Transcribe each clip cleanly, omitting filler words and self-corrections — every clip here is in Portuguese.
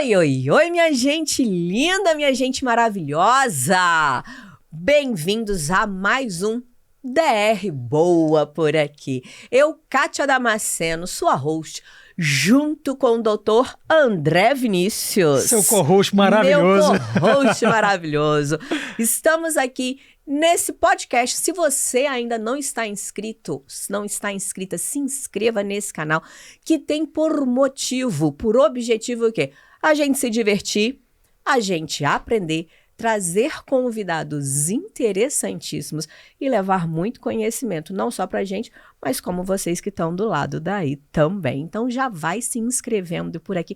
Oi, oi, oi, minha gente linda, minha gente maravilhosa! Bem-vindos a mais um DR Boa por aqui. Eu, Kátia Damasceno, sua host, junto com o doutor André Vinícius. Seu co-host maravilhoso. Meu co-host maravilhoso. Estamos aqui nesse podcast. Se você ainda não está inscrito, não está inscrita, se inscreva nesse canal, que tem por motivo, por objetivo o quê? A gente se divertir, a gente aprender, trazer convidados interessantíssimos e levar muito conhecimento, não só pra gente, mas como vocês que estão do lado daí também. Então já vai se inscrevendo por aqui,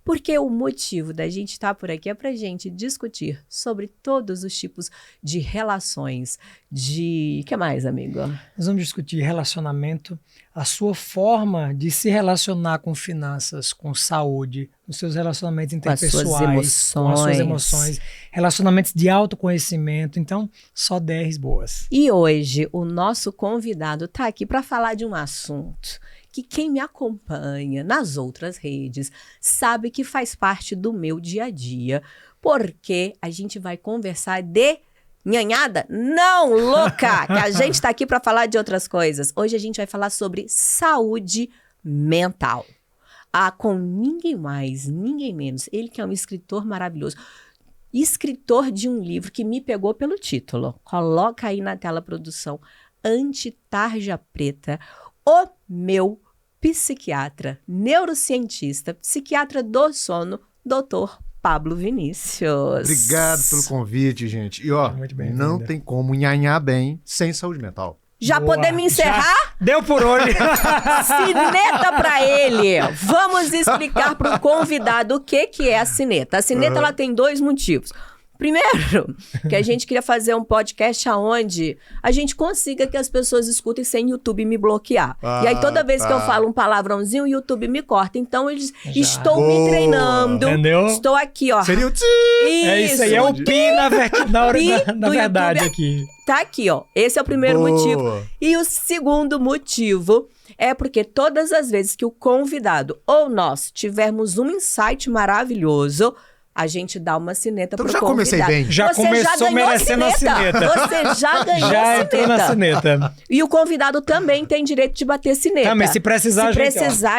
porque o motivo da gente estar por aqui é pra gente discutir sobre todos os tipos de relações, de... que mais, amigo? Nós vamos discutir relacionamento, a sua forma de se relacionar com finanças, com saúde, os seus relacionamentos interpessoais, com as suas emoções, relacionamentos de autoconhecimento. Então, só DRs boas. E hoje o nosso convidado está aqui para falar de um assunto que quem me acompanha nas outras redes sabe que faz parte do meu dia a dia, porque a gente vai conversar de nhanhada? Não, louca! Que a gente está aqui para falar de outras coisas. Hoje a gente vai falar sobre saúde mental. Com ninguém mais, ninguém menos. Ele que é um escritor maravilhoso. Escritor de um livro que me pegou pelo título. Coloca aí na tela, produção. Anti-Tarja Preta. O meu psiquiatra, neurocientista, psiquiatra do sono, doutor Pablo Vinícius. Obrigado pelo convite, gente. E ó, não tem como nhanhar bem sem saúde mental. Já Boa. podemos encerrar? Já deu por hoje. Sineta pra ele. Vamos explicar pro convidado o que é a sineta. A sineta ela tem dois motivos. Primeiro, que a gente queria fazer um podcast onde a gente consiga que as pessoas escutem sem o YouTube me bloquear. E aí toda vez que eu falo um palavrãozinho, o YouTube me corta. Então eles estou me treinando. Entendeu? Estou aqui, ó. Seria o tio. É isso aí, é o pi na hora da verdade aqui. Tá aqui, ó. Esse é o primeiro motivo. E o segundo motivo é porque todas as vezes que o convidado ou nós tivermos um insight maravilhoso, a gente dá uma sineta Então pro já convidado. comecei bem. Já Você começou merecendo a sineta. Você já ganhou Já a entrou na sineta. E o convidado também tem direito de bater sineta. Também, se precisar,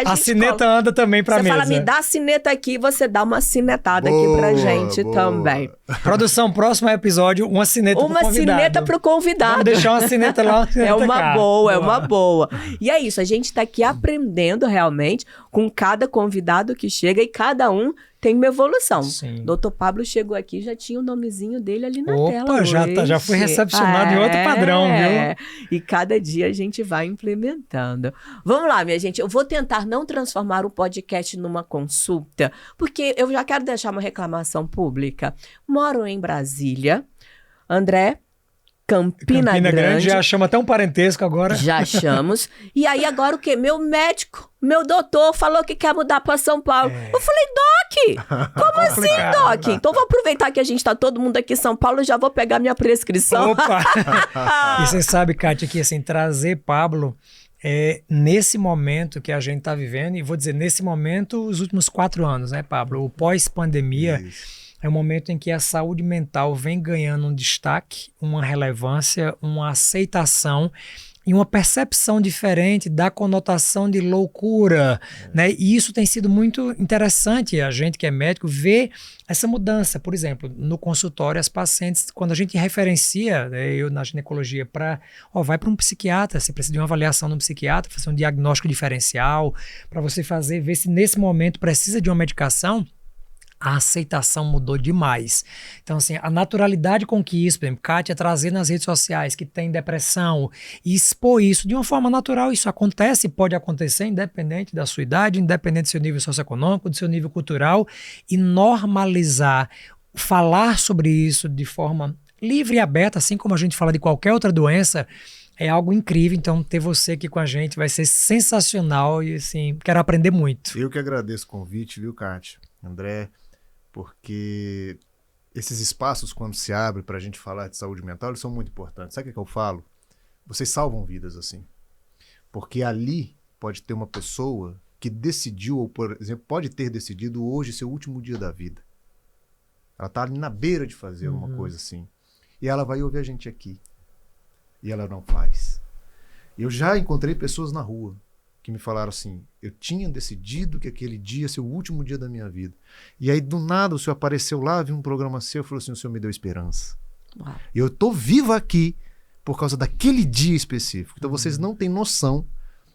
a a sineta anda também pra você mesa. Você fala, me dá a sineta aqui, você dá uma sinetada aqui pra gente também. Produção, próximo episódio, uma sineta pro convidado. Uma sineta pro convidado. Vamos deixar uma sineta lá. Uma sineta é uma cá. boa, é uma boa. E é isso, a gente tá aqui aprendendo realmente com cada convidado que chega e cada um tem uma evolução. Sim. Doutor Pablo chegou aqui, já tinha o nomezinho dele ali na tela. Opa, já foi recepcionado em outro padrão, viu? E cada dia a gente vai implementando. Vamos lá, minha gente. Eu vou tentar não transformar o podcast numa consulta, porque eu já quero deixar uma reclamação pública. Moro em Brasília. André, Campina Grande. Já chama até um parentesco agora. Já achamos. E aí agora o quê? Meu médico, meu doutor falou que quer mudar para São Paulo. Eu falei, Doc, como assim, Doc? Então vou aproveitar que a gente tá todo mundo aqui em São Paulo e já vou pegar minha prescrição. Opa! E você sabe, Kátia, que assim, trazer Pablo nesse momento que a gente tá vivendo, e vou dizer, nesse momento, os últimos 4 anos, né, Pablo? O pós-pandemia. Isso. É um momento em que a saúde mental vem ganhando um destaque, uma relevância, uma aceitação e uma percepção diferente da conotação de loucura, né? E isso tem sido muito interessante, a gente que é médico, ver essa mudança. Por exemplo, no consultório, as pacientes, quando a gente referencia, né, eu na ginecologia, vai para um psiquiatra, você precisa de uma avaliação no psiquiatra, fazer um diagnóstico diferencial, para você ver se nesse momento precisa de uma medicação. A aceitação mudou demais. Então, assim, a naturalidade com que isso, por exemplo, Kátia trazer nas redes sociais que tem depressão e expor isso de uma forma natural, isso acontece, pode acontecer, independente da sua idade, independente do seu nível socioeconômico, do seu nível cultural, e normalizar, falar sobre isso de forma livre e aberta, assim como a gente fala de qualquer outra doença, é algo incrível. Então, ter você aqui com a gente vai ser sensacional e, assim, quero aprender muito. Eu que agradeço o convite, viu, Kátia? André, porque esses espaços, quando se abrem para a gente falar de saúde mental, eles são muito importantes. Sabe o que eu falo? Vocês salvam vidas assim. Porque ali pode ter uma pessoa que decidiu, ou por exemplo, pode ter decidido hoje ser o último dia da vida. Ela está ali na beira de fazer uma coisa assim. E ela vai ouvir a gente aqui. E ela não faz. Eu já encontrei pessoas na rua que me falaram assim, eu tinha decidido que aquele dia ia ser o último dia da minha vida. E aí, do nada, o senhor apareceu lá, viu um programa seu e falou assim, o senhor me deu esperança. Uau. E eu estou viva aqui por causa daquele dia específico. Então, vocês não têm noção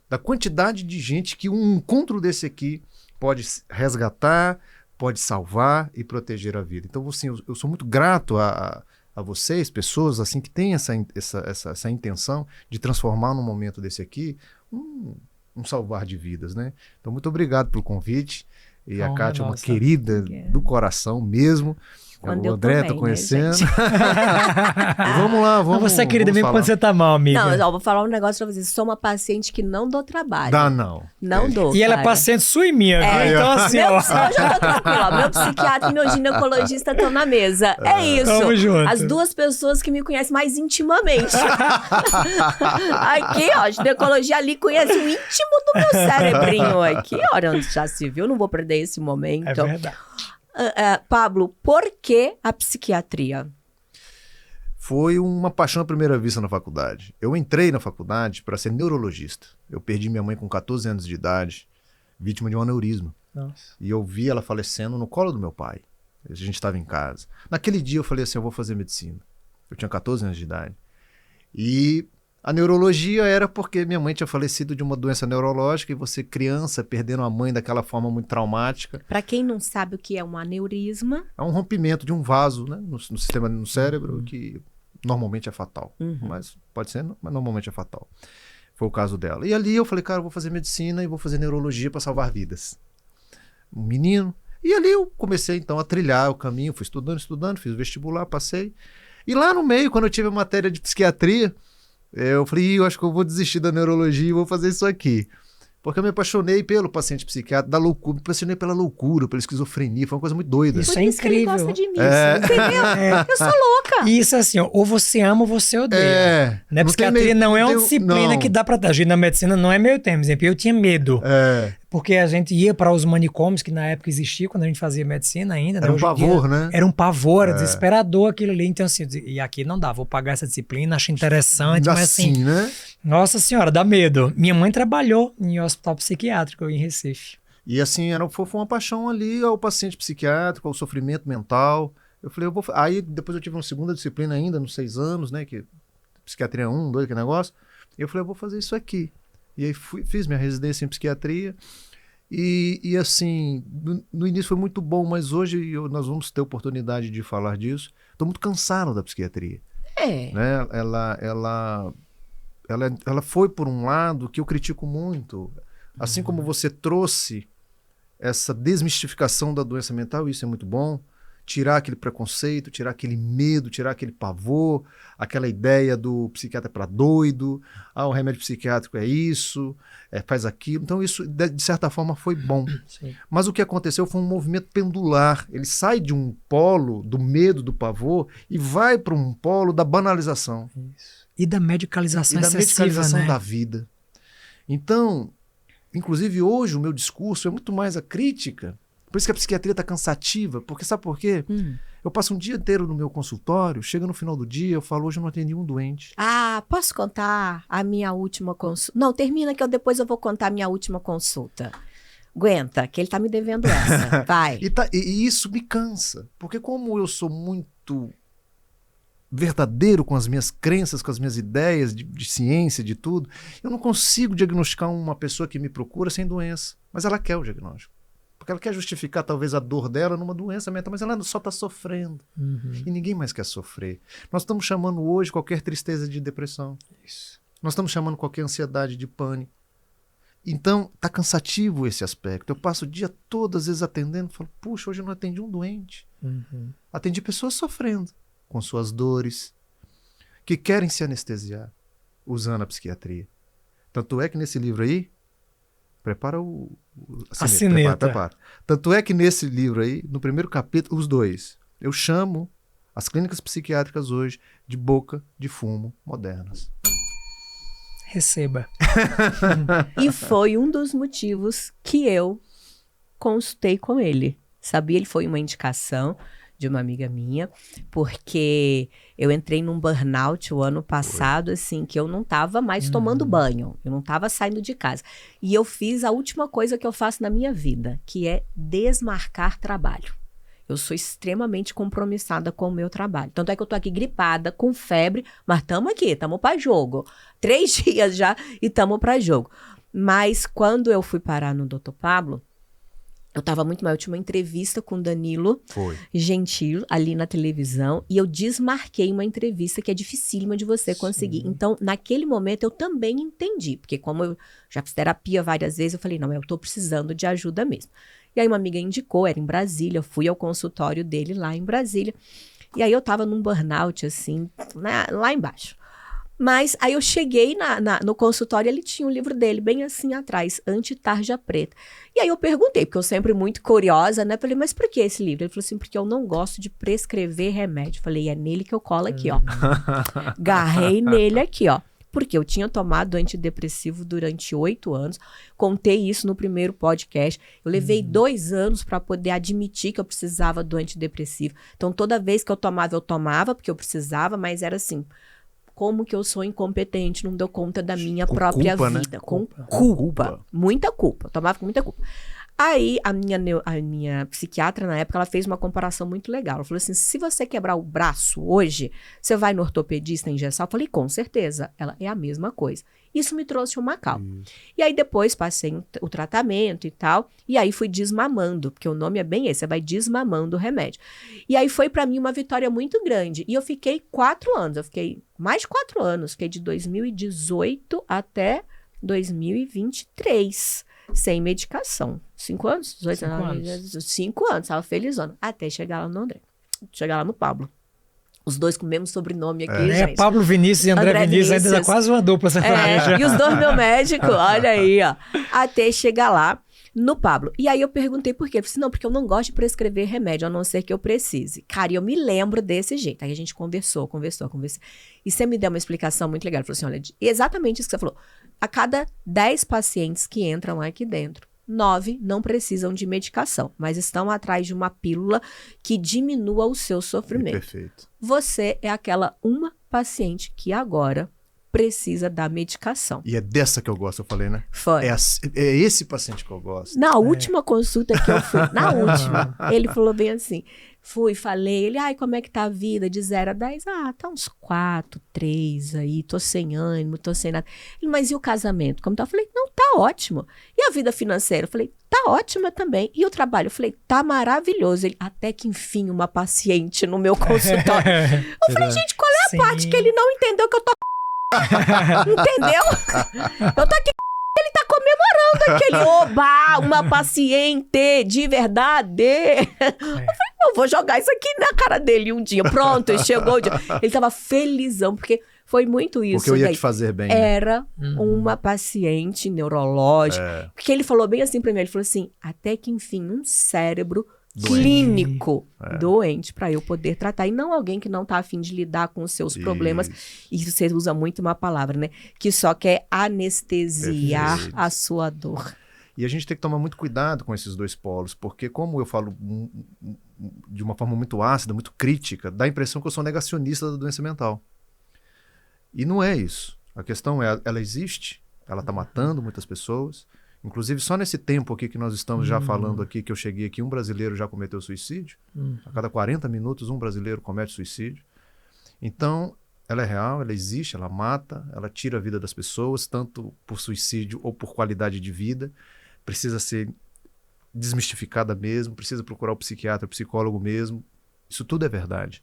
da quantidade de gente que um encontro desse aqui pode resgatar, pode salvar e proteger a vida. Então, assim, eu sou muito grato a vocês, pessoas assim que têm essa intenção de transformar num momento desse aqui um salvar de vidas, né? Então, muito obrigado pelo convite. E a Kátia é uma querida do coração mesmo. Quando o André tá conhecendo. Né, Vamos lá, vamos. Não, você é querida mesmo quando você tá mal, amiga. Não, eu vou falar um negócio pra vocês. Sou uma paciente que não dou trabalho. Dá não. Não dou. E ela é paciente sua e minha, viu? Então, assim, ó. Hoje eu tô tranquila. Meu psiquiatra e meu ginecologista estão na mesa. É isso. Tamo junto. As duas pessoas que me conhecem mais intimamente. Aqui, ó, ginecologia ali conhece o íntimo do meu cerebrinho aqui. Olha, onde já se viu, não vou perder esse momento. É verdade. Pablo, por que a psiquiatria? Foi uma paixão à primeira vista na faculdade. Eu entrei na faculdade para ser neurologista. Eu perdi minha mãe com 14 anos de idade, vítima de um aneurisma. Nossa. E eu vi ela falecendo no colo do meu pai. A gente estava em casa. Naquele dia eu falei assim, eu vou fazer medicina. Eu tinha 14 anos de idade. E a neurologia era porque minha mãe tinha falecido de uma doença neurológica e você, criança, perdendo a mãe daquela forma muito traumática. Para quem não sabe o que é um aneurisma... É um rompimento de um vaso, né, no sistema, no cérebro, que normalmente é fatal. Mas pode ser, mas normalmente é fatal. Foi o caso dela. E ali eu falei, cara, eu vou fazer medicina e vou fazer neurologia para salvar vidas. Um menino. E ali eu comecei, então, a trilhar o caminho. Fui estudando, fiz o vestibular, passei. E lá no meio, quando eu tive a matéria de psiquiatria, eu falei, eu acho que eu vou desistir da neurologia e vou fazer isso aqui. Porque eu me apaixonei pelo paciente psiquiatra, da loucura, me apaixonei pela loucura, pela esquizofrenia, foi uma coisa muito doida. Isso é incrível. Ele gosta de mim, entendeu? Eu sou louca. Isso assim, ó, ou você ama ou você odeia. Né? Psiquiatria não é uma disciplina que dá pra agir na medicina, não é meio termo. Por exemplo, eu tinha medo. Porque a gente ia para os manicômios, que na época existia, quando a gente fazia medicina ainda. Era um pavor, né? Era um pavor, era desesperador aquilo ali. Então, assim, e aqui não dá, vou pagar essa disciplina, acho interessante, mas assim, né? Nossa senhora, dá medo. Minha mãe trabalhou em hospital psiquiátrico em Recife. E assim, foi uma paixão ali ao paciente psiquiátrico, ao sofrimento mental. Eu falei, Aí depois eu tive uma segunda disciplina ainda, nos 6 anos, né? Que psiquiatria 1, 2, que negócio. E eu falei, eu vou fazer isso aqui. E aí fiz minha residência em psiquiatria e assim, no início foi muito bom, mas hoje nós vamos ter oportunidade de falar disso. Estou muito cansado da psiquiatria. Né? Ela foi por um lado que eu critico muito. Assim como você trouxe essa desmistificação da doença mental, isso é muito bom. Tirar aquele preconceito, tirar aquele medo, tirar aquele pavor, aquela ideia do psiquiatra para doido, o remédio psiquiátrico é isso, faz aquilo. Então isso, de certa forma, foi bom. Sim. Mas o que aconteceu foi um movimento pendular. Ele sai de um polo do medo, do pavor, e vai para um polo da banalização. Isso. E da medicalização excessiva, medicalização né? da vida. Então, inclusive hoje o meu discurso é muito mais a crítica. Por isso que a psiquiatria está cansativa, porque sabe por quê? Eu passo um dia inteiro no meu consultório, chega no final do dia, eu falo, hoje eu não atendi um doente. Posso contar a minha última consulta? Não, termina que depois eu vou contar a minha última consulta. Aguenta, que ele tá me devendo essa. Vai. E isso me cansa, porque como eu sou muito verdadeiro com as minhas crenças, com as minhas ideias de ciência, de tudo, eu não consigo diagnosticar uma pessoa que me procura sem doença, mas ela quer o diagnóstico. Porque ela quer justificar talvez a dor dela numa doença mental, mas ela só está sofrendo. E ninguém mais quer sofrer. Nós estamos chamando hoje qualquer tristeza de depressão. Isso. Nós estamos chamando qualquer ansiedade de pânico. Então, está cansativo esse aspecto. Eu passo o dia todo, às vezes, atendendo, falo, puxa, hoje eu não atendi um doente. Atendi pessoas sofrendo com suas dores, que querem se anestesiar usando a psiquiatria. Tanto é que nesse livro aí, prepara a sineta. Prepara. Tanto é que nesse livro aí, no primeiro capítulo, os dois, eu chamo as clínicas psiquiátricas hoje de boca de fumo modernas. Receba. E foi um dos motivos que eu consultei com ele. Sabia? Ele foi uma indicação de uma amiga minha, porque eu entrei num burnout o ano passado, assim, que eu não tava mais tomando banho, eu não tava saindo de casa. E eu fiz a última coisa que eu faço na minha vida, que é desmarcar trabalho. Eu sou extremamente compromissada com o meu trabalho. Tanto é que eu tô aqui gripada, com febre, mas tamo aqui, tamo pra jogo. 3 dias já e tamo pra jogo. Mas quando eu fui parar no Dr. Pablo, eu tava muito mal. Eu tinha uma entrevista com o Danilo Gentili ali na televisão e eu desmarquei uma entrevista que é dificílima de você conseguir. Então, naquele momento, eu também entendi. Porque como eu já fiz terapia várias vezes, eu falei, não, eu tô precisando de ajuda mesmo. E aí uma amiga indicou, era em Brasília, eu fui ao consultório dele lá em Brasília. E aí eu tava num burnout, assim, lá embaixo. Mas aí eu cheguei no consultório, ele tinha um livro dele, bem assim atrás, Anti-Tarja Preta. E aí eu perguntei, porque eu sempre muito curiosa, né? Falei, mas por que esse livro? Ele falou assim, porque eu não gosto de prescrever remédio. Falei, é nele que eu colo aqui, ó. Garrei nele aqui, ó. Porque eu tinha tomado antidepressivo durante 8 anos. Contei isso no primeiro podcast. Eu levei 2 anos para poder admitir que eu precisava do antidepressivo. Então, toda vez que eu tomava, porque eu precisava, mas era assim... Como que eu sou incompetente, não dou conta da minha própria culpa, vida. Né? Com culpa. Muita culpa. Tomava com muita culpa. Aí, a minha psiquiatra, na época, ela fez uma comparação muito legal. Ela falou assim, se você quebrar o braço hoje, você vai no ortopedista engessar? Eu falei, com certeza. Ela, é a mesma coisa. Isso me trouxe uma calma. E aí, depois, passei o tratamento e tal. E aí, fui desmamando, porque o nome é bem esse. Você vai desmamando o remédio. E aí, foi pra mim uma vitória muito grande. E eu fiquei 4 anos. Eu fiquei mais de 4 anos. Fiquei de 2018 até 2023. Sem medicação. 5 anos? 18 anos. 5 anos, tava felizona. Até chegar lá no André. Chegar lá no Pablo. Os dois com o mesmo sobrenome aqui, gente. Pablo Vinícius e André Vinícius, ainda dá quase uma dupla sertaneja. E os dois meu médico, olha aí, ó. Até chegar lá no Pablo. E aí eu perguntei por quê. Ele falou assim, não, porque eu não gosto de prescrever remédio, a não ser que eu precise. Cara, e eu me lembro desse jeito. Aí a gente conversou. E você me deu uma explicação muito legal. Ele falou assim, olha, exatamente isso que você falou. A cada 10 pacientes que entram aqui dentro, 9 não precisam de medicação, mas estão atrás de uma pílula que diminua o seu sofrimento. Perfeito. Você é aquela uma paciente que agora precisa da medicação. E é dessa que eu gosto, eu falei, né? Foi. É esse paciente que eu gosto. Na última consulta que eu fui, ele falou bem assim, falei, ele, ai, como é que tá a vida de 0 a 10? Ah, tá uns 4, 3 aí, tô sem ânimo, tô sem nada. Ele, mas e o casamento? Como tá? Eu falei, não, tá ótimo. E a vida financeira? Eu falei, tá ótima também. E o trabalho? Eu falei, tá maravilhoso. Ele, até que enfim, uma paciente no meu consultório. Eu falei, gente, qual é a parte que ele não entendeu que eu tô entendeu? Eu tô aqui, ele tá comemorando aquele, oba, uma paciente de verdade. Eu falei, eu vou jogar isso aqui na cara dele um dia. Pronto, chegou o dia. Ele tava felizão, porque foi muito isso. Porque eu ia te fazer bem. Era uma paciente neurológica. Porque ele falou bem assim pra mim, ele falou assim, até que enfim, um cérebro clínico doente para eu poder tratar, e não alguém que não tá afim de lidar com os seus problemas. E você usa muito uma palavra, né? Que só quer anestesiar a sua dor. E a gente tem que tomar muito cuidado com esses dois polos, porque como eu falo de uma forma muito ácida, muito crítica, dá a impressão que eu sou negacionista da doença mental. E não é isso. A questão é, ela existe, ela está matando muitas pessoas. Inclusive, só nesse tempo aqui que nós estamos já falando aqui, que eu cheguei aqui, um brasileiro já cometeu suicídio. A cada 40 minutos, um brasileiro comete suicídio. Então, ela é real, ela existe, ela mata, ela tira a vida das pessoas, tanto por suicídio ou por qualidade de vida. Precisa ser desmistificada mesmo, precisa procurar o psiquiatra, o psicólogo mesmo. Isso tudo é verdade.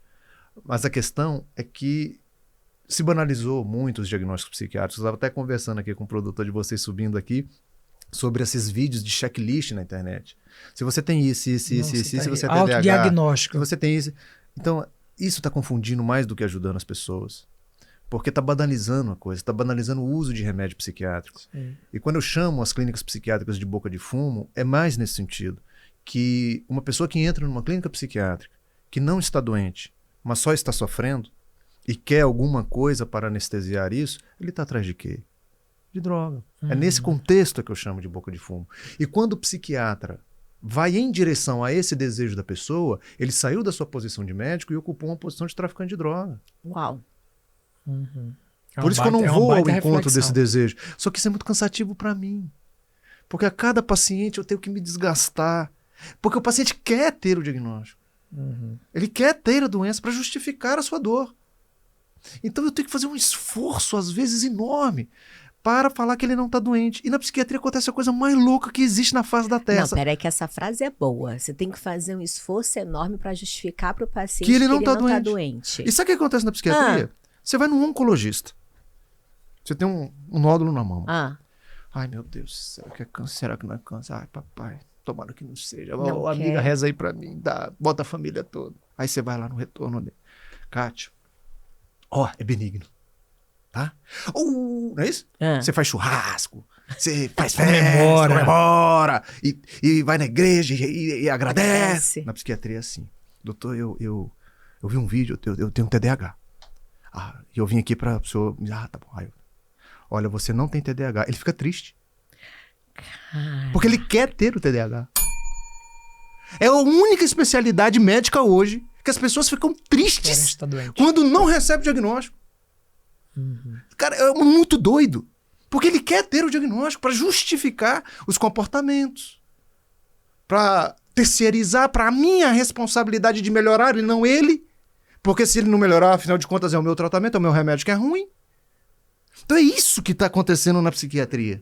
Mas a questão é que se banalizou muito os diagnósticos psiquiátricos. Eu estava até conversando aqui com o produtor de vocês subindo aqui, sobre esses vídeos de checklist na internet. Se você tem isso, se você tem autodiagnóstico. Se você tem isso. Então, isso está confundindo mais do que ajudando as pessoas. Porque está banalizando a coisa, está banalizando o uso de remédio psiquiátrico. Sim. E quando eu chamo as clínicas psiquiátricas de boca de fumo, é mais nesse sentido. Que uma pessoa que entra numa clínica psiquiátrica, que não está doente, mas só está sofrendo, e quer alguma coisa para anestesiar isso, ele está atrás de quê? de droga. É nesse contexto que eu chamo de boca de fumo. E quando o psiquiatra vai em direção a esse desejo da pessoa, ele saiu da sua posição de médico e ocupou uma posição de traficante de droga. Uau. Por isso que eu não vou ao encontro reflexão desse desejo. Só que isso é muito cansativo para mim. Porque a cada paciente eu tenho que me desgastar. Porque o paciente quer ter o diagnóstico. Ele quer ter a doença para justificar a sua dor. Então eu tenho que fazer um esforço, às vezes, enorme para falar que ele não está doente. E na psiquiatria acontece a coisa mais louca que existe na face da Terra. Não, peraí que essa frase é boa. Você tem que fazer um esforço enorme para justificar para o paciente que ele não tá está doente. E sabe o que acontece na psiquiatria? Você vai num oncologista. Você tem um nódulo na mão. Ai, meu Deus, será que é câncer? Será que não é câncer? Ai, papai, tomara que não seja. Não amiga, quer. reza aí pra mim, bota a família toda. Aí você vai lá no retorno dele. Kátia, é benigno. Tá? Não é isso? Você faz churrasco, você faz festa, comemora, e vai na igreja e agradece. Na psiquiatria é assim. Doutor, eu vi um vídeo, eu tenho TDAH. E eu vim aqui para o senhor... tá bom. Aí olha, você não tem TDAH. Ele fica triste. Porque ele quer ter o TDAH. É a única especialidade médica hoje que as pessoas ficam tristes quando não recebem o diagnóstico. Cara, é muito doido. Porque ele quer ter o diagnóstico para justificar os comportamentos. Para terceirizar para a minha responsabilidade de melhorar e não ele. Porque se ele não melhorar, afinal de contas, é o meu tratamento, é o meu remédio que é ruim. Então é isso que está acontecendo na psiquiatria.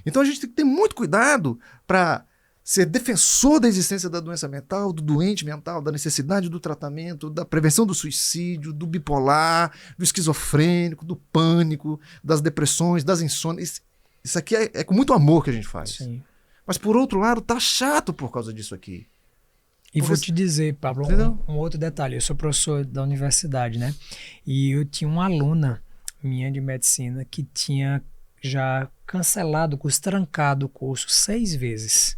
Então a gente tem que ter muito cuidado para ser defensor da existência da doença mental, do doente mental, da necessidade do tratamento, da prevenção do suicídio, do bipolar, do esquizofrênico, do pânico, das depressões, das insônias. Isso aqui é com muito amor que a gente faz. Sim. Mas por outro lado, tá chato por causa disso aqui. E vou te dizer, Pablo, um outro detalhe. Eu sou professor da universidade, né? E eu tinha uma aluna minha de medicina que tinha já cancelado o curso, trancado o curso 6 vezes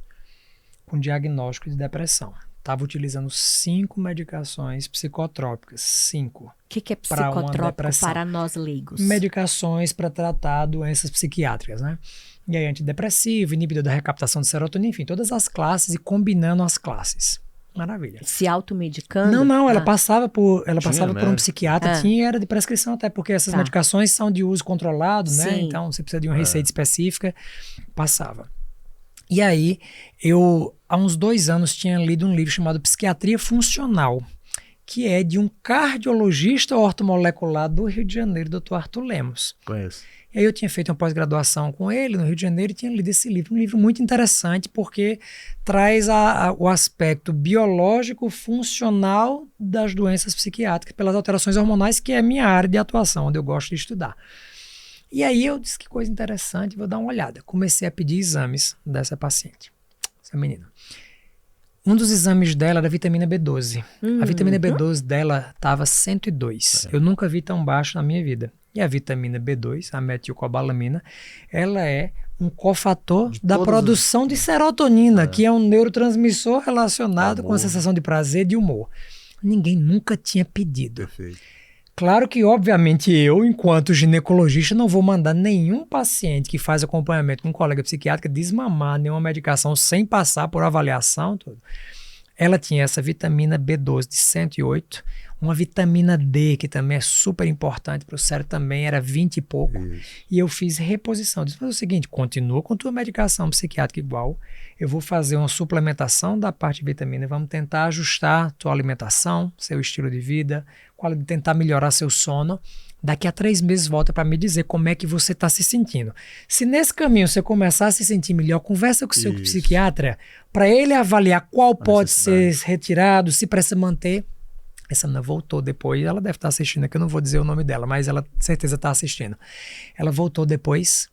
com diagnóstico de depressão. Estava utilizando 5 medicações psicotrópicas. 5. O que é psicotrópico para nós leigos? Medicações para tratar doenças psiquiátricas, né? E aí antidepressivo, inibidor da recaptação de serotonina, enfim, todas as classes e combinando as classes. Maravilha. Se automedicando? Não, ela passava por um psiquiatra, era de prescrição até, porque essas medicações são de uso controlado, né? Então você precisa de uma receita específica, passava. E aí, eu, há uns 2 anos, tinha lido um livro chamado Psiquiatria Funcional, que é de um cardiologista ortomolecular do Rio de Janeiro, Dr. Arthur Lemos. Conheço. E aí eu tinha feito uma pós-graduação com ele no Rio de Janeiro e tinha lido esse livro. Um livro muito interessante porque traz o aspecto biológico funcional das doenças psiquiátricas pelas alterações hormonais, que é a minha área de atuação, onde eu gosto de estudar. E aí eu disse que coisa interessante, vou dar uma olhada. Comecei a pedir exames dessa paciente, essa menina. Um dos exames dela era a vitamina B12. A vitamina B12 dela estava 102. Eu nunca vi tão baixo na minha vida. E a vitamina B2, a metilcobalamina, ela é um cofator da produção de serotonina, que é um neurotransmissor relacionado com a sensação de prazer e de humor. Ninguém nunca tinha pedido. Perfeito. Claro que, obviamente, eu, enquanto ginecologista, não vou mandar nenhum paciente que faz acompanhamento com um colega psiquiátrico desmamar nenhuma medicação sem passar por avaliação. Tudo. Ela tinha essa vitamina B12 de 108, uma vitamina D, que também é super importante para o cérebro, também era 20 e pouco. Isso. E eu fiz reposição. Disse, mas é o seguinte, continua com tua medicação psiquiátrica igual, eu vou fazer uma suplementação da parte de vitamina, vamos tentar ajustar tua alimentação, seu estilo de vida, tentar melhorar seu sono. Daqui a 3 meses volta para me dizer como é que você está se sentindo. Se nesse caminho você começar a se sentir melhor, conversa com o seu psiquiatra para ele avaliar qual pode ser retirado, se precisa manter. Essa menina voltou depois, ela deve estar assistindo aqui, eu não vou dizer o nome dela, mas ela certeza está assistindo. Ela voltou depois,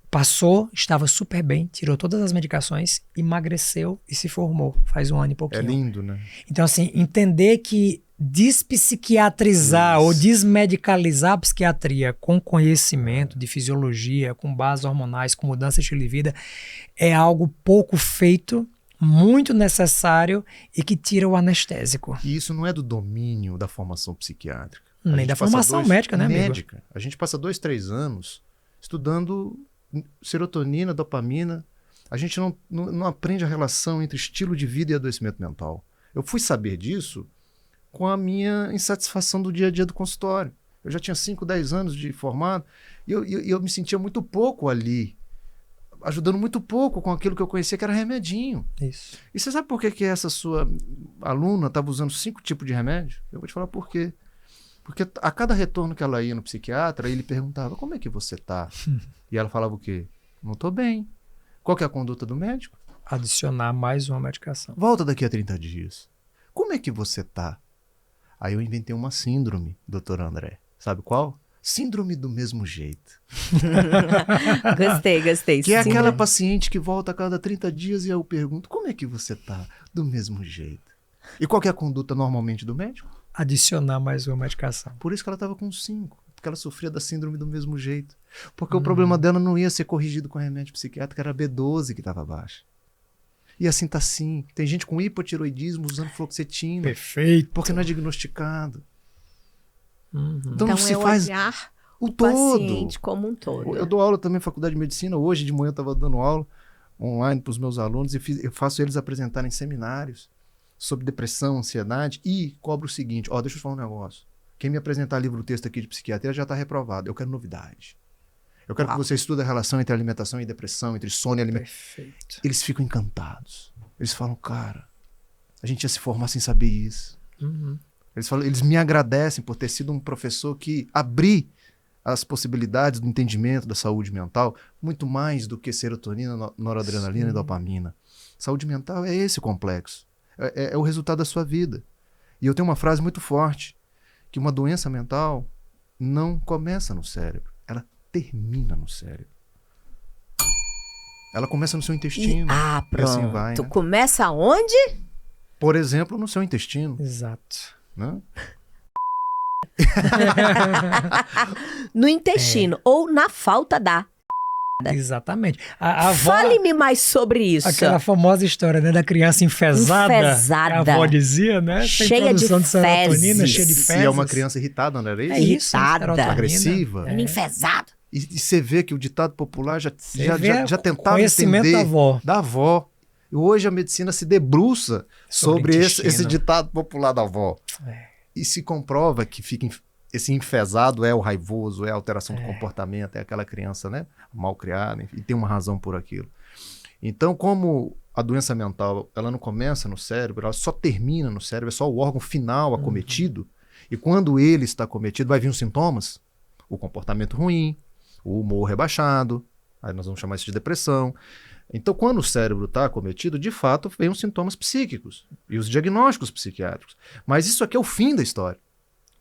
passou, estava super bem, tirou todas as medicações, emagreceu e se formou, faz 1 ano e pouquinho. É lindo, né? Então assim, entender que despsiquiatrizar ou desmedicalizar a psiquiatria com conhecimento de fisiologia, com bases hormonais, com mudança de estilo de vida, é algo pouco feito, muito necessário e que tira o anestésico. E isso não é do domínio da formação psiquiátrica. Nem da formação médica, né, amigo? A gente passa 2, 3 anos estudando serotonina, dopamina. A gente não aprende a relação entre estilo de vida e adoecimento mental. Eu fui saber disso com a minha insatisfação do dia a dia do consultório. Eu já tinha 5, 10 anos de formado e eu me sentia muito pouco ali, ajudando muito pouco com aquilo que eu conhecia, que era remedinho. Isso. E você sabe por que essa sua aluna estava usando 5 tipos de remédio? Eu vou te falar por quê. Porque a cada retorno que ela ia no psiquiatra, ele perguntava, como é que você tá? E ela falava o quê? Não tô bem. Qual que é a conduta do médico? Adicionar mais uma medicação. Volta daqui a 30 dias. Como é que você tá? Aí eu inventei uma síndrome, doutor André. Sabe qual? Síndrome do mesmo jeito. Gostei. Que é aquela paciente que volta a cada 30 dias e eu pergunto, como é que você tá? Do mesmo jeito. E qual que é a conduta normalmente do médico? Adicionar mais uma medicação. Por isso que ela estava com 5. Porque ela sofria da síndrome do mesmo jeito. Porque o problema dela não ia ser corrigido com remédio psiquiátrico, era B12 que estava baixo. E assim tá assim. Tem gente com hipotiroidismo usando fluoxetina. Perfeito. Porque não é diagnosticado. Então não se é faz olhar o o todo. paciente como um todo. Eu dou aula também na faculdade de medicina. Hoje de manhã eu estava dando aula online para os meus alunos e eu faço eles apresentarem seminários sobre depressão, ansiedade e cobro o seguinte, deixa eu te falar um negócio. Quem me apresentar livro-texto aqui de psiquiatria já está reprovado. Eu quero novidade. Eu quero que você estude a relação entre alimentação e depressão, entre sono e alimentação. Perfeito. Eles ficam encantados. Eles falam, cara, a gente ia se formar sem saber isso. Eles me agradecem por ter sido um professor que abri as possibilidades do entendimento da saúde mental muito mais do que serotonina, noradrenalina e dopamina. Saúde mental é esse complexo. É o resultado da sua vida. E eu tenho uma frase muito forte, que uma doença mental não começa no cérebro, ela termina no cérebro. Ela começa no seu intestino. Pronto. E assim vai, né? Começa onde? Por exemplo, no seu intestino. Exato. Né? No intestino ou na falta da. Exatamente. A avó, Fale-me mais sobre isso. aquela famosa história, né, da criança enfesada. Enfesada. Que a avó dizia, né? Cheia de produção serotonina, fezes. cheia de E fezes. é uma criança irritada, não era isso? É isso, irritada, serotonina. agressiva. Menino enfesado. E você vê que o ditado popular já vê tentava conhecimento entender da avó. E hoje a medicina se debruça sobre esse intestino. ditado popular da avó. E se comprova que esse enfesado é o raivoso, é a alteração do comportamento, é aquela criança, né, mal criada, e tem uma razão por aquilo. Então, como a doença mental ela não começa no cérebro, ela só termina no cérebro, é só o órgão final acometido, e quando ele está acometido vai vir os sintomas, o comportamento ruim, o humor rebaixado, aí nós vamos chamar isso de depressão. Então, quando o cérebro está acometido, de fato, vem os sintomas psíquicos e os diagnósticos psiquiátricos. Mas isso aqui é o fim da história.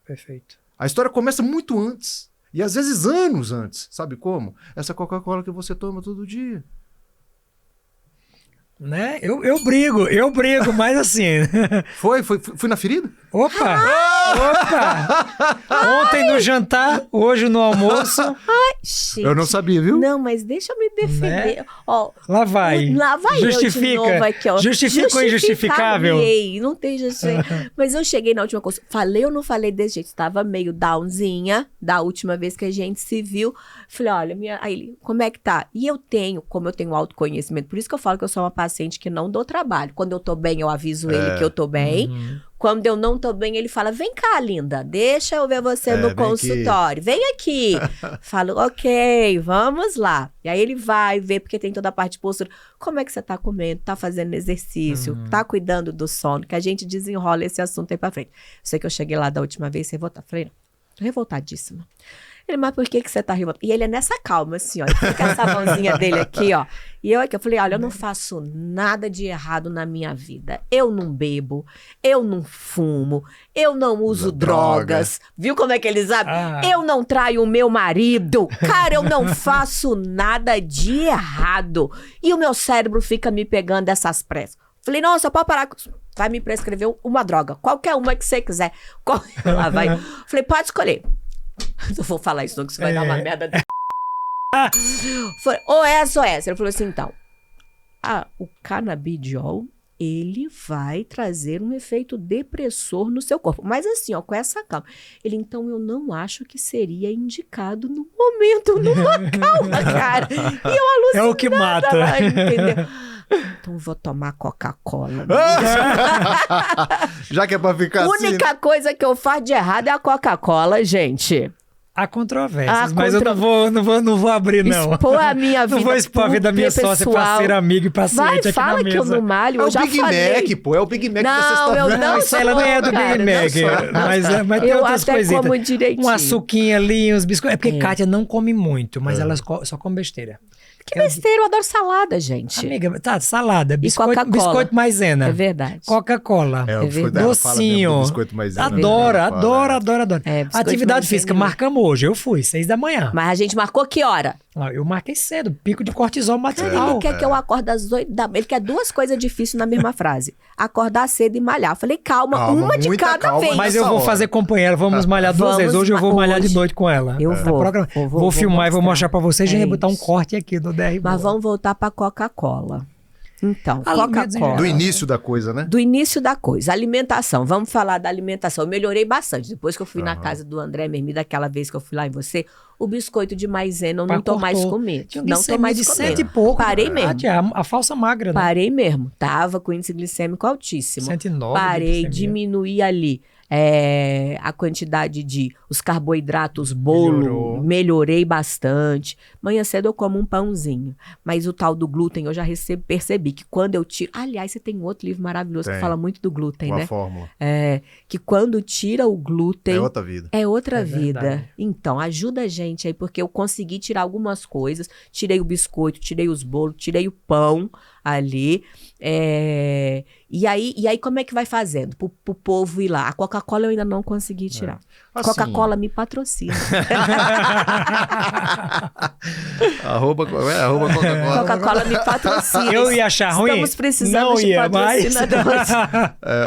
Perfeito. A história começa muito antes. E às vezes anos antes. Sabe como? Essa Coca-Cola que você toma todo dia. Né? Eu brigo, mas assim... Fui na ferida? Opa! Ontem no jantar, hoje no almoço. Gente, Eu não sabia, viu? Não, mas deixa eu me defender. Né? Ó, Lá vai. Justifica. eu de novo aqui, ó. Justifica o injustificável. Não tem justificação. Mas eu cheguei na última coisa. Falei ou não falei desse jeito? Estava meio downzinha da última vez que a gente se viu. Falei, olha, aí ele, como é que tá? E como eu tenho autoconhecimento, por isso que eu falo que eu sou uma paciente que não dou trabalho. Quando eu tô bem, eu aviso ele que eu tô bem. Quando eu não tô bem, ele fala, vem cá, linda, deixa eu ver você no consultório. Vem aqui. Falo, ok, vamos lá. E aí ele vai ver, porque tem toda a parte de postura. Como é que você tá comendo? Tá fazendo exercício? Tá cuidando do sono? Que a gente desenrola esse assunto aí pra frente. Sei que eu cheguei lá da última vez, revoltada. Falei, não, tô revoltadíssima. Ele, mas por que você tá revoltado? E ele é nessa calma, assim, ó. Ele fica essa mãozinha dele aqui, ó. E eu aqui, eu falei, olha, eu não faço nada de errado na minha vida. Eu não bebo, eu não fumo, eu não uso drogas. Viu como é que eles sabem? Eu não traio o meu marido. Cara, eu não faço nada de errado. E o meu cérebro fica me pegando essas pressas. Falei, nossa, pode parar. Vai me prescrever uma droga. Qualquer uma que você quiser. Lá vai. Falei, pode escolher. Não vou falar isso não, que isso vai dar uma merda. Foi, ou essa ou essa. Ele falou assim, então, o canabidiol ele vai trazer um efeito depressor no seu corpo. Mas assim, ó, com essa calma. Ele, então, eu não acho que seria indicado no momento, numa calma, cara. E eu alucinada. É o que mata. Lá, entendeu? Então vou tomar Coca-Cola. Já que é pra ficar A única coisa que eu faço de errado é a Coca-Cola, gente. Há controvérsias, mas eu não vou abrir, não. Expor a minha vida. Não vou expor a vida da minha sócia, parceira, amiga e paciente Vai, aqui fala na mesa. que eu não malho, É eu o já Big falei. Mac, pô. É o Big Mac Não, da sexta-feira. eu não Isso ela não é do cara, Big Mac, mas tem eu outras até coisitas. como direitinho. Um açuquinho ali, uns biscoitos. É porque Kátia não come muito, mas ela só come besteira. Que besteira, eu adoro salada, gente. Amiga, tá, salada, Coca-Cola. biscoito maisena. É verdade. Coca-Cola. É, o biscoito dela fala mesmo do Docinho. biscoito maisena. Adora. É, biscoito Atividade maisena. física, marcamos hoje. Eu fui, 6 da manhã. Mas a gente marcou que hora? Eu marquei cedo, pico de cortisol Cara, matinal. ele quer que eu acorde às 8 da manhã. Ele quer duas coisas difíceis na mesma frase. Acordar cedo e malhar. Eu falei, calma, uma de muita cada calma, vez. Mas eu vou hora. fazer companheira, vamos malhar duas Vamos vezes. Hoje eu vou malhar de hoje. noite com ela. Eu Tá vou. programado. Eu Vou filmar e vou mostrar. mostrar pra vocês. A gente É vai botar um isso. corte aqui do DR. Mas vamos voltar pra Coca-Cola. Então, Alimentos em Coca-Cola. Do início da coisa, né? Do início da coisa. Alimentação. Vamos falar da alimentação. Eu melhorei bastante. Depois que eu fui na casa do André Mermi, daquela vez que eu fui lá em você, o biscoito de maisena eu não tô mais comendo. Tinha um Não tô mais de comendo. 100 e pouco. Parei mesmo. A falsa magra, né? Parei mesmo. Tava com índice glicêmico altíssimo. 109 de Parei, glicemia. diminuí ali a quantidade de os carboidratos, bolo, melhorei bastante. Manhã cedo eu como um pãozinho. Mas o tal do glúten, eu já percebi que quando eu tiro... Aliás, você tem um outro livro maravilhoso que Tem. fala muito do glúten, Uma né? fórmula. Que quando tira o glúten... É outra vida. É outra É vida. verdade. Então, ajuda a gente aí, porque eu consegui tirar algumas coisas. Tirei o biscoito, tirei os bolos, tirei o pão ali. E aí, como é que vai fazendo? Pro povo ir lá. A Coca-Cola eu ainda não consegui tirar. Assim, Coca-Cola me patrocina. arroba Coca-Cola. Coca-Cola me patrocina. Eu ia achar ruim? Estamos precisando Não de ia, mas... patrocinadores.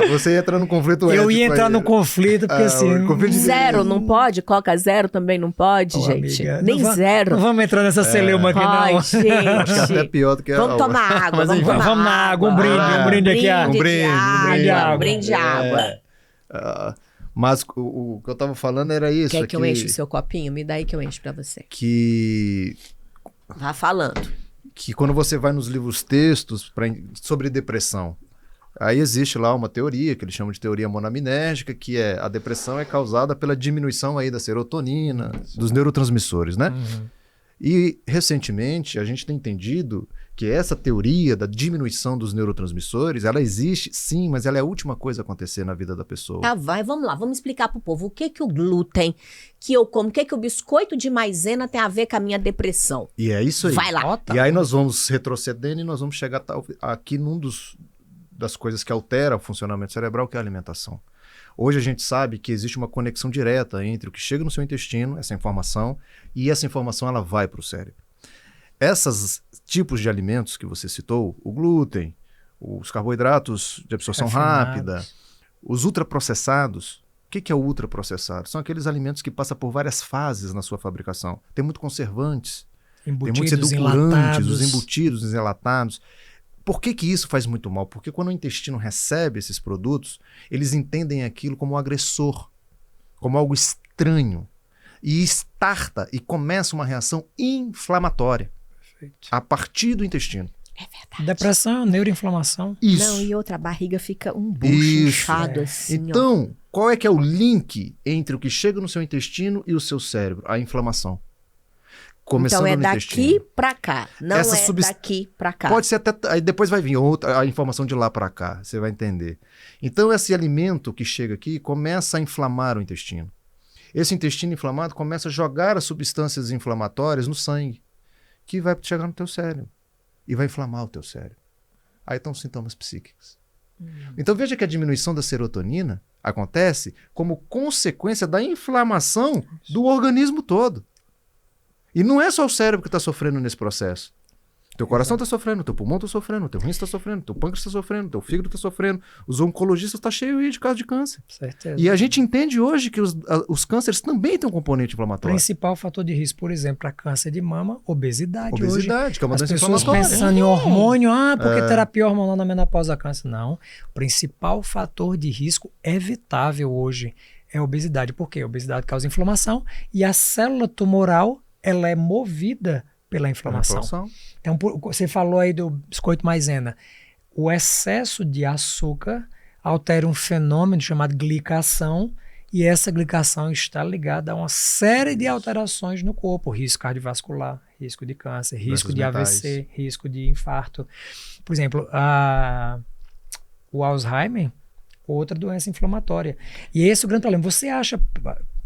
Você entra no conflito ético. Eu ia entrar no conflito, porque assim... o conflito de- Zero, não pode? Coca zero também não pode, Ô, gente? amiga, Nem não zero. Não vamos entrar nessa celeuma aqui, Ai, não. Acho que até gente. pior do que Vamos tomar água, Mas vamos enfim. tomar Vamos na água, um brinde aqui. Brinde Um brinde, de água, de água. brinde de água. Mas o que eu tava falando era isso. Quer que eu enche o seu copinho? Me dá aí que eu encho pra você. Que Vá falando. quando você vai nos livros textos sobre depressão, aí existe lá uma teoria que eles chamam de teoria monoaminérgica, que a depressão é causada pela diminuição aí da serotonina, dos neurotransmissores, né? E recentemente a gente tem entendido que essa teoria da diminuição dos neurotransmissores, ela existe sim, mas ela é a última coisa a acontecer na vida da pessoa. Tá, vamos lá, vamos explicar pro povo o que o glúten que eu como, o que o biscoito de maisena tem a ver com a minha depressão. E é isso aí. Vai lá. Ó, tá. E aí nós vamos retrocedendo e nós vamos chegar aqui das coisas que altera o funcionamento cerebral, que é a alimentação. Hoje a gente sabe que existe uma conexão direta entre o que chega no seu intestino, essa informação, e essa informação ela vai para o cérebro. Esses tipos de alimentos que você citou, o glúten, os carboidratos de absorção Refinados. rápida, os ultraprocessados. O que é o ultraprocessado? São aqueles alimentos que passam por várias fases na sua fabricação. Tem muito conservantes, tem muitos Embutidos, edulcorantes, enlatados. os embutidos, os enlatados. Por que isso faz muito mal? Porque quando o intestino recebe esses produtos, eles entendem aquilo como um agressor, como algo estranho. E starta e começa uma reação inflamatória a partir do intestino. É verdade. Depressão, neuroinflamação. Isso. Não, e outra, a barriga fica um bucho Isso. inchado assim, ó. Então, qual é que é o link entre o que chega no seu intestino e o seu cérebro? A inflamação. Começando Então é no daqui intestino. pra cá, não Essa é daqui pra cá. Pode ser até. Aí depois vai vir a informação de lá para cá, você vai entender. Então, esse alimento que chega aqui começa a inflamar o intestino. Esse intestino inflamado começa a jogar as substâncias inflamatórias no sangue, que vai chegar no teu cérebro e vai inflamar o teu cérebro. Aí estão os sintomas psíquicos. Então, veja que a diminuição da serotonina acontece como consequência da inflamação do organismo todo. E não é só o cérebro que está sofrendo nesse processo. Teu coração está sofrendo, teu pulmão está sofrendo, teu rim está sofrendo, teu pâncreas está sofrendo, teu fígado está sofrendo. Os oncologistas estão cheios aí de casos de câncer. Certeza. E a gente entende hoje que os cânceres também têm um componente O inflamatório. principal fator de risco, por exemplo, para câncer de mama, obesidade. Obesidade, que é uma As doença pessoas inflamatória. pensando em hormônio, porque terapia hormonal na menopausa câncer. Não. O principal fator de risco evitável hoje é a obesidade. Por quê? A obesidade causa inflamação e a célula tumoral ela é movida pela inflamação. Então, você falou aí do biscoito maisena. O excesso de açúcar altera um fenômeno chamado glicação, e essa glicação está ligada a uma série de alterações no corpo. Risco cardiovascular, risco de câncer, risco de AVC, risco de infarto. Por exemplo, o Alzheimer, outra doença inflamatória. E esse é o grande problema. Você acha,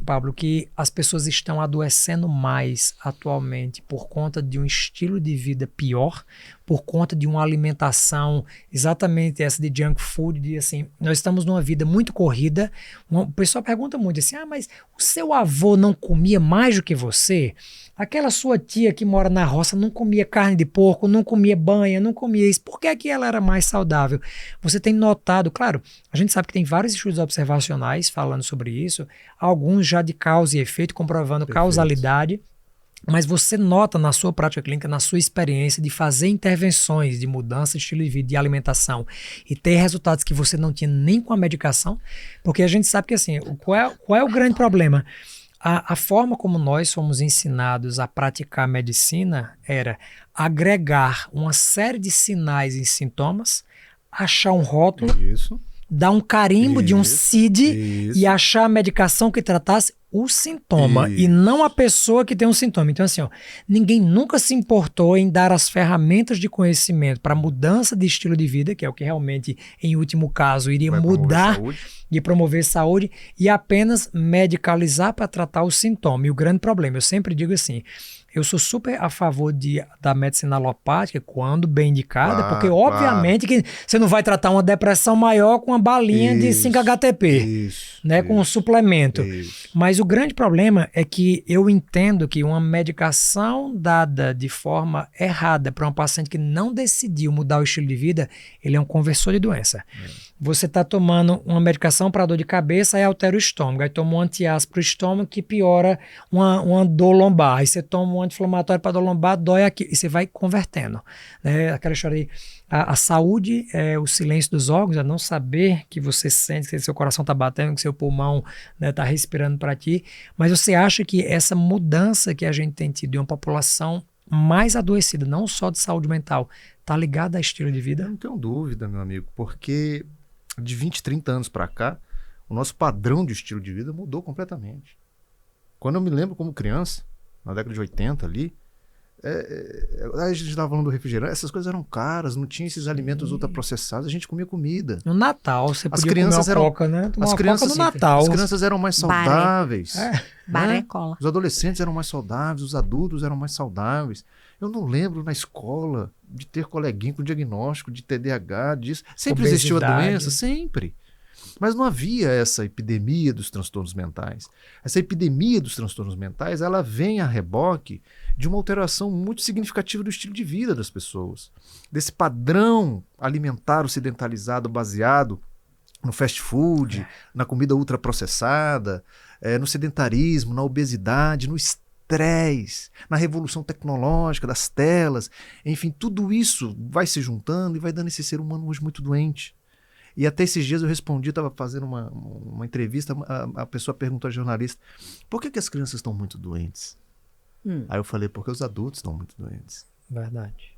Pablo, que as pessoas estão adoecendo mais atualmente por conta de um estilo de vida pior, por conta de uma alimentação exatamente essa de junk food, de assim, nós estamos numa vida muito corrida. O pessoal pergunta muito assim, mas o seu avô não comia mais do que você? Aquela sua tia que mora na roça não comia carne de porco, não comia banha, não comia isso. Por que é que ela era mais saudável? Você tem notado, claro, a gente sabe que tem vários estudos observacionais falando sobre isso, alguns já de causa e efeito, comprovando causalidade, mas você nota na sua prática clínica, na sua experiência de fazer intervenções de mudança de estilo de vida, de alimentação e ter resultados que você não tinha nem com a medicação, porque a gente sabe que assim, qual é o grande problema? A forma como nós fomos ensinados a praticar medicina era agregar uma série de sinais e sintomas, achar um rótulo, dar um carimbo de um CID e achar a medicação que tratasse o sintoma e não a pessoa que tem um sintoma. Então assim, ninguém nunca se importou em dar as ferramentas de conhecimento para mudança de estilo de vida, que é o que realmente, em último caso, iria mudar e promover saúde, e apenas medicalizar para tratar o sintoma. E o grande problema, eu sempre digo assim, eu sou super a favor da medicina alopática quando bem indicada, porque obviamente que você não vai tratar uma depressão maior com uma balinha de 5-HTP, com um suplemento. Mas o grande problema é que eu entendo que uma medicação dada de forma errada para um paciente que não decidiu mudar o estilo de vida, ele é um conversor de doença. Você está tomando uma medicação para dor de cabeça e altera o estômago. Aí toma um antiácido para o estômago que piora uma dor lombar. Aí você toma um anti-inflamatório para dor lombar, dói aqui. E você vai convertendo. Aquela história aí. A saúde é o silêncio dos órgãos, é não saber que você sente, que seu coração está batendo, que seu pulmão está respirando para ti. Mas você acha que essa mudança que a gente tem tido de uma população mais adoecida, não só de saúde mental, está ligada a estilo de vida? Eu não tenho dúvida, meu amigo, porque de 20, 30 anos para cá, o nosso padrão de estilo de vida mudou completamente. Quando eu me lembro como criança, na década de 80 ali, a gente estava falando do refrigerante, essas coisas eram caras, não tinha esses alimentos ultraprocessados, a gente comia comida. No Natal, você podia comer uma coca, né? As crianças, no Natal. As crianças eram mais saudáveis. Baré cola. Os adolescentes eram mais saudáveis, os adultos eram mais saudáveis. Eu não lembro na escola de ter coleguinha com diagnóstico de TDAH, disso. Sempre existiu a doença, sempre. Mas não havia essa epidemia dos transtornos mentais. Essa epidemia dos transtornos mentais, ela vem a reboque de uma alteração muito significativa do estilo de vida das pessoas. Desse padrão alimentar ocidentalizado baseado no fast food, na comida ultraprocessada, no sedentarismo, na obesidade, no estresse, na revolução tecnológica das telas. Enfim, tudo isso vai se juntando e vai dando esse ser humano hoje muito doente. E até esses dias eu respondi, estava fazendo uma entrevista, a pessoa perguntou à jornalista, por que as crianças estão muito doentes? Aí eu falei, porque os adultos estão muito doentes. Verdade.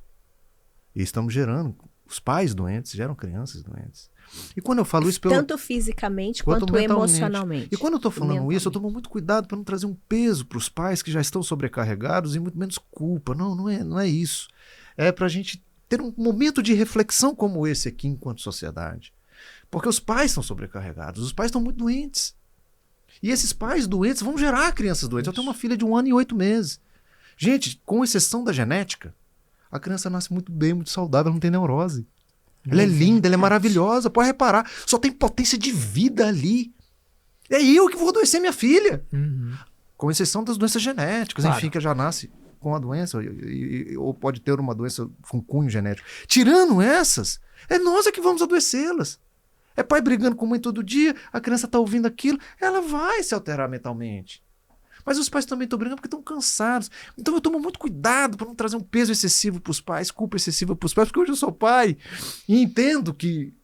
E estamos gerando, os pais doentes geram crianças doentes. E quando eu falo isso... Tanto fisicamente quanto emocionalmente. E quando eu estou falando isso, eu tomo muito cuidado para não trazer um peso para os pais que já estão sobrecarregados e muito menos culpa. Não é isso. É para a gente ter um momento de reflexão como esse aqui enquanto sociedade. Porque os pais estão sobrecarregados, os pais estão muito doentes. E esses pais doentes vão gerar crianças doentes. Eu tenho uma filha de 1 ano e 8 meses. Gente, com exceção da genética, a criança nasce muito bem, muito saudável, ela não tem neurose. Ela é linda, ela é maravilhosa, pode reparar. Só tem potência de vida ali. É eu que vou adoecer minha filha. Com exceção das doenças genéticas, enfim, que já nasce com a doença, ou pode ter uma doença com cunho genético. Tirando essas, é nós que vamos adoecê-las. É pai brigando com mãe todo dia, a criança está ouvindo aquilo, ela vai se alterar mentalmente. Mas os pais também estão brigando porque estão cansados. Então eu tomo muito cuidado para não trazer um peso excessivo para os pais, culpa excessiva para os pais, porque hoje eu sou pai e entendo que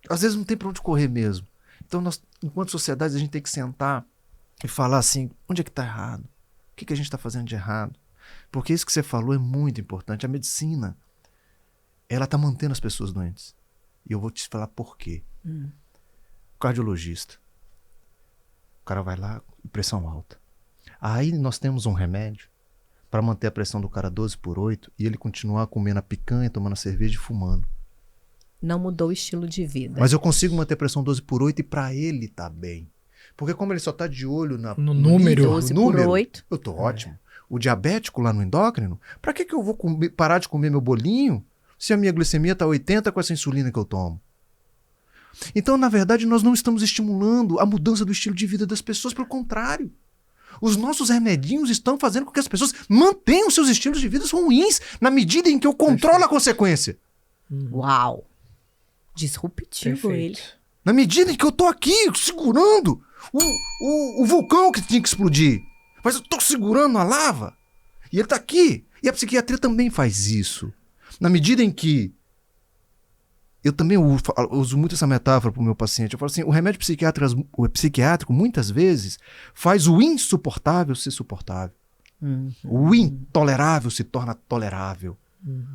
às vezes não tem para onde correr mesmo. Então nós, enquanto sociedade, a gente tem que sentar e falar assim, onde é que está errado? O que a gente está fazendo de errado? Porque isso que você falou é muito importante. A medicina, ela está mantendo as pessoas doentes. E eu vou te falar por quê. O cardiologista, o cara vai lá, pressão alta. Aí nós temos um remédio para manter a pressão do cara 12/8 e ele continuar comendo a picanha, tomando a cerveja e fumando. Não mudou o estilo de vida. Mas eu consigo manter a pressão 12/8 e para ele tá bem. Porque como ele só tá de olho no número, 12/8, eu tô ótimo. O diabético lá no endócrino, para que eu vou parar de comer meu bolinho se a minha glicemia tá 80 com essa insulina que eu tomo? Então, na verdade, nós não estamos estimulando a mudança do estilo de vida das pessoas, pelo contrário. Os nossos remedinhos estão fazendo com que as pessoas mantenham seus estilos de vida ruins na medida em que eu controlo a consequência. Uau! Disruptivo ele. Na medida em que eu tô aqui segurando o vulcão que tinha que explodir. Mas eu tô segurando a lava. E ele tá aqui. E a psiquiatria também faz isso. Na medida em que eu também uso muito essa metáfora para o meu paciente. Eu falo assim, o remédio psiquiátrico muitas vezes faz o insuportável ser suportável. O intolerável se torna tolerável.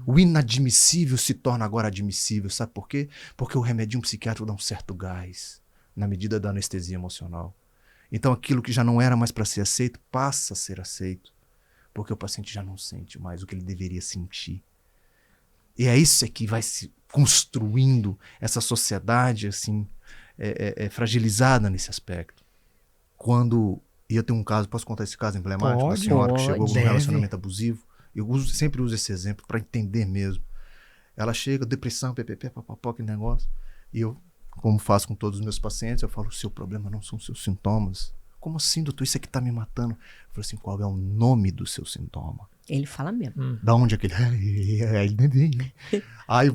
O inadmissível se torna agora admissível. Sabe por quê? Porque o remedinho psiquiátrico dá um certo gás na medida da anestesia emocional. Então aquilo que já não era mais para ser aceito passa a ser aceito. Porque o paciente já não sente mais o que ele deveria sentir. E é isso que vai se construindo essa sociedade assim, fragilizada nesse aspecto. E eu tenho um caso, posso contar esse caso emblemático da senhora que chegou com um relacionamento abusivo? Eu sempre uso esse exemplo para entender mesmo. Ela chega, depressão, ppp, papapó, aquele negócio. E eu, como faço com todos os meus pacientes, eu falo, o seu problema não são seus sintomas. Como assim, doutor? Isso aqui tá me matando. Eu falo assim, qual é o nome do seu sintoma? Ele fala mesmo. Da onde é que ele... Aí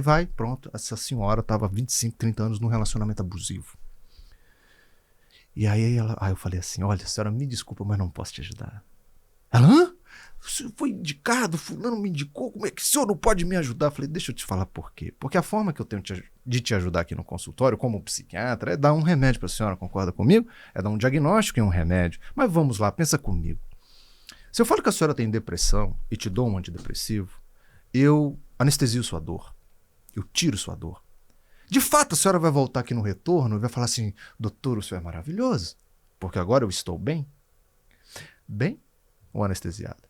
vai. Pronto. Essa senhora estava 25, 30 anos num relacionamento abusivo. E aí eu falei assim, olha, senhora, me desculpa, mas não posso te ajudar. Ela, hã? O senhor foi indicado, fulano me indicou, como é que o senhor não pode me ajudar? Eu falei, deixa eu te falar por quê. Porque a forma que eu tenho de te ajudar aqui no consultório, como psiquiatra, é dar um remédio para a senhora, concorda comigo? É dar um diagnóstico e um remédio. Mas vamos lá, pensa comigo. Se eu falo que a senhora tem depressão e te dou um antidepressivo, eu anestesio sua dor. Eu tiro sua dor. De fato, a senhora vai voltar aqui no retorno e vai falar assim, doutor, o senhor é maravilhoso, porque agora eu estou bem. Bem ou anestesiada?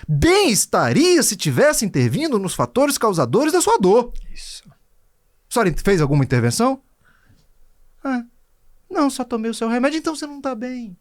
Bem estaria se tivesse intervindo nos fatores causadores da sua dor. Isso. A senhora fez alguma intervenção? Não, só tomei o seu remédio, então você não está bem.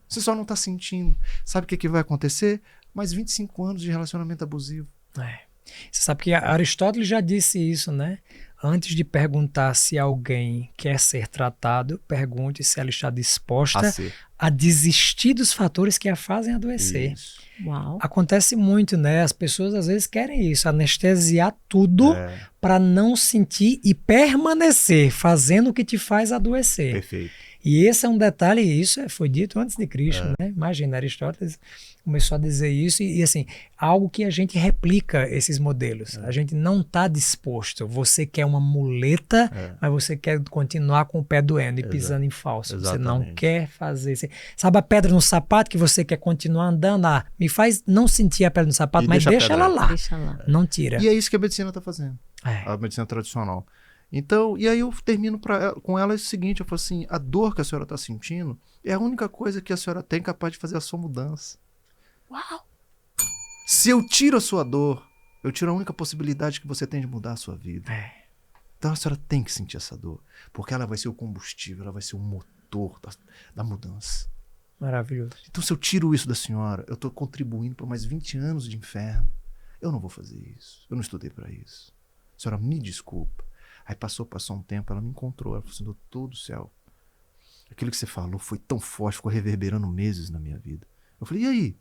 Você só não está sentindo. Sabe o que vai acontecer? Mais 25 anos de relacionamento abusivo. Você sabe que Aristóteles já disse isso, né? Antes de perguntar se alguém quer ser tratado, pergunte se ela está disposta a desistir dos fatores que a fazem adoecer. Isso. Uau. Acontece muito, né? As pessoas às vezes querem isso, anestesiar tudo para não sentir e permanecer fazendo o que te faz adoecer. Perfeito. E esse é um detalhe, isso foi dito antes de Cristo, né? Imagina, Aristóteles começou a dizer isso e assim, algo que a gente replica esses modelos. A gente não está disposto. Você quer uma muleta, mas você quer continuar com o pé doendo e pisando em falso. Exatamente. Você não quer fazer. Sabe a pedra no sapato que você quer continuar andando? Me faz não sentir a pedra no sapato, mas deixa ela lá. Deixa lá. Não tira. E é isso que a medicina está fazendo. A medicina tradicional. Então, e aí eu termino com ela o seguinte, eu falo assim, a dor que a senhora está sentindo é a única coisa que a senhora tem capaz de fazer a sua mudança. Uau! Se eu tiro a sua dor, eu tiro a única possibilidade que você tem de mudar a sua vida. Então a senhora tem que sentir essa dor, porque ela vai ser o combustível, ela vai ser o motor da mudança. Maravilhoso. Então se eu tiro isso da senhora, eu estou contribuindo para mais 20 anos de inferno. Eu não vou fazer isso, eu não estudei para isso. A senhora me desculpa. Aí passou um tempo, ela me encontrou, ela falou assim, doutor do céu, aquilo que você falou foi tão forte, ficou reverberando meses na minha vida. Eu falei, e aí?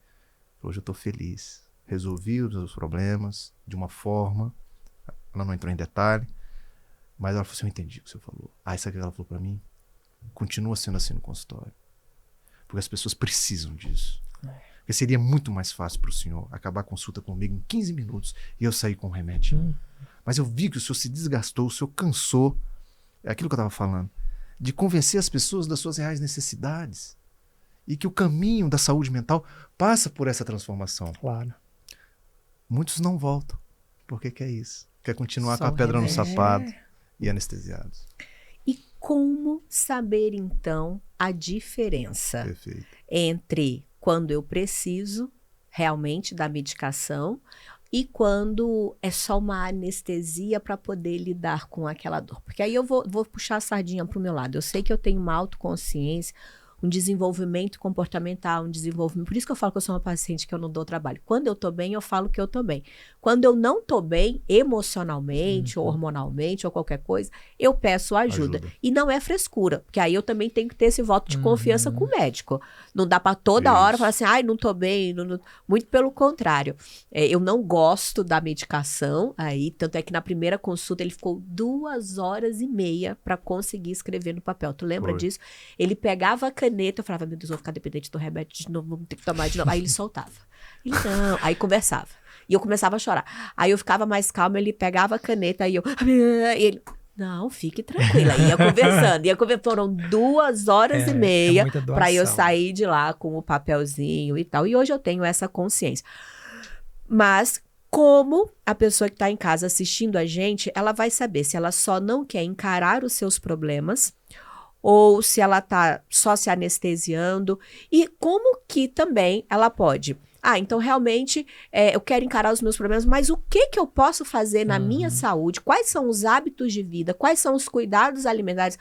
Hoje eu estou feliz. Resolvi os meus problemas de uma forma. Ela não entrou em detalhe, mas ela falou assim, eu entendi o que você falou. Sabe o que ela falou para mim? Continua sendo assim no consultório. Porque as pessoas precisam disso. Porque seria muito mais fácil para o senhor acabar a consulta comigo em 15 minutos e eu sair com um remédio. Mas eu vi que o senhor se desgastou, o senhor cansou. É aquilo que eu estava falando. De convencer as pessoas das suas reais necessidades. E que o caminho da saúde mental passa por essa transformação. Claro. Muitos não voltam. Por que é isso? Quer continuar Só com a pedra no remédio. sapato e anestesiados. E como saber, então, a diferença Perfeito. entre quando eu preciso realmente da medicação e quando é só uma anestesia para poder lidar com aquela dor? Porque aí eu vou puxar a sardinha para o meu lado. Eu sei que eu tenho uma autoconsciência, um desenvolvimento comportamental, um desenvolvimento... Por isso que eu falo que eu sou uma paciente que eu não dou trabalho. Quando eu tô bem, eu falo que eu tô bem. Quando eu não tô bem, emocionalmente, ou hormonalmente, ou qualquer coisa, eu peço ajuda. E não é frescura, porque aí eu também tenho que ter esse voto de confiança com o médico. Não dá para toda hora falar assim, não tô bem. Não. Muito pelo contrário. Eu não gosto da medicação, aí, tanto é que na primeira consulta ele ficou 2h30 para conseguir escrever no papel. Tu lembra disso? Ele pegava a caneta, eu falava, meu Deus, vou ficar dependente do remédio de novo, vamos ter que tomar de novo. Aí ele soltava. Ele não, aí conversava. E eu começava a chorar. Aí eu ficava mais calma, ele pegava a caneta e eu... E ele, não, fique tranquila. Ia conversando. Foram 2h30 para eu sair de lá com o papelzinho e tal. E hoje eu tenho essa consciência. Mas como a pessoa que está em casa assistindo a gente, ela vai saber se ela só não quer encarar os seus problemas ou se ela está só se anestesiando, e como que também ela pode... então realmente eu quero encarar os meus problemas, mas o que eu posso fazer na minha saúde? Quais são os hábitos de vida? Quais são os cuidados alimentares?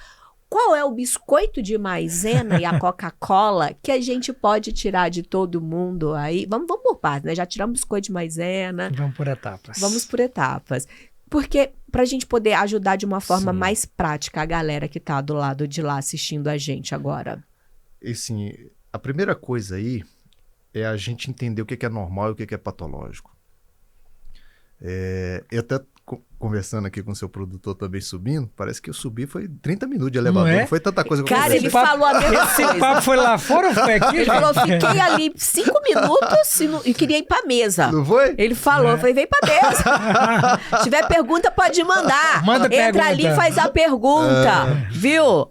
Qual é o biscoito de maisena e a Coca-Cola que a gente pode tirar de todo mundo aí? Vamos por partes, né? Já tiramos biscoito de maisena. Vamos por etapas. Vamos por etapas. Porque para a gente poder ajudar de uma forma mais prática a galera que está do lado de lá assistindo a gente agora. E assim, a primeira coisa aí é a gente entender o que é normal e o que é patológico. Eu até conversando aqui com o seu produtor também subindo, parece que eu subi foi 30 minutos de elevador, não foi tanta coisa que eu Cara, ele falou a mesma coisa. Esse papo foi lá fora ou foi aqui? Ele falou, fiquei ali 5 minutos e queria ir pra mesa. Não foi? Ele falou, eu falei, vem pra mesa. Se tiver pergunta, pode mandar. Manda Entra pergunta. ali e faz a pergunta, viu?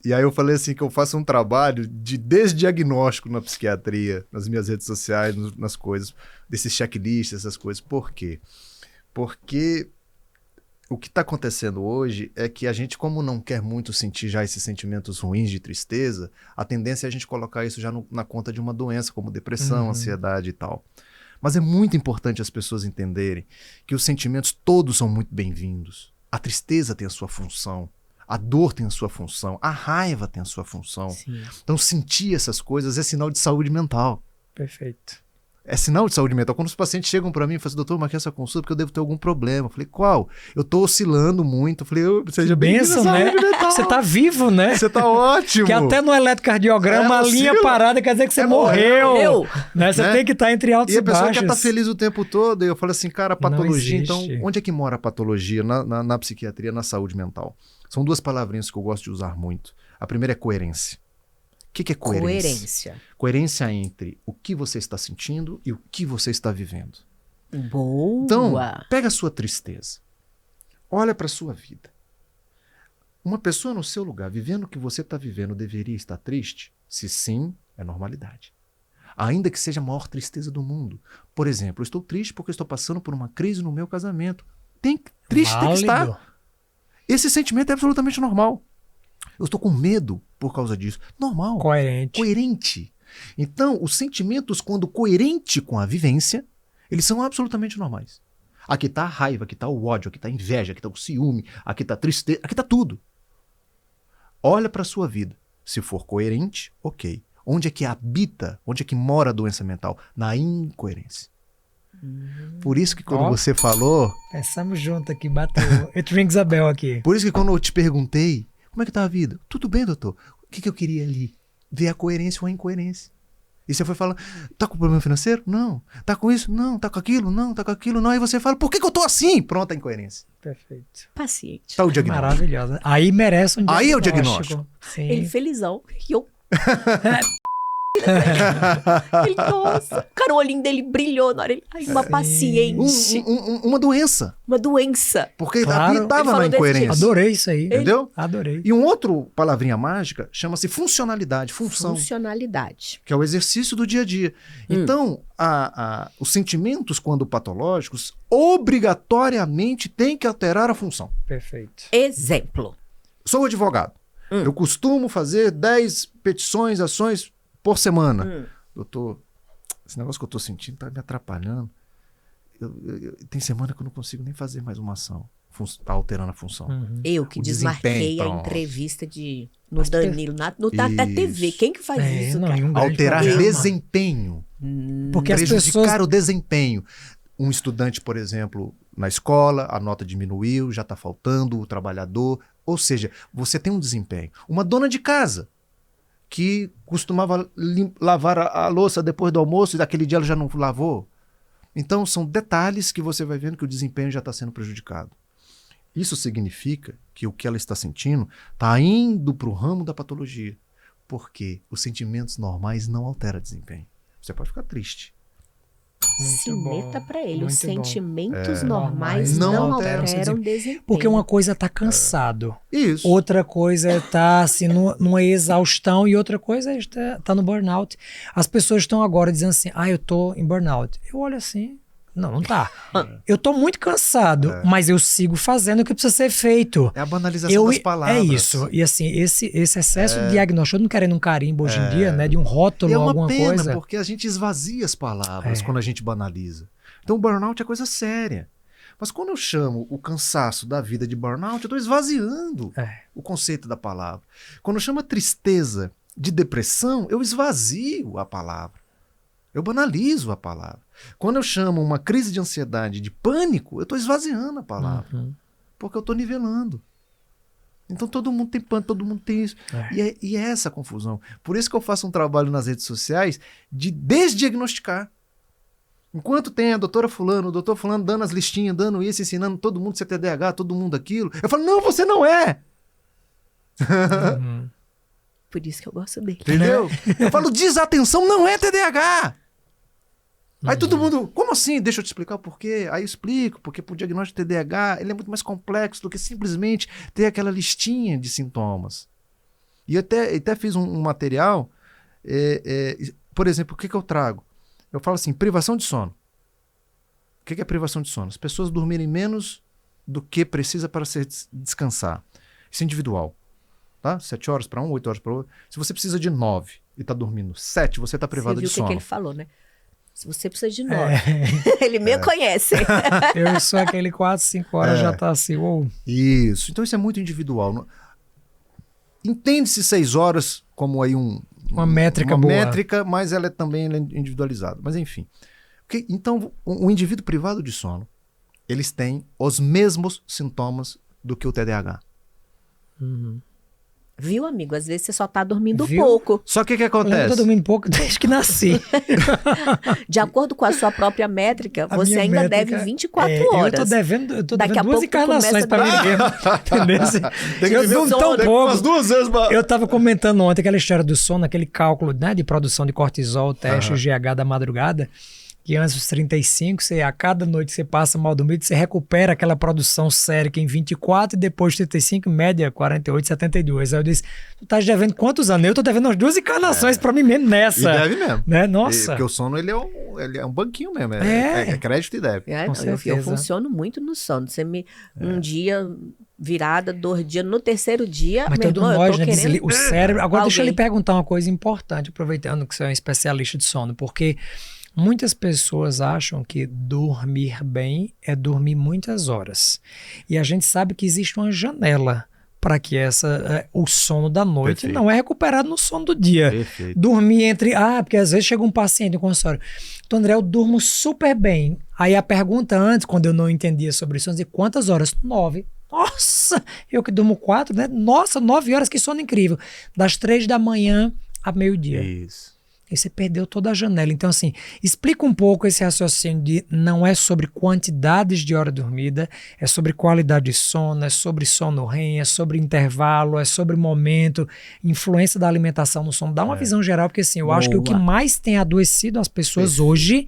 E aí eu falei assim que eu faço um trabalho de desdiagnóstico na psiquiatria, nas minhas redes sociais, nas coisas, desses checklists, essas coisas. Por quê? Porque o que está acontecendo hoje é que a gente, como não quer muito sentir já esses sentimentos ruins de tristeza, a tendência é a gente colocar isso já na conta de uma doença, como depressão, ansiedade e tal. Mas é muito importante as pessoas entenderem que os sentimentos todos são muito bem-vindos. A tristeza tem a sua função. A dor tem a sua função, a raiva tem a sua função. Sim. Então, sentir essas coisas é sinal de saúde mental. Perfeito. É sinal de saúde mental. Quando os pacientes chegam para mim e falam assim, doutor, marquei essa consulta porque eu devo ter algum problema. Eu falei, qual? Eu tô oscilando muito. Eu falei, seja benção, né? Você tá vivo, né? Você tá ótimo. Que até no eletrocardiograma a linha parada quer dizer que você morreu. Né? Você tem que estar entre altos e baixos. E a pessoa quer estar feliz o tempo todo. E eu falo assim, cara, patologia. Então, onde é que mora a patologia na psiquiatria, na saúde mental? São duas palavrinhas que eu gosto de usar muito. A primeira é coerência. O que é coerência? Coerência entre o que você está sentindo e o que você está vivendo. Boa! Então, pega a sua tristeza. Olha para a sua vida. Uma pessoa no seu lugar, vivendo o que você está vivendo, deveria estar triste? Se sim, é normalidade. Ainda que seja a maior tristeza do mundo. Por exemplo, eu estou triste porque estou passando por uma crise no meu casamento. Triste tem que estar. Esse sentimento é absolutamente normal. Eu estou com medo por causa disso. Normal. Coerente. Então, os sentimentos, quando coerente com a vivência, eles são absolutamente normais. Aqui está a raiva, aqui está o ódio, aqui está a inveja, aqui está o ciúme, aqui está a tristeza, aqui está tudo. Olha para a sua vida. Se for coerente, ok. Onde é que habita, onde é que mora a doença mental? Na incoerência. Por isso que quando você falou... Pensamos junto aqui, bateu. It rings a bell aqui. Por isso que quando eu te perguntei, como é que tá a vida? Tudo bem, doutor. O que eu queria ali? Ver a coerência ou a incoerência. E você foi falando, tá com problema financeiro? Não. Tá com isso? Não. Tá com aquilo? Não. Tá com aquilo? Não. Aí você fala, por que eu tô assim? Pronto, a incoerência. Perfeito. Paciente. Tá o diagnóstico. Maravilhosa. Aí merece um diagnóstico. Aí é o diagnóstico. Sim. Ele felizão. E eu... Ele, nossa. Cara, o olhinho dele brilhou na hora. Ele, ai, uma paciente. Uma doença. Uma doença. Porque Claro. ali tava Ele na falou desse incoerência. Adorei isso aí. Entendeu? Adorei. E um outro palavrinha mágica chama-se funcionalidade, função. Funcionalidade. Que é o exercício do dia a dia. Então, os sentimentos, quando patológicos, obrigatoriamente têm que alterar a função. Perfeito. Exemplo. Sou advogado. Eu costumo fazer 10 petições, ações por semana. Doutor, esse negócio que eu tô sentindo tá me atrapalhando. Tem semana que eu não consigo nem fazer mais uma ação. Tá alterando a função. Eu que O desmarquei desempenho, a pronto. entrevista no Danilo, na TV. Quem que faz isso, não, cara? e um grande Alterar problema. desempenho. Porque as Prejudicar pessoas... o desempenho. Um estudante, por exemplo, na escola, a nota diminuiu, já está faltando o trabalhador. Ou seja, você tem um desempenho. Uma dona de casa que costumava lavar a louça depois do almoço e daquele dia ela já não lavou. Então, são detalhes que você vai vendo que o desempenho já está sendo prejudicado. Isso significa que o que ela está sentindo está indo para o ramo da patologia. Porque os sentimentos normais não alteram desempenho. Você pode ficar triste. Sineta pra ele. Os muito bom. sentimentos normais Não não alteram alteram desempenho. Porque uma coisa tá cansado, Isso. outra coisa tá assim numa exaustão e outra coisa tá no burnout. As pessoas estão agora dizendo assim, eu tô em burnout. Eu olho assim, não tá. Eu tô muito cansado, mas eu sigo fazendo o que precisa ser feito. É a banalização das palavras. É isso. E assim, esse excesso de diagnóstico, eu não querendo um carimbo hoje em dia, né, de um rótulo E é ou uma alguma pena, coisa. porque a gente esvazia as palavras quando a gente banaliza. Então o burnout é coisa séria. Mas quando eu chamo o cansaço da vida de burnout, eu estou esvaziando o conceito da palavra. Quando eu chamo a tristeza de depressão, eu esvazio a palavra. Eu banalizo a palavra. Quando eu chamo uma crise de ansiedade de pânico, eu estou esvaziando a palavra. Porque eu estou nivelando. Então todo mundo tem pânico, todo mundo tem isso. E é essa a confusão. Por isso que eu faço um trabalho nas redes sociais de desdiagnosticar. Enquanto tem a doutora fulano, o doutor fulano dando as listinhas, dando isso, ensinando todo mundo ser TDAH, todo mundo aquilo, eu falo, não, você não é. Por isso que eu gosto dele. Entendeu? Eu falo, desatenção não é TDAH. Aí todo mundo, como assim? Deixa eu te explicar o porquê. Aí eu explico, porque o diagnóstico de TDAH ele é muito mais complexo do que simplesmente ter aquela listinha de sintomas. E eu até fiz um material, por exemplo, o que eu trago? Eu falo assim, privação de sono. O que é privação de sono? As pessoas dormirem menos do que precisa para se descansar. Isso é individual. Tá? 7 horas para um, 8 horas para outro. Se você precisa de 9 e está dormindo 7, você está privado de sono. Você viu o que ele falou, né? Se você precisa de 9. Ele me conhece. Eu sou aquele 4, 5 horas já tá assim, uou. Isso. Então isso é muito individual. Entende-se 6 horas como aí uma métrica uma boa. métrica, mas ela também é individualizada. Mas enfim. Então, o indivíduo privado de sono, eles têm os mesmos sintomas do que o TDAH. Viu, amigo? Às vezes você só tá dormindo Viu? pouco. Só que o que Eu acontece? tô dormindo pouco desde que nasci. De acordo com a sua própria métrica, A você minha ainda métrica deve 24 horas. Eu tô devendo Daqui a 2 pouco tu encarnações começa pra a mim mesmo. Entendeu? Tem que Eu viver durmo sono, tão tem que pouco. umas 2 vezes. Eu tava comentando ontem aquela história do sono, aquele cálculo, né, de produção de cortisol, teste GH da madrugada, que antes dos 35, a cada noite que você passa mal dormido, você recupera aquela produção sérica em 24 e depois de 35, média 48, 72. Aí eu disse, tu tá devendo quantos anos? Eu tô devendo umas 2 encarnações pra mim mesmo nessa. E deve mesmo. Né? Nossa. Porque o sono ele é um banquinho mesmo. É crédito e débito. É, Com não, eu certeza. funciono muito no sono. Você um dia virada, 2 dias, no terceiro dia, Mas meu todos irmão, eu nós, tô né, querendo... o cérebro... Agora deixa eu lhe alguém. perguntar uma coisa importante, aproveitando que você é um especialista de sono, porque muitas pessoas acham que dormir bem é dormir muitas horas. E a gente sabe que existe uma janela para que o sono da noite Perfeito. não é recuperado no sono do dia. Perfeito. Dormir porque às vezes chega um paciente no consultório, então André, eu durmo super bem. Aí a pergunta antes, quando eu não entendia sobre isso, eu dizia, quantas horas? 9. Nossa, eu que durmo 4, né? Nossa, 9 horas, que sono incrível. Das 3 da manhã a meio-dia. Isso. E você perdeu toda a janela. Então, assim, explica um pouco esse raciocínio de não é sobre quantidades de hora dormida, é sobre qualidade de sono, é sobre sono REM, é sobre intervalo, é sobre momento, influência da alimentação no sono. Dá uma visão geral, porque assim, eu acho que o que mais tem adoecido as pessoas hoje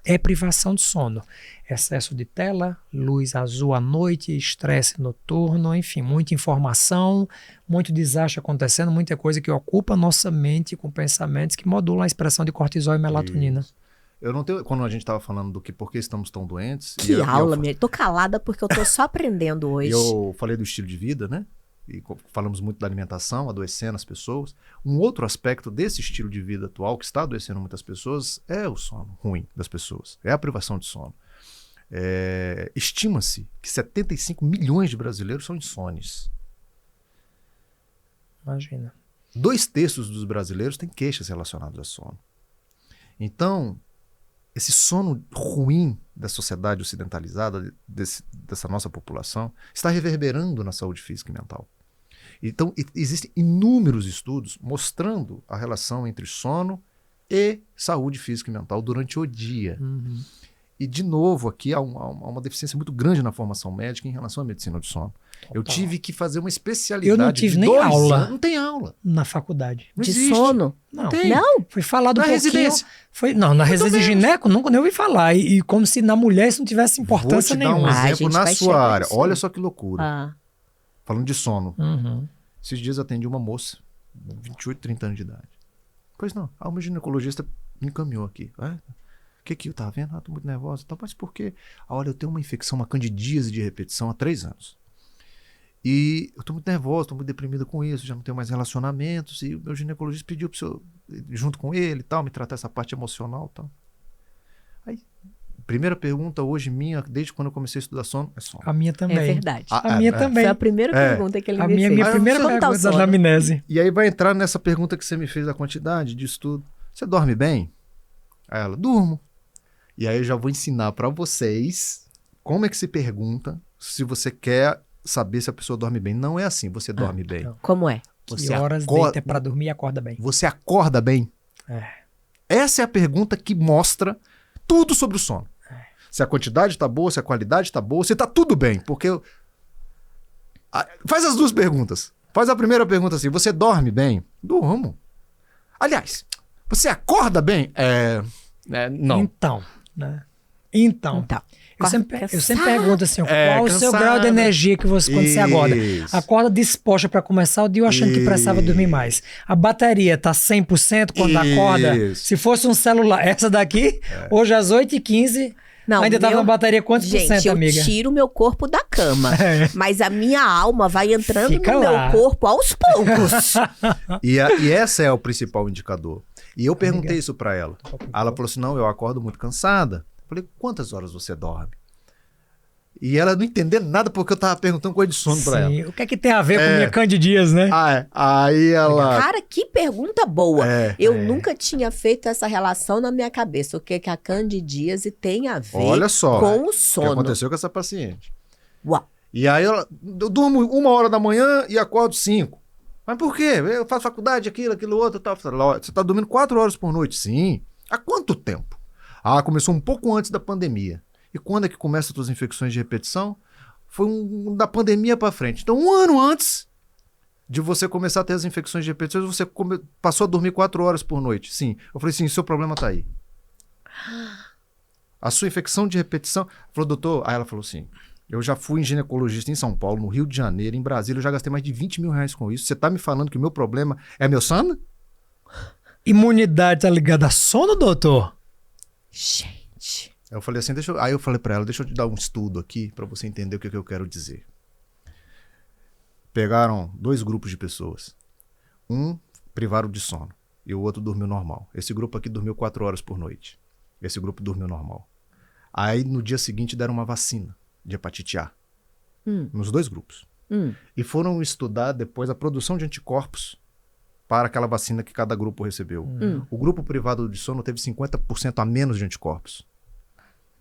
é privação de sono. Excesso de tela, luz azul à noite, estresse noturno, enfim, muita informação, muito desastre acontecendo, muita coisa que ocupa a nossa mente com pensamentos que modulam a expressão de cortisol e melatonina. Isso. Eu não tenho, quando a gente estava falando do que por que estamos tão doentes. Que aula, minha. Tô calada porque eu tô só aprendendo hoje. Eu falei do estilo de vida, né? E falamos muito da alimentação, adoecendo as pessoas. Um outro aspecto desse estilo de vida atual que está adoecendo muitas pessoas é o sono ruim das pessoas, é a privação de sono. Estima-se que 75 milhões de brasileiros são insones. Imagina. 2/3 dos brasileiros têm queixas relacionadas a sono. Então, esse sono ruim da sociedade ocidentalizada, dessa nossa população, está reverberando na saúde física e mental. Então, existem inúmeros estudos mostrando a relação entre sono e saúde física e mental durante o dia. Uhum. E, de novo, aqui há uma deficiência muito grande na formação médica em relação à medicina do sono. Total. Eu tive que fazer uma especialidade. Eu não tive de nem 2 aula. anos. Não tem aula. Na faculdade. Não De existe. sono? Não. Tem. Não? Foi falado Na um pouquinho. residência. Na residência de gineco, nunca nem ouvi falar. E como se na mulher isso não tivesse importância Vou te dar um nenhuma. Ah, a exemplo gente na vai sua chegar área. nisso Olha aí. só que loucura. Ah. Falando de sono. Uhum. Esses dias atendi uma moça, 28, 30 anos de idade. Pois não, o meu ginecologista me encaminhou aqui. O que eu tava vendo? Tô muito nervosa. Mas por quê? Olha, eu tenho uma infecção, uma candidíase de repetição há 3 anos. E eu tô muito nervosa, tô muito deprimida com isso, já não tenho mais relacionamentos. E o meu ginecologista pediu para eu, junto com ele e tal, me tratar essa parte emocional e tal. Aí, primeira pergunta hoje minha, desde quando eu comecei a estudar sono, é sono. A minha também. É verdade. A minha também. Foi a primeira pergunta que ele A me fez. minha primeira Como tá o pergunta da sono? anamnese. E aí vai entrar nessa pergunta que você me fez da quantidade de estudo. Você dorme bem? Aí ela, durmo. E aí eu já vou ensinar para vocês como é que se pergunta se você quer saber se a pessoa dorme bem. Não é assim, você dorme bem. não. Como é? Você Que horas deita pra dormir e acorda bem. Você acorda bem? É. Essa é a pergunta que mostra tudo sobre o sono. Se a quantidade tá boa, se a qualidade tá boa, se tá tudo bem. Porque faz as duas perguntas. Faz a primeira pergunta assim, você dorme bem? Durmo. Aliás, você acorda bem? Não. Então, né? Então. Eu sempre pergunto assim, qual o seu grau de energia que você, quando você acorda? Acorda disposta para começar o dia achando que precisava dormir mais. A bateria tá 100% quando acorda? Se fosse um celular, essa daqui, hoje às 8h15, ainda tava na bateria quantos por cento, amiga? Eu tiro o meu corpo da cama, mas a minminha alma vai entrando Fica no lá. meu corpo aos poucos. E essa é o principal indicador. E eu perguntei isso para ela. Ela falou assim, não, eu acordo muito cansada. Eu falei, quantas horas você dorme? E ela não entendeu nada porque eu tava perguntando coisa de sono para ela. O que é que tem a ver com minha candidíase, né? Aí ela... Cara, que pergunta boa. Eu nunca tinha feito essa relação na minha cabeça. O que a candidíase tem a ver Olha só, com o o que sono. aconteceu com essa paciente. Uau. E aí eu durmo 1h da manhã e acordo 5. Mas por quê? Eu faço faculdade, aquilo outro, tal. Você tá dormindo 4 horas por noite? Sim. Há quanto tempo? Começou um pouco antes da pandemia. E quando é que começam as tuas infecções de repetição? Foi da pandemia para frente. Então, 1 ano antes de você começar a ter as infecções de repetição, você passou a dormir 4 horas por noite. Sim. Eu falei, sim, seu problema tá aí. A sua infecção de repetição... Falou, doutor... Aí ela falou assim, eu já fui ginecologista em São Paulo, no Rio de Janeiro, em Brasília, eu já gastei mais de R$20 mil com isso. Você tá me falando que o meu problema é meu sono? Imunidade tá ligada a sono, doutor? Gente. Eu falei assim, aí eu falei pra ela, deixa eu te dar um estudo aqui pra você entender o que eu quero dizer. Pegaram 2 grupos de pessoas. Um privaram de sono e o outro dormiu normal. Esse grupo aqui dormiu 4 horas por noite. Esse grupo dormiu normal. Aí no dia seguinte deram uma vacina de hepatite A. Nos 2 grupos. E foram estudar depois a produção de anticorpos para aquela vacina que cada grupo recebeu. O grupo privado de sono teve 50% a menos de anticorpos.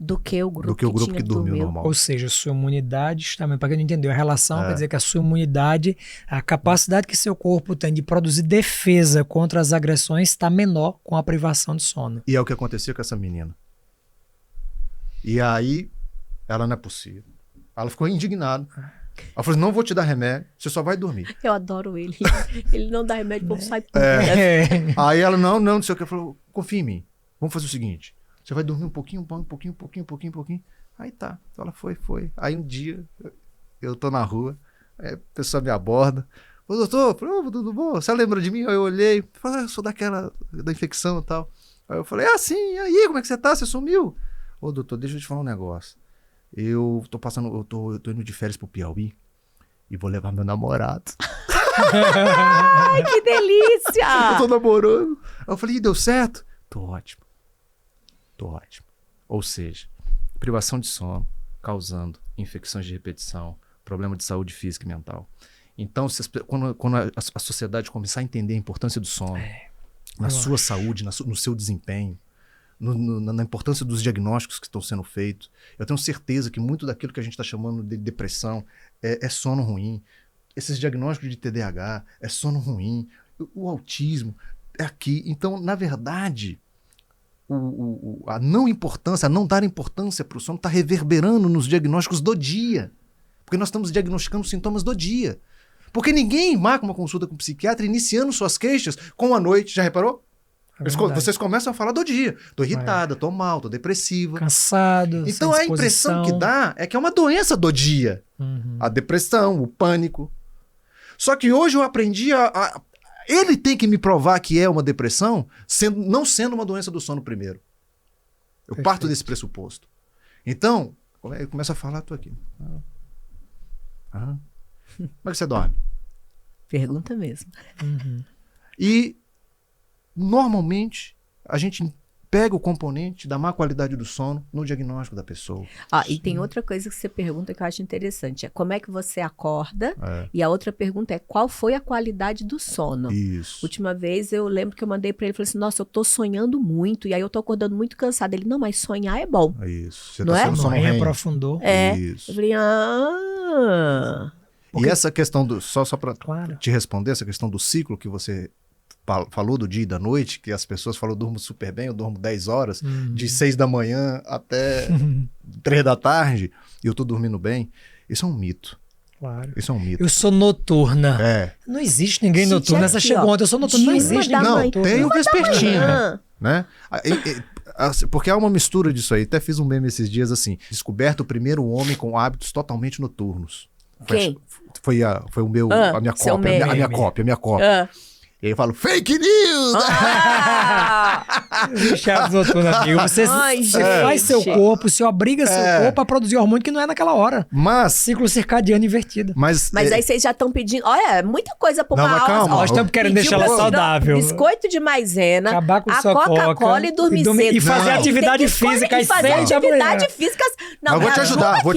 do que o grupo que dormiu normal. Ou seja, sua imunidade está... Para quem não entendeu, a relação quer dizer que a sua imunidade, a capacidade que seu corpo tem de produzir defesa contra as agressões está menor com a privação de sono. E é o que aconteceu com essa menina. E aí, ela não é possível. Ela ficou indignada. Ela falou assim, não vou te dar remédio, você só vai dormir. Eu adoro ele. Ele não dá remédio, o povo sai por Aí ela, não sei o que. Ela falou, confia em mim. Vamos fazer o seguinte, você vai dormir um pouquinho. Aí tá. Então ela foi. Aí um dia, eu tô na rua, aí a pessoa me aborda. Ô, doutor, tudo bom? Você lembra de mim? Aí eu olhei, falei, eu sou da infecção e tal. Aí eu falei, sim, e aí, como é que você tá? Você sumiu? Ô, doutor, deixa eu te falar um negócio. Eu tô indo de férias pro Piauí e vou levar meu namorado. Ai, que delícia! Eu tô namorando. Aí eu falei, deu certo? Tô ótimo. Ou seja, privação de sono causando infecções de repetição, problema de saúde física e mental. Então, quando a sociedade começar a entender a importância do sono na sua saúde, no seu desempenho, na importância dos diagnósticos que estão sendo feitos, eu tenho certeza que muito daquilo que a gente está chamando de depressão é sono ruim. Esses diagnósticos de TDAH é sono ruim. O autismo é aqui. Então, na verdade, a não dar importância para o sono está reverberando nos diagnósticos do dia. Porque nós estamos diagnosticando sintomas do dia. Porque ninguém marca uma consulta com um psiquiatra iniciando suas queixas com a noite. Já reparou? Vocês começam a falar do dia. Tô irritada, tô mal, tô depressiva. Cansado. Então a impressão que dá é que é uma doença do dia. A depressão, o pânico. Só que hoje eu aprendi ele tem que me provar que é uma depressão, não sendo uma doença do sono primeiro. Eu parto desse pressuposto. Então, eu começo a falar, tô aqui. Como é que você dorme? Pergunta mesmo. E normalmente a gente pega o componente da má qualidade do sono no diagnóstico da pessoa. E tem outra coisa que você pergunta que eu acho interessante. É como é que você acorda? E a outra pergunta é qual foi a qualidade do sono? Isso. Última vez eu lembro que eu mandei pra ele, falei assim, nossa, eu tô sonhando muito, e aí eu tô acordando muito cansada. Ele, não, mas sonhar é bom. Isso. Você não tá é? sendo sono aprofundou. Isso. Eu falei, E essa questão só para te responder, essa questão do ciclo que você falou do dia e da noite, que as pessoas falam, eu durmo super bem, eu durmo 10 horas, de 6 da manhã até 3 da tarde, e eu tô dormindo bem. Isso é um mito. Claro. Isso é um mito. Eu sou noturna. Não existe ninguém noturno. Essa chegou ontem, eu sou noturna. Não existe ninguém noturno. Tem o vespertino, né? Porque há uma mistura disso aí. Até fiz um meme esses dias assim, descoberto o primeiro homem com hábitos totalmente noturnos. Quem? Foi a minha cópia. E aí eu falo, fake news! Chaves noturno, amigo. Você faz seu corpo, você obriga seu corpo a produzir hormônio que não é naquela hora. Mas... Ciclo circadiano invertido. Mas aí vocês já estão pedindo... Olha, muita coisa pra uma aula. Calma. Nós estamos querendo deixar ela saudável. Biscoito de maisena, acabar com a sua Coca-Cola e dormir cedo. E fazer atividade física às 6 da manhã. Atividade física... Não, vou te ajudar. Vai,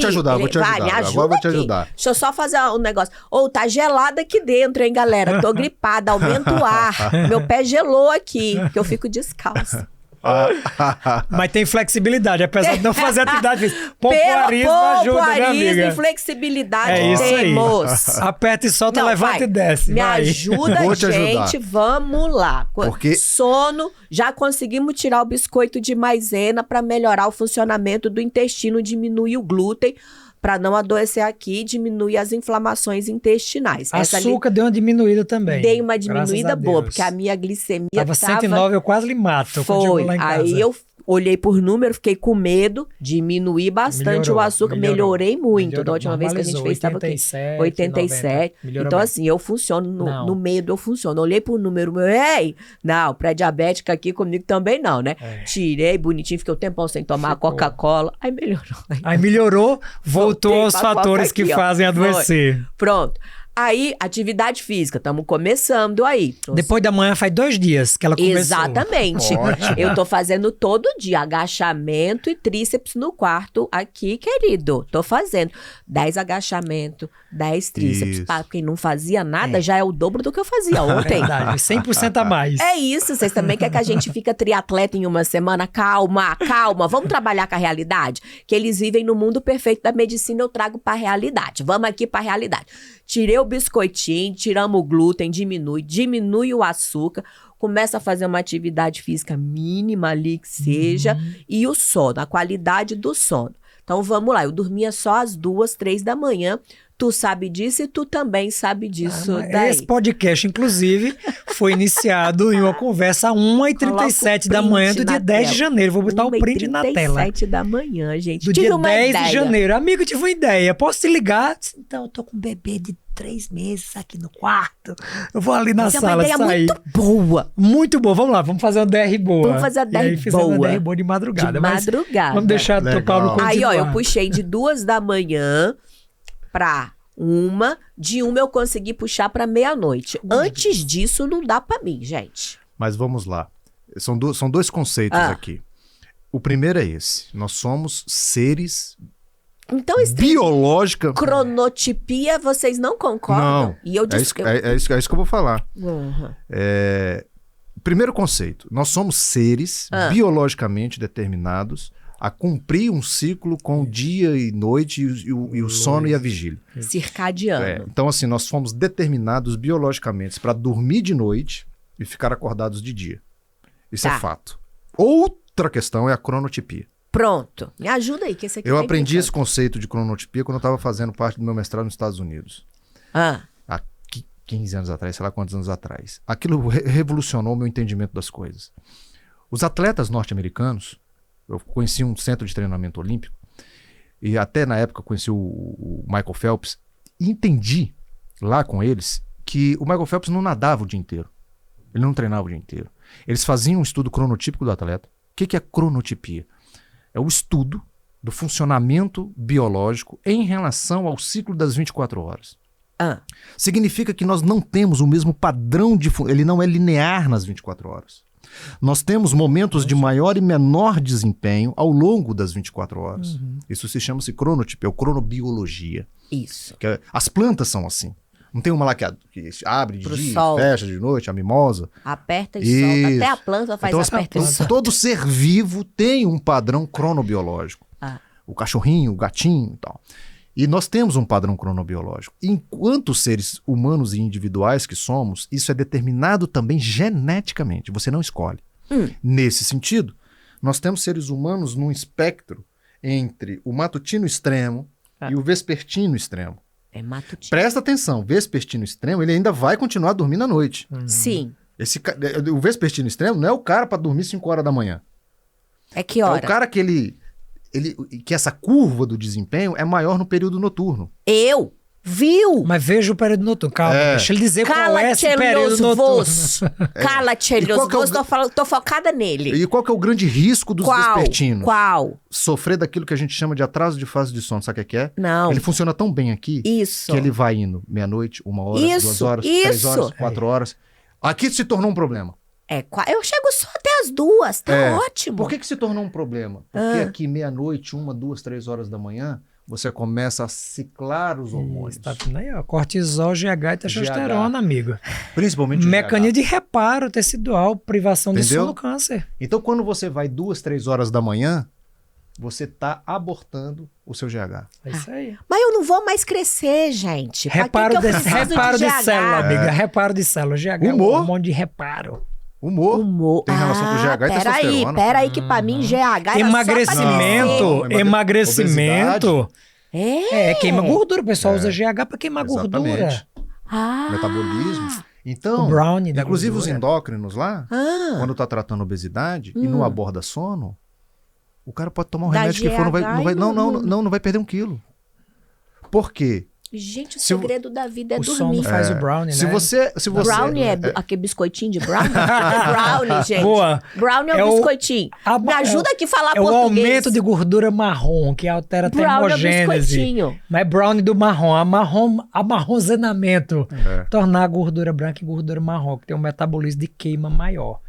me ajuda. Agora vou te ajudar. Deixa eu só fazer um negócio. Tá gelado aqui dentro, hein, galera? Tô gripada, aumenta o ar. Meu pé gelou aqui, que eu fico descalça. Mas tem flexibilidade, apesar de não fazer atividade física. Pompoarismo ajuda, minha amiga. E flexibilidade temos. Aperta e solta, levanta e desce. Me ajuda, gente. Vamos lá. Porque... Sono, já conseguimos tirar o biscoito de maisena para melhorar o funcionamento do intestino, diminuir o glúten, para não adoecer aqui, diminuir as inflamações intestinais. Açúcar deu uma diminuída também. Dei uma diminuída boa, porque a minha glicemia tava 109, eu quase lhe mato. Foi, aí eu olhei por número, fiquei com medo, diminuí bastante o açúcar, melhorei muito. Da última vez que a gente fez, estava aqui, 87. Então assim, eu funciono, no medo eu funciono. Olhei por número, não, pré-diabética aqui comigo também não, né? Tirei bonitinho, fiquei um tempão sem tomar Coca-Cola, aí melhorou. Voltou aos fatores que fazem adoecer. Pronto. Aí, atividade física, estamos começando aí. Depois da manhã faz 2 dias que ela começou. Exatamente. Ótimo. Eu tô fazendo todo dia agachamento e tríceps no quarto aqui, querido. Tô fazendo 10 agachamento, 10 tríceps. Isso. Para quem não fazia nada, já é o dobro do que eu fazia ontem. Verdade, 100% a mais. É isso, vocês também querem que a gente fica triatleta em uma semana? Calma, vamos trabalhar com a realidade? Que eles vivem no mundo perfeito da medicina, eu trago pra realidade. Vamos aqui pra realidade. Tirei o biscoitinho, tiramos o glúten, diminui o açúcar, começa a fazer uma atividade física mínima ali que seja, e o sono, a qualidade do sono. Então vamos lá, eu dormia só às 2, 3 da manhã, tu sabe disso e tu também sabe disso daí. Esse podcast, inclusive, foi iniciado em uma conversa às 1h37 da manhã do dia 10 de janeiro. Vou botar o print na tela. 1h37 da manhã, gente. Do Tive dia uma 10 ideia. de janeiro. Amigo, tive uma ideia. Posso te ligar? Então, eu tô com um bebê de 3 meses aqui no quarto. Eu vou ali na Mas sala é uma sair. ideia muito boa. Muito boa. Vamos lá, vamos fazer uma DR boa. Vamos fazer a E DR aí, fizemos uma boa. DR boa de madrugada. De mas madrugada. Vamos deixar Legal. o Paulo continuar. Aí, ó, eu puxei de 2 da manhã pra 1. De 1 eu consegui puxar pra meia-noite. Antes disso, não dá pra mim, gente. Mas vamos lá. São dois conceitos aqui. O primeiro é esse. Nós somos seres Então, esse biológica. cronotipia, vocês não concordam? Não. E eu É disse isso, é isso que eu vou falar. Uhum. Primeiro conceito. Nós somos seres biologicamente determinados a cumprir um ciclo com dia e noite e o sono e a vigília. Circadiano. Então, assim, nós fomos determinados biologicamente para dormir de noite e ficar acordados de dia. Isso Tá. é fato. Outra questão é a cronotipia. Pronto. Me ajuda aí, que esse aqui Eu tá aprendi esse importante. conceito de cronotipia quando eu estava fazendo parte do meu mestrado nos Estados Unidos. Ah, Há 15 anos atrás, sei lá quantos anos atrás. Aquilo revolucionou o meu entendimento das coisas. Os atletas norte-americanos, eu conheci um centro de treinamento olímpico, e até na época eu conheci o Michael Phelps, e entendi lá com eles que o Michael Phelps não nadava o dia inteiro. Ele não treinava o dia inteiro. Eles faziam um estudo cronotípico do atleta. O que é cronotipia? É o estudo do funcionamento biológico em relação ao ciclo das 24 horas. Significa que nós não temos o mesmo padrão de... Ele não é linear nas 24 horas. Nós temos momentos de maior e menor desempenho ao longo das 24 horas. Isso se chama-se cronotipia, ou cronobiologia. isso. As plantas são assim. Não tem uma lá que abre de Pro dia, sol. fecha de noite, a mimosa. Aperta e solta. Isso. Até a planta faz Então, aperta e solta. todo ser vivo tem um padrão cronobiológico. O cachorrinho, o gatinho e tal. E nós temos um padrão cronobiológico. Enquanto seres humanos e individuais que somos, isso é determinado também geneticamente. Você não escolhe. Nesse sentido, nós temos seres humanos num espectro entre o matutino extremo e o vespertino extremo. É matutino. Presta atenção, vespertino extremo, ele ainda vai continuar dormindo à noite. Sim. O vespertino extremo não é o cara para dormir 5 horas da manhã. É que É hora? o cara que que essa curva do desempenho é maior no período noturno. Eu? Viu? Mas veja o período noturno. Calma, deixa ele dizer qual é esse Cala-te período los noturno. vos. Cala-te E qual los que é o- vos. Tô focada nele. E qual que é o grande risco dos vespertinos? Qual? Sofrer daquilo que a gente chama de atraso de fase de sono. Sabe o que é? Não. Ele funciona tão bem aqui Isso. que ele vai indo meia-noite, 1 hora, Isso, 2 horas, 3 isso. horas, 4 horas. Aqui se tornou um problema. Eu chego só até as 2. Tá É. ótimo. Por que se tornou um problema? Porque aqui meia-noite, 1, 2, 3 horas da manhã, você começa a ciclar os hormônios. Tá vendo aí, ó, cortisol, GH e testosterona, amigo. Principalmente o Mecanismo GH. de reparo tecidual, privação de Entendeu? sono, câncer. Então, quando você vai 2, 3 horas da manhã, você está abortando o seu GH. É isso aí. Mas eu não vou mais crescer, gente. Pra Reparo que que eu de preciso reparo de GH? célula, amiga. Reparo de célula. GH é um Humor? hormônio de reparo. Humor. Tem relação com GH e testosterona. Peraí, que pra mim GH era só pra Emagrecimento. Não, Emagrecimento. É. Queima gordura. O pessoal usa GH para queimar gordura. Exatamente. Ah. Metabolismo. Então, O brownie da inclusive os gordura. endócrinos lá, Ah. quando tá tratando obesidade e não aborda sono, o cara pode tomar um Dá remédio que for, não vai, GH não vai, e não vai perder 1 quilo. Por quê? Gente, o segredo da vida é o dormir. sono faz o brownie, Se né? você Brownie é aquele biscoitinho de brownie? Brownie, gente. Boa. Brownie é É o o- biscoitinho. Me ajuda aqui a falar É o português. aumento de gordura marrom que altera a Brownie é o termogênese. biscoitinho. Mas é brownie do marrom, amarronzenamento. Tornar a gordura branca em gordura marrom, que tem um metabolismo de queima maior.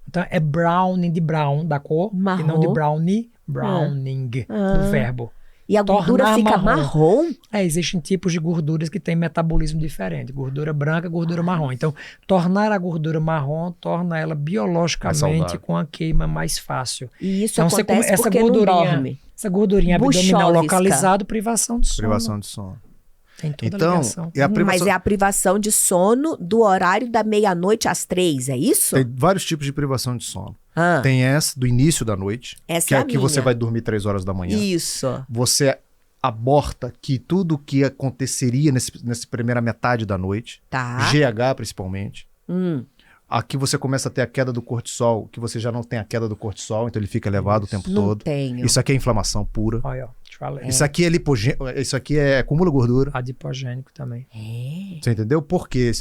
Então é brownie de brown, da cor, e não de Marrom. brownie, browning, do verbo. E a gordura Tornar fica marrom? Existem tipos de gorduras que têm metabolismo diferente. Gordura branca, gordura marrom. Então, tornar a gordura marrom torna ela Mais biologicamente saudável. com a queima mais fácil. E isso Então, você acontece essa porque não dorme. essa gordurinha abdominal Buchóvisca. localizada, privação de sono. privação de sono. Tem toda a Então, ligação. e a Mas privação... é a privação de sono do horário da meia-noite às 3, é isso? Tem vários tipos de privação de sono. Ah, Tem essa do início da noite, essa que é é a que minha. você vai dormir 3 horas da manhã. Isso. Você aborta que tudo que aconteceria nessa primeira metade da noite, Tá. GH principalmente. Hum. Aqui você começa a ter a queda do cortisol, que você já não tem a queda do cortisol, então ele fica elevado o tempo Não todo. tenho. Isso aqui é inflamação pura. Olha, ó, te falei. Isso aqui é lipogênico, isso aqui é acúmulo gordura. Adipogênico também. É. Você entendeu? Porque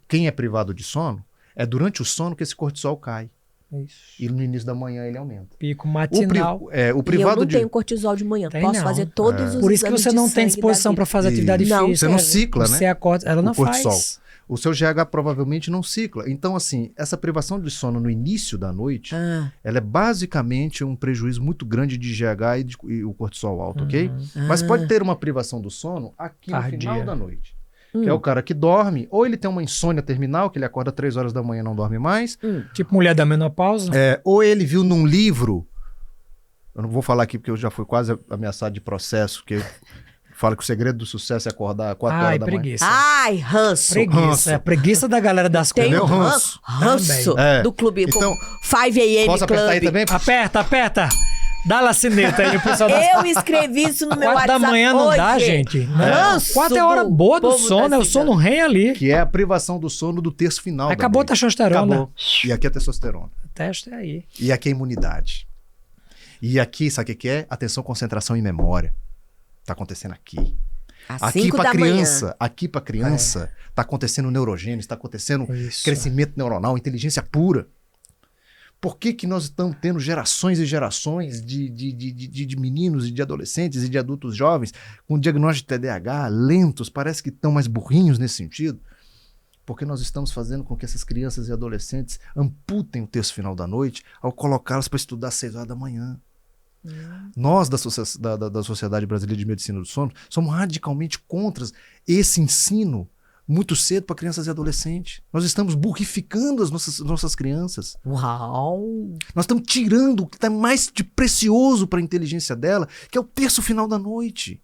quem é privado de sono, é durante o sono que esse cortisol cai. Isso. E no início da manhã ele aumenta. Pico O matinal. o E eu privado não de... tenho cortisol de manhã. Tem Posso não. fazer todos os Por isso que exames você de não tem sangue disposição da para vida. fazer atividade Não, física. Você não cicla, Você né? acorda, ela não o cortisol. faz. O seu GH provavelmente não cicla. Então, assim, essa privação de sono no início da noite, Ah, ela é basicamente um prejuízo muito grande de GH e o cortisol alto, ok? Uhum. Mas pode ter uma privação do sono aqui no Tardia. final da noite. Que é o cara que dorme, ou ele tem uma insônia terminal, que ele acorda 3 horas da manhã e não dorme mais, Tipo mulher da menopausa. ou ele viu num livro, eu não vou falar aqui porque eu já fui quase ameaçado de processo, que fala que o segredo do sucesso é acordar 4 horas Ai, da manhã. preguiça. Ai, ranço. Preguiça. ranço. É a preguiça da galera das Tem Entendeu? um Ranço. ranço É. do clube. Então, 5 AM Posso apertar aí Club. também? Aperta, aperta. Dá lacineta aí, o pessoal das Eu escrevi isso no meu 4 da WhatsApp manhã não hoje. dá, gente. Ranço 4 é hora do boa do povo sono, da é o sono rei ali. Que é a privação do sono do terço final. Acabou a da noite. testosterona. Acabou. E aqui é testosterona. O teste é aí. E aqui é imunidade. E aqui, sabe o que é? Atenção, concentração e memória. Tá acontecendo aqui. Às Aqui 5 pra da criança, tá acontecendo neurogênese, tá acontecendo Isso. crescimento neuronal, inteligência pura. Por que nós estamos tendo gerações e gerações de meninos e de adolescentes e de adultos jovens com diagnóstico de TDAH lentos, parece que estão mais burrinhos nesse sentido? Porque nós estamos fazendo com que essas crianças e adolescentes amputem o terço final da noite ao colocá-las para estudar às 6 horas da manhã. Nós, da Sociedade Brasileira de Medicina do Sono, somos radicalmente contra esse ensino muito cedo para crianças e adolescentes. Nós estamos burrificando as nossas crianças. Uau! Nós estamos tirando o que está mais de precioso para a inteligência dela, que é o terço final da noite.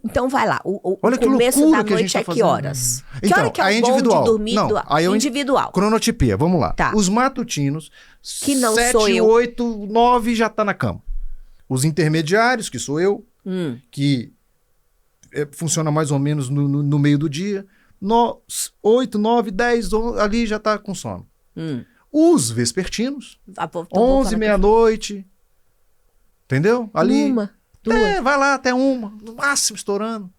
Então vai lá. O Olha que começo loucura da que a gente noite tá é que fazendo. horas? Que Então, hora que é o a bom individual. de dormir? Não, aí eu individual. Cronotipia, vamos lá. Tá. Os matutinos, Que não 7, sou eu. 8, 9 já tá na cama. Os intermediários, que sou eu, que funciona mais ou menos no meio do dia. 8, 9, 10, 11, ali já tá com sono. Os vespertinos, 11, meia-noite. Entendeu? Ali. Uma, duas. Vai lá até uma, no máximo estourando.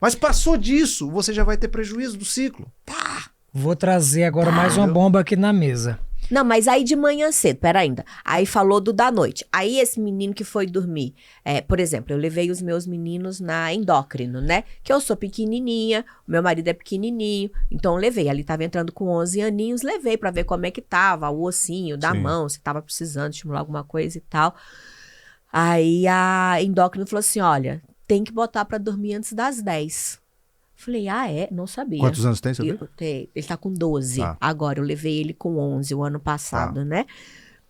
Mas passou disso, você já vai ter prejuízo do ciclo. Vou trazer agora mais uma bomba aqui na mesa. Não, mas aí de manhã cedo, pera ainda. Aí falou do da noite. Aí esse menino que foi dormir, por exemplo, eu levei os meus meninos na endócrino, né? Que eu sou pequenininha, o meu marido é pequenininho, então eu levei. Ali tava entrando com 11 aninhos, levei pra ver como é que tava o ossinho da Sim. mão, se tava precisando estimular alguma coisa e tal. Aí a endócrino falou assim, olha, tem que botar pra dormir antes das 10. Falei, não sabia. Quantos anos tem, você viu? Ele tá com 12 Tá. agora. Eu levei ele com 11 o ano passado, né?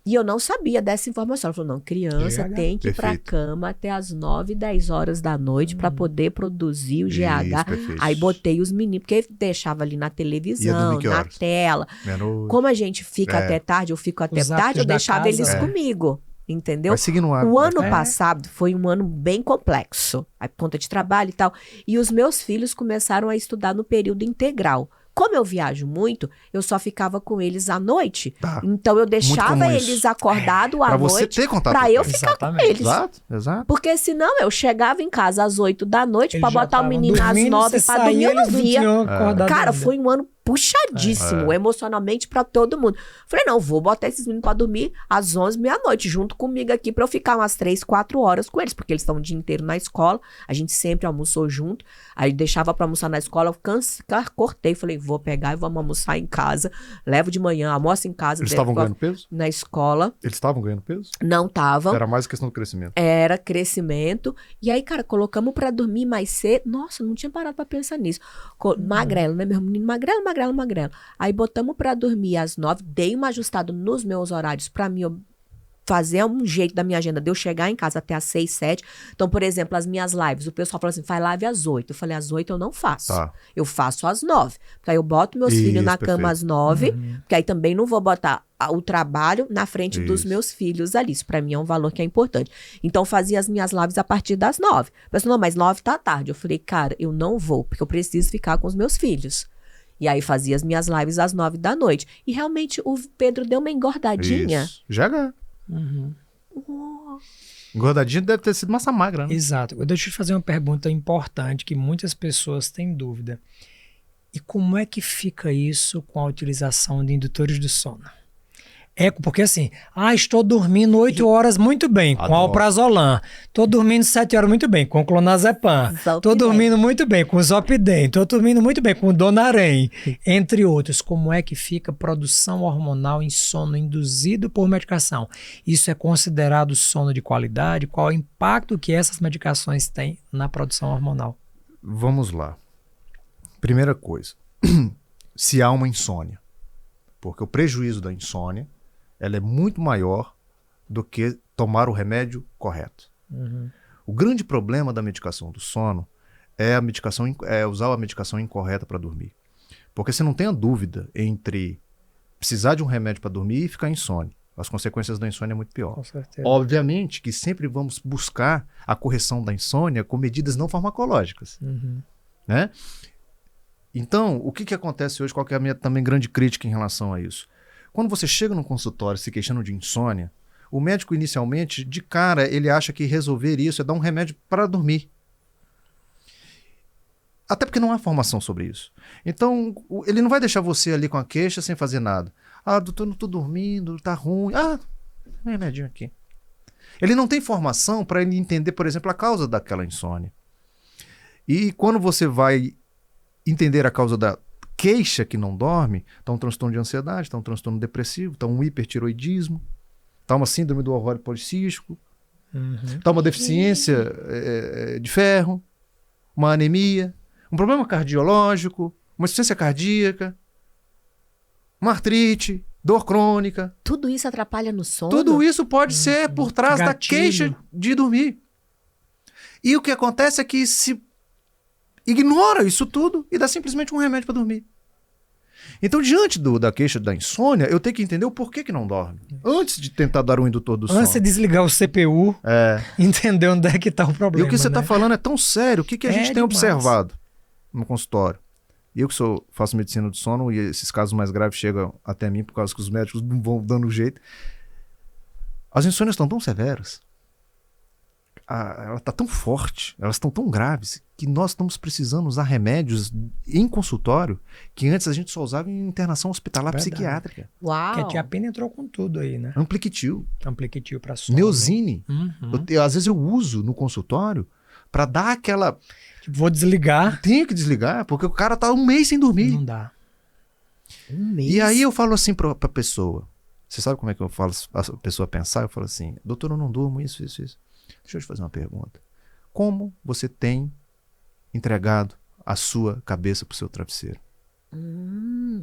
E eu não sabia dessa informação. Ela falou, não, criança GH. tem que ir pra Perfeito. cama até as 9, 10 horas da noite pra poder produzir o GH. perfeito. Aí botei os meninos, porque deixava ali na Ia televisão, dormir que na horas? tela. Meia-noite. Como a gente fica É. até tarde, eu fico até Os tarde, hábitos eu da deixava casa. eles É. comigo. Entendeu? Vai seguir no hábito. O ano É. passado foi um ano bem complexo, a conta de trabalho e tal. E os meus filhos começaram a estudar no período integral. como eu viajo muito, eu só ficava com eles à noite. Tá. Então eu deixava comum eles isso. acordados à Pra você noite ter contato pra com eu eles. ficar com Exatamente. eles. Exato. Porque senão eu chegava em casa às 8 da noite Eles pra já botar o estavam menino às dormindo, 9 você pra dormir, saía, eu não eles via. tinham acordado Cara, ainda. foi um ano puxadíssimo emocionalmente pra todo mundo. Falei, não, vou botar esses meninos pra dormir às 11, meia-noite, junto comigo aqui pra eu ficar umas 3, 4 horas com eles, porque eles estão o dia inteiro na escola, a gente sempre almoçou junto, aí deixava pra almoçar na escola, eu cortei, falei, vou pegar e vamos almoçar em casa, levo de manhã, almoço em casa. Eles estavam ganhando peso? Na escola. Eles estavam ganhando peso? Não estavam. Era mais questão do crescimento. Era crescimento. E aí, cara, colocamos pra dormir mais cedo. Nossa, não tinha parado pra pensar nisso. Magrelo, né? Meu menino magrelo. Aí botamos pra dormir às 9. Dei uma ajustada nos meus horários pra mim fazer um jeito da minha agenda de eu chegar em casa até às 6, 7. Então, por exemplo, as minhas lives. O pessoal falou assim, faz live às 8. Eu falei, às 8 eu não faço. Tá. Eu faço às 9. Porque aí eu boto meus filhos na cama às 9. Porque aí também não vou botar o trabalho na frente dos meus filhos ali. Isso pra mim é um valor que é importante. Então, fazia as minhas lives a partir das 9. A pessoa, não, mas 9 tá tarde. Eu falei, cara, eu não vou, porque eu preciso ficar com os meus filhos. E aí, fazia as minhas lives às 9 da noite. E realmente, o Pedro deu uma engordadinha. Isso. GH. Engordadinha deve ter sido massa magra, né? Exato. Deixa eu te fazer uma pergunta importante que muitas pessoas têm dúvida. E como é que fica isso com a utilização de indutores de sono? Porque assim, estou dormindo 8 horas muito bem com alprazolam. Estou dormindo 7 horas muito bem com clonazepam. Estou dormindo muito bem com zolpidem. Estou dormindo muito bem com donarém, entre outros. Como é que fica a produção hormonal em sono induzido por medicação? Isso é considerado sono de qualidade? Qual é o impacto que essas medicações têm na produção hormonal? Vamos lá. Primeira coisa, se há uma insônia, porque o prejuízo da insônia ela é muito maior do que tomar o remédio correto. O grande problema da medicação do sono é usar a medicação incorreta para dormir. Porque você não tem a dúvida entre precisar de um remédio para dormir e ficar insônia. As consequências da insônia é muito pior. Com certeza. Obviamente que sempre vamos buscar a correção da insônia com medidas não farmacológicas. Né? Então, o que acontece hoje? Qual que é a minha também grande crítica em relação a isso? Quando você chega no consultório se queixando de insônia, o médico inicialmente, de cara, ele acha que resolver isso é dar um remédio para dormir. Até porque não há formação sobre isso. Então, ele não vai deixar você ali com a queixa sem fazer nada. Doutor, não estou dormindo, tá ruim. Um remedinho aqui. Ele não tem formação para ele entender, por exemplo, a causa daquela insônia. E quando você vai entender a causa da queixa que não dorme, está um transtorno de ansiedade, está um transtorno depressivo, está um hipertiroidismo, está uma síndrome do ovário policístico, está uma deficiência de ferro, uma anemia, um problema cardiológico, uma insuficiência cardíaca, uma artrite, dor crônica. Tudo isso atrapalha no sono? Tudo isso pode ser por trás da queixa de dormir. E o que acontece é que se ignora isso tudo e dá simplesmente um remédio para dormir. Então, diante da queixa da insônia, eu tenho que entender o porquê que não dorme. Antes de tentar dar um indutor do sono. Antes de desligar o CPU, entender onde é que está o problema. E o que você está falando é tão sério. O que a gente tem observado no consultório? Eu que faço medicina do sono e esses casos mais graves chegam até mim por causa que os médicos não vão dando jeito. As insônias estão tão severas. Ela está tão forte, elas estão tão graves, que nós estamos precisando usar remédios em consultório que antes a gente só usava em internação hospitalar psiquiátrica. Uau! Que a tiapina entrou com tudo aí, né? Ampliquitil para sono. Neosine. Às vezes eu uso no consultório para dar aquela... Vou desligar. Tenho que desligar, porque o cara tá um mês sem dormir. Não dá. Um mês? E aí eu falo assim pra pessoa, você sabe como é que eu falo a pessoa pensar? Eu falo assim, doutor, eu não durmo, isso. Deixa eu te fazer uma pergunta. Como você tem entregado a sua cabeça pro seu travesseiro?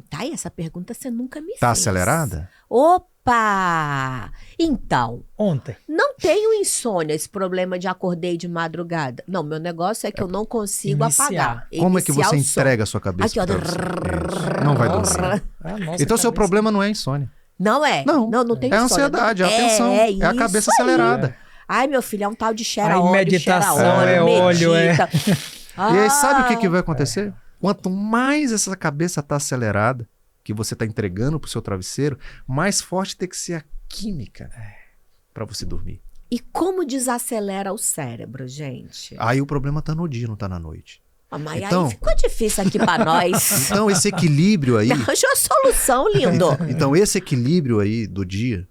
Tá, e essa pergunta você nunca me fez. Tá acelerada? Opa! Então, ontem. Não tenho insônia, esse problema de acordei de madrugada. Não, meu negócio é que eu não consigo apagar. Como é que você entrega a sua cabeça pro travesseiro? Não vai dormir. Então, seu problema não é insônia. Não é? Não tem insônia. É a ansiedade, é a tensão, é a cabeça acelerada. Ai, meu filho, é um tal de meditação, óleo, E aí, sabe o que vai acontecer? Quanto mais essa cabeça está acelerada, que você está entregando para o seu travesseiro, mais forte tem que ser a química para você dormir. E como desacelera o cérebro, gente? Aí o problema está no dia, não está na noite. Mas Então- aí ficou difícil aqui pra nós. Então esse equilíbrio aí... Arranjou a solução, lindo. Então esse equilíbrio aí do dia,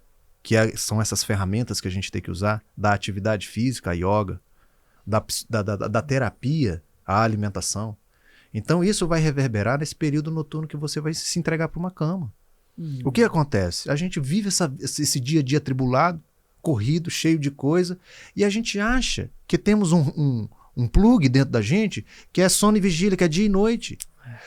são essas ferramentas que a gente tem que usar, da atividade física, a yoga, da terapia, a alimentação. Então isso vai reverberar nesse período noturno que você vai se entregar para uma cama. O que acontece? A gente vive esse dia a dia atribulado, corrido, cheio de coisa, e a gente acha que temos um plug dentro da gente que é sono e vigília, que é dia e noite.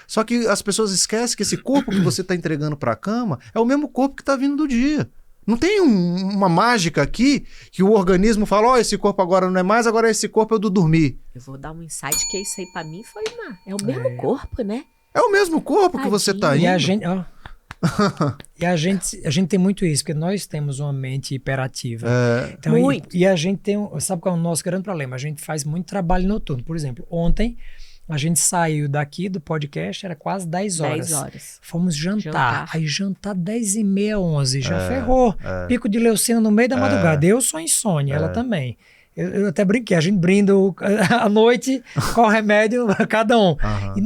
Só que as pessoas esquecem que esse corpo que você está entregando para a cama é o mesmo corpo que está vindo do dia. Não tem uma mágica aqui que o organismo fala, ó, esse corpo agora não é mais, agora esse corpo é o do dormir. Eu vou dar um insight que isso aí pra mim foi é o mesmo corpo, né? É o mesmo corpo que você está indo. E a gente, ó, e a gente tem muito isso, porque nós temos uma mente hiperativa. Então, Muito. E a gente tem, sabe qual é o nosso grande problema? A gente faz muito trabalho noturno. Por exemplo, ontem a gente saiu daqui do podcast, era quase 10 horas. 10 horas. Fomos jantar. Aí jantar 10h30, 11, já ferrou. é. Pico de leucina no meio da madrugada. Eu sou insônia, ela também. Eu até brinquei, a gente brinda à noite com o remédio, cada um.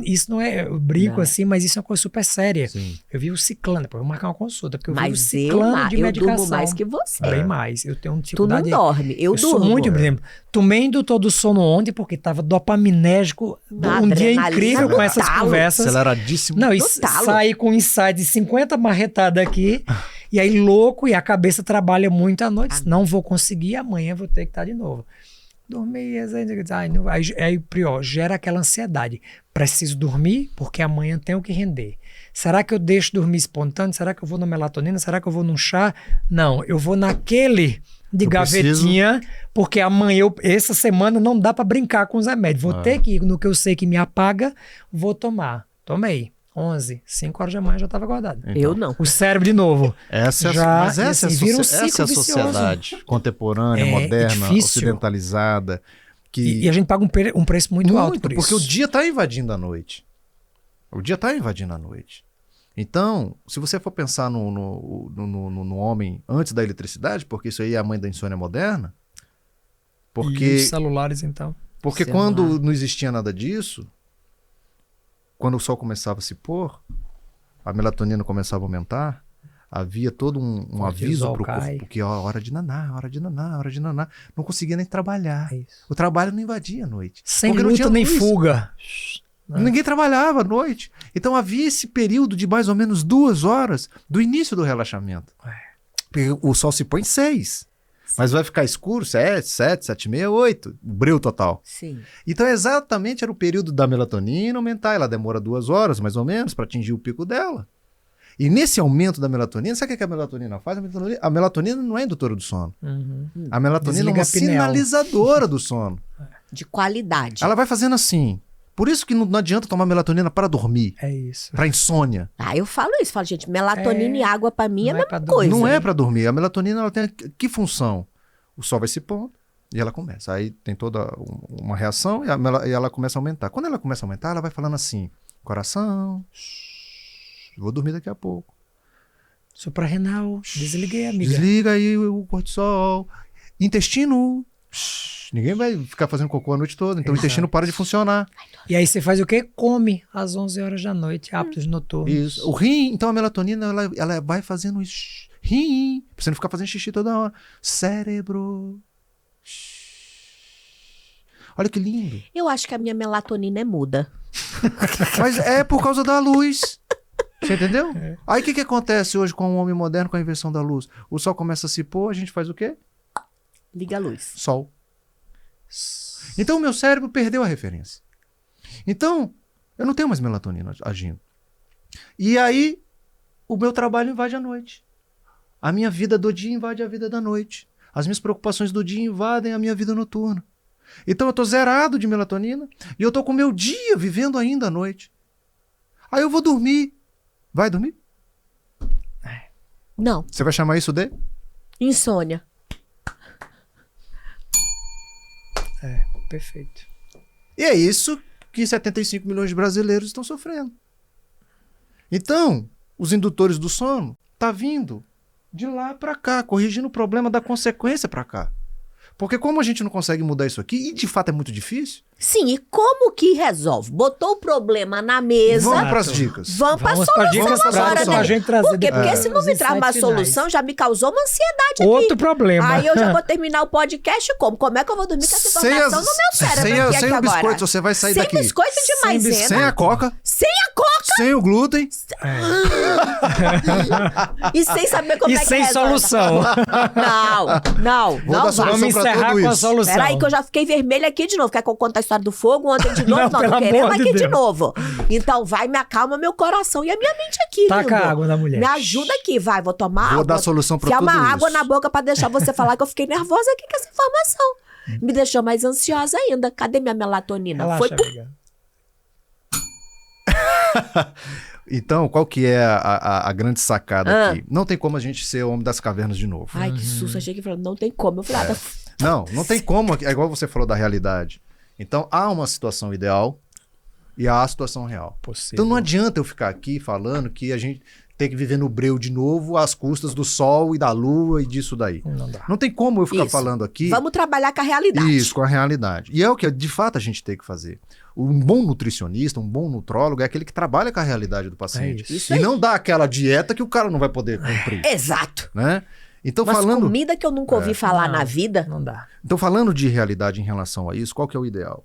E isso não é, eu brinco assim, mas isso é uma coisa super séria. Sim. Eu vi o Ciclano, depois eu vou marcar uma consulta, porque eu vi o Mas Ciclano de eu medicação. durmo mais que você. Bem mais. Eu tenho Tu não dificuldade. dorme, eu sou durmo. muito, por exemplo, tomei indutor do sono ontem porque tava dopaminérgico, um dia Adrenalina incrível no com essas talo. conversas. Aceleradíssimo. Não, e No talo. saí com insight de 50 marretadas aqui, e aí louco, e a cabeça trabalha muito à noite. Não vou conseguir, amanhã vou ter que estar de novo. Dormir, aí pior, gera aquela ansiedade. Preciso dormir porque amanhã tenho que render. Será que eu deixo dormir espontâneo? Será que eu vou na melatonina? Será que eu vou num chá? Não, eu vou naquele de gavetinha, porque amanhã, essa semana não dá para brincar com os remédios. Vou ter que ir no que eu sei que me apaga, vou tomar. Tomei. 11, 5 horas da manhã já estava acordado. Eu não. O cérebro de novo. Mas essa e é assim, a vira um ciclo essa é a vicioso. sociedade contemporânea, É moderna, difícil. ocidentalizada. Que E a gente paga um preço muito alto por isso. porque o dia está invadindo a noite. O dia está invadindo a noite. Então, se você for pensar no homem antes da eletricidade, porque isso aí é a mãe da insônia moderna, E porque os celulares, então. Porque Celular. quando não existia nada disso, quando o sol começava a se pôr, a melatonina começava a aumentar, havia todo um aviso sol para o cai. corpo que é hora de nanar, hora de nanar, hora de nanar. Não conseguia nem trabalhar. É isso. O trabalho não invadia a noite. Sem porque não luta tinha nem luz. fuga. Ninguém trabalhava à noite. Então havia esse período de mais ou menos 2 horas do início do relaxamento. Porque o sol se põe 6. Mas vai ficar escuro 7, 7h30, 8. O breu total. Sim. Então exatamente era o período da melatonina aumentar. Ela demora 2 horas, mais ou menos, para atingir o pico dela. E nesse aumento da melatonina, sabe o que a melatonina faz? A melatonina não é indutora do sono. A melatonina Desliga é a uma pineal. sinalizadora do sono. De qualidade. Ela vai fazendo assim. Por isso que não adianta tomar melatonina para dormir, É isso. para insônia. Ah, eu falo isso. Falo, gente, melatonina e água pra mim é a não é mesma pra dormir. coisa. Não é para dormir. A melatonina ela tem que função? O sol vai se pondo e ela começa. Aí tem toda uma reação e ela começa a aumentar. Quando ela começa a aumentar, ela vai falando assim: coração, vou dormir daqui a pouco. Suprarrenal, desliguei, amiga. Desliga aí o cortisol. Intestino, ninguém vai ficar fazendo cocô a noite toda. Então o intestino para de funcionar. E aí você faz o quê? Come às 11 horas da noite, hábitos noturnos. Isso. O rim, então a melatonina, ela vai fazendo isso. Rim, pra você não ficar fazendo xixi toda hora. Cérebro. Olha que lindo. Eu acho que a minha melatonina é muda. Mas é por causa da luz. Você entendeu? Aí o que acontece hoje com o homem moderno, com a inversão da luz? O sol começa a se pôr, a gente faz o quê? Liga a luz. Sol. Então o meu cérebro perdeu a referência. Então, eu não tenho mais melatonina agindo. E aí, o meu trabalho invade a noite. A minha vida do dia invade a vida da noite. As minhas preocupações do dia invadem a minha vida noturna. Então eu tô zerado de melatonina e eu tô com o meu dia vivendo ainda à noite. Aí eu vou dormir. Vai dormir? Não. Você vai chamar isso de? Insônia. Perfeito. E é isso que 75 milhões de brasileiros estão sofrendo. Então, os indutores do sono tá vindo de lá para cá, corrigindo o problema da consequência para cá. Porque como a gente não consegue mudar isso aqui, e de fato é muito difícil... Sim, e como que resolve? Botou o problema na mesa... Vamos para as dicas. Vamos para a solução dicas agora, práticas pra né? gente trazer Por quê? depois Porque se não me os traz uma insights finais. solução, já me causou uma ansiedade Outro aqui. problema. Aí eu já vou terminar o podcast como? Como é que eu vou dormir com essa informação no meu cérebro aqui sem o agora? biscoito, você vai sair sem daqui. Biscoito de Sem maisena. Sem a coca, Sem a coca sem o glúten. e sem saber como E é que sem resolve. solução. Não dar solução Vamos pra encerrar tudo com a isso. solução. Peraí que eu já fiquei vermelha aqui de novo. Quer que eu conte a história do fogo ontem de novo? Não, Não, pelo tô querendo amor de aqui de Deus. novo. Então vai, me acalma meu coração e a minha mente aqui, Taca lindo. água na mulher. Me ajuda aqui, vai. Vou tomar água. Vou dar solução pra Enfiar tudo uma água isso. na boca pra deixar você falar que eu fiquei nervosa aqui com essa informação. Me deixou mais ansiosa ainda. Cadê minha melatonina? Relaxa, Foi pro... amiga. Então, qual que é a grande sacada aqui? Não tem como a gente ser o homem das cavernas de novo. Ai, que susto. Achei que falou, não tem como. Eu falei, Não tem como. É igual você falou da realidade. Então, há uma situação ideal e há a situação real. Possível. Então, não adianta eu ficar aqui falando que a gente tem que viver no breu de novo às custas do sol e da lua e disso daí. Não dá. Não tem como eu ficar Isso. falando aqui... vamos trabalhar com a realidade. Isso, com a realidade. E é o que, de fato, a gente tem que fazer. Um bom nutricionista, um bom nutrólogo é aquele que trabalha com a realidade do paciente. isso. E não dá aquela dieta que o cara não vai poder cumprir. Exato. Né? Então, Mas falando... comida que eu nunca ouvi falar Não. na vida. Não dá. Então, falando de realidade em relação a isso, qual que é o ideal?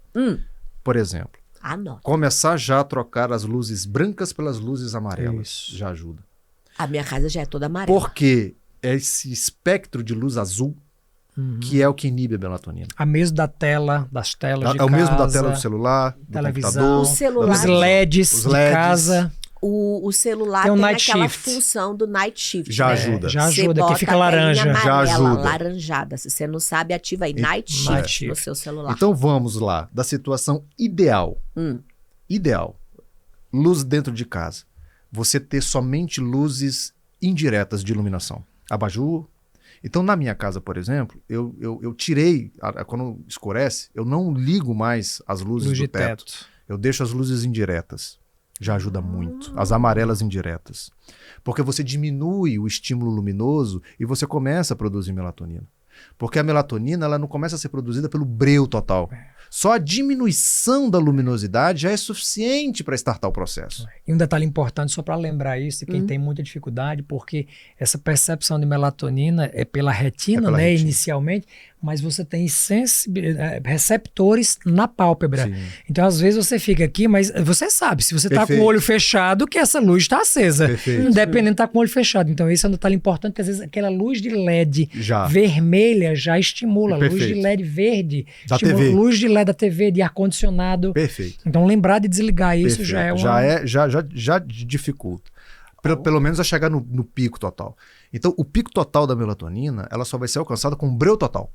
Por exemplo, Não. começar já a trocar as luzes brancas pelas luzes amarelas. Isso. Já ajuda. A minha casa já é toda amarela. Porque é esse espectro de luz azul que é o que inibe a melatonina. A mesmo da tela, das telas de É o casa. mesmo da tela do celular, do televisão, computador. O celular. Os LEDs, Os de LEDs. casa. O celular Tem tem, o night aquela shift. função do night shift. Já né? ajuda. Já Você ajuda, bota que fica a telinha laranja. amarela, Já ajuda. laranjada. Se você não sabe, ativa aí night shift Night no shift. seu celular. Então vamos lá, da situação ideal. Ideal. Luz dentro de casa. Você ter somente luzes indiretas de iluminação. Abajur. Então, na minha casa, por exemplo, eu tirei, quando escurece, eu não ligo mais as luzes Luz do de teto. teto. Eu deixo as luzes indiretas. Já ajuda muito. As amarelas indiretas. Porque você diminui o estímulo luminoso e você começa a produzir melatonina. Porque a melatonina ela não começa a ser produzida pelo breu total. Só a diminuição da luminosidade já é suficiente para startar o processo. E um detalhe importante, só para lembrar isso, de quem tem muita dificuldade, porque essa percepção de melatonina é pela retina, É pela né, retina. inicialmente, mas você tem receptores na pálpebra. Sim. Então, às vezes, você fica aqui, mas você sabe, se você está com Perfeito. o olho fechado, que essa luz está acesa. Perfeito. Independente de estar com o olho fechado. Então, esse é um detalhe importante, porque às vezes aquela luz de LED Já. vermelha já estimula. Luz de Perfeito. LED verde Da estimula. TV. Luz de LED da TV, de ar-condicionado. Perfeito. Então, lembrar de desligar isso Perfeito. já é uma... Já dificulta. Pelo menos a chegar no pico total. Então, o pico total da melatonina, ela só vai ser alcançada com breu total.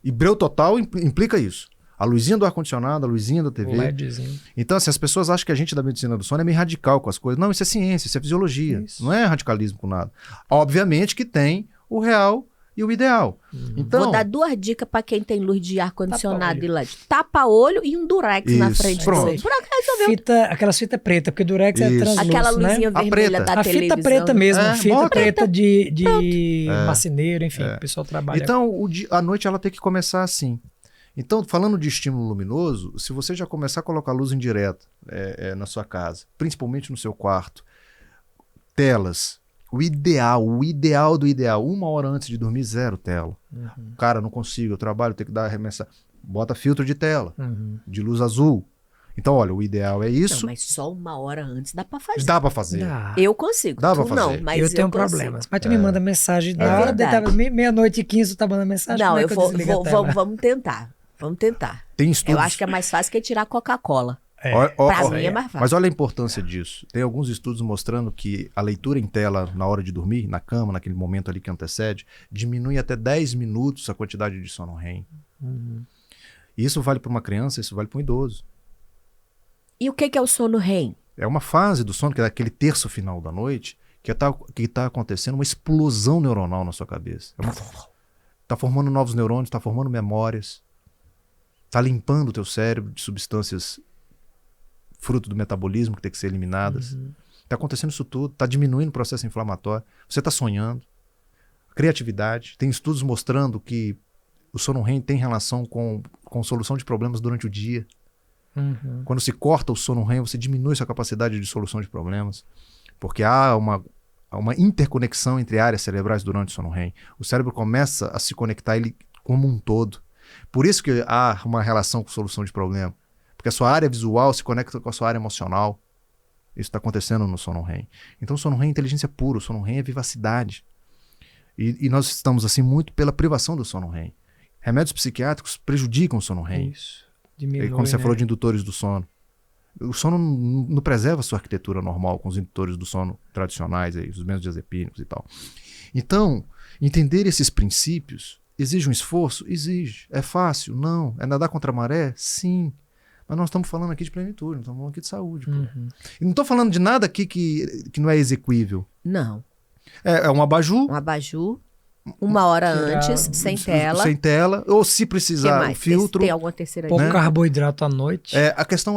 E breu total implica isso. A luzinha do ar-condicionado, a luzinha da TV. LEDzinho. Então, assim, as pessoas acham que a gente da medicina do sono é meio radical com as coisas. Não, isso é ciência, isso é fisiologia. Isso. Não é radicalismo com nada. Obviamente que tem o real e o ideal. Então, Vou dar 2 dicas pra quem tem luz de ar-condicionado Tapa-olho. e LED. Tapa-olho e um durex na Isso, frente. pronto. Por acaso resolveu. Aquelas fitas pretas, porque durex é Isso. translúcido, Aquela luzinha né? A vermelha preta. da A televisão. fita preta mesmo, fita bota. preta de marceneiro, enfim, o pessoal trabalha. Então, a noite ela tem que começar assim. Então, falando de estímulo luminoso, se você já começar a colocar luz indireta na sua casa, principalmente no seu quarto, telas, o ideal do ideal, 1 hora antes de dormir, 0 tela. Cara, não consigo, eu trabalho, tenho que dar arremessar. Bota filtro de tela, de luz azul. Então, olha, o ideal é isso. Não, mas só 1 hora antes dá pra fazer. Dá pra fazer. Dá. Eu consigo. Dá tu pra não, fazer. mas eu tenho consigo. problemas. Mas tu me manda mensagem na hora de verdade. meia-noite e 15, tu tá mandando mensagem. Não, como é eu que vou, desligo a tela? vamos tentar. Vamos tentar. Tem estudos. Eu acho que é mais fácil que tirar Coca-Cola. Pra mim é mais fácil. Mas olha a importância disso. Tem alguns estudos mostrando que a leitura em tela na hora de dormir, na cama, naquele momento ali que antecede, diminui até 10 minutos a quantidade de sono REM. E isso vale para uma criança, isso vale para um idoso. E o que é o sono REM? É uma fase do sono, que é aquele terço final da noite, que tá acontecendo uma explosão neuronal na sua cabeça. Tá formando novos neurônios, tá formando memórias. Tá limpando o teu cérebro de substâncias fruto do metabolismo que tem que ser eliminadas. Tá acontecendo isso tudo, tá diminuindo o processo inflamatório. Você tá sonhando. Criatividade. Tem estudos mostrando que o sono REM tem relação com solução de problemas durante o dia. Quando se corta o sono REM, você diminui sua capacidade de solução de problemas. Porque há uma interconexão entre áreas cerebrais durante o sono REM. O cérebro começa a se conectar ele como um todo. Por isso que há uma relação com solução de problema. Porque a sua área visual se conecta com a sua área emocional. Isso está acontecendo no sono REM. Então o sono REM é inteligência pura, o sono REM é vivacidade. E nós estamos assim muito pela privação do sono REM. Remédios psiquiátricos prejudicam o sono REM. Isso. Diminui, Quando você né? falou de indutores do sono. O sono não preserva a sua arquitetura normal com os indutores do sono tradicionais, aí, os benzodiazepínicos e tal. Então, entender esses princípios exige um esforço? Exige. É fácil? Não. É nadar contra a maré? Sim. Mas nós estamos falando aqui de plenitude, nós estamos falando aqui de saúde. Pô. E não estou falando de nada aqui que não é exequível. Não. É um abajur. Um abajur, 1 hora antes, sem tela. Sem tela. Ou se Que precisar, mais? o filtro. Tem alguma terceira Pouco dica? carboidrato à noite. A questão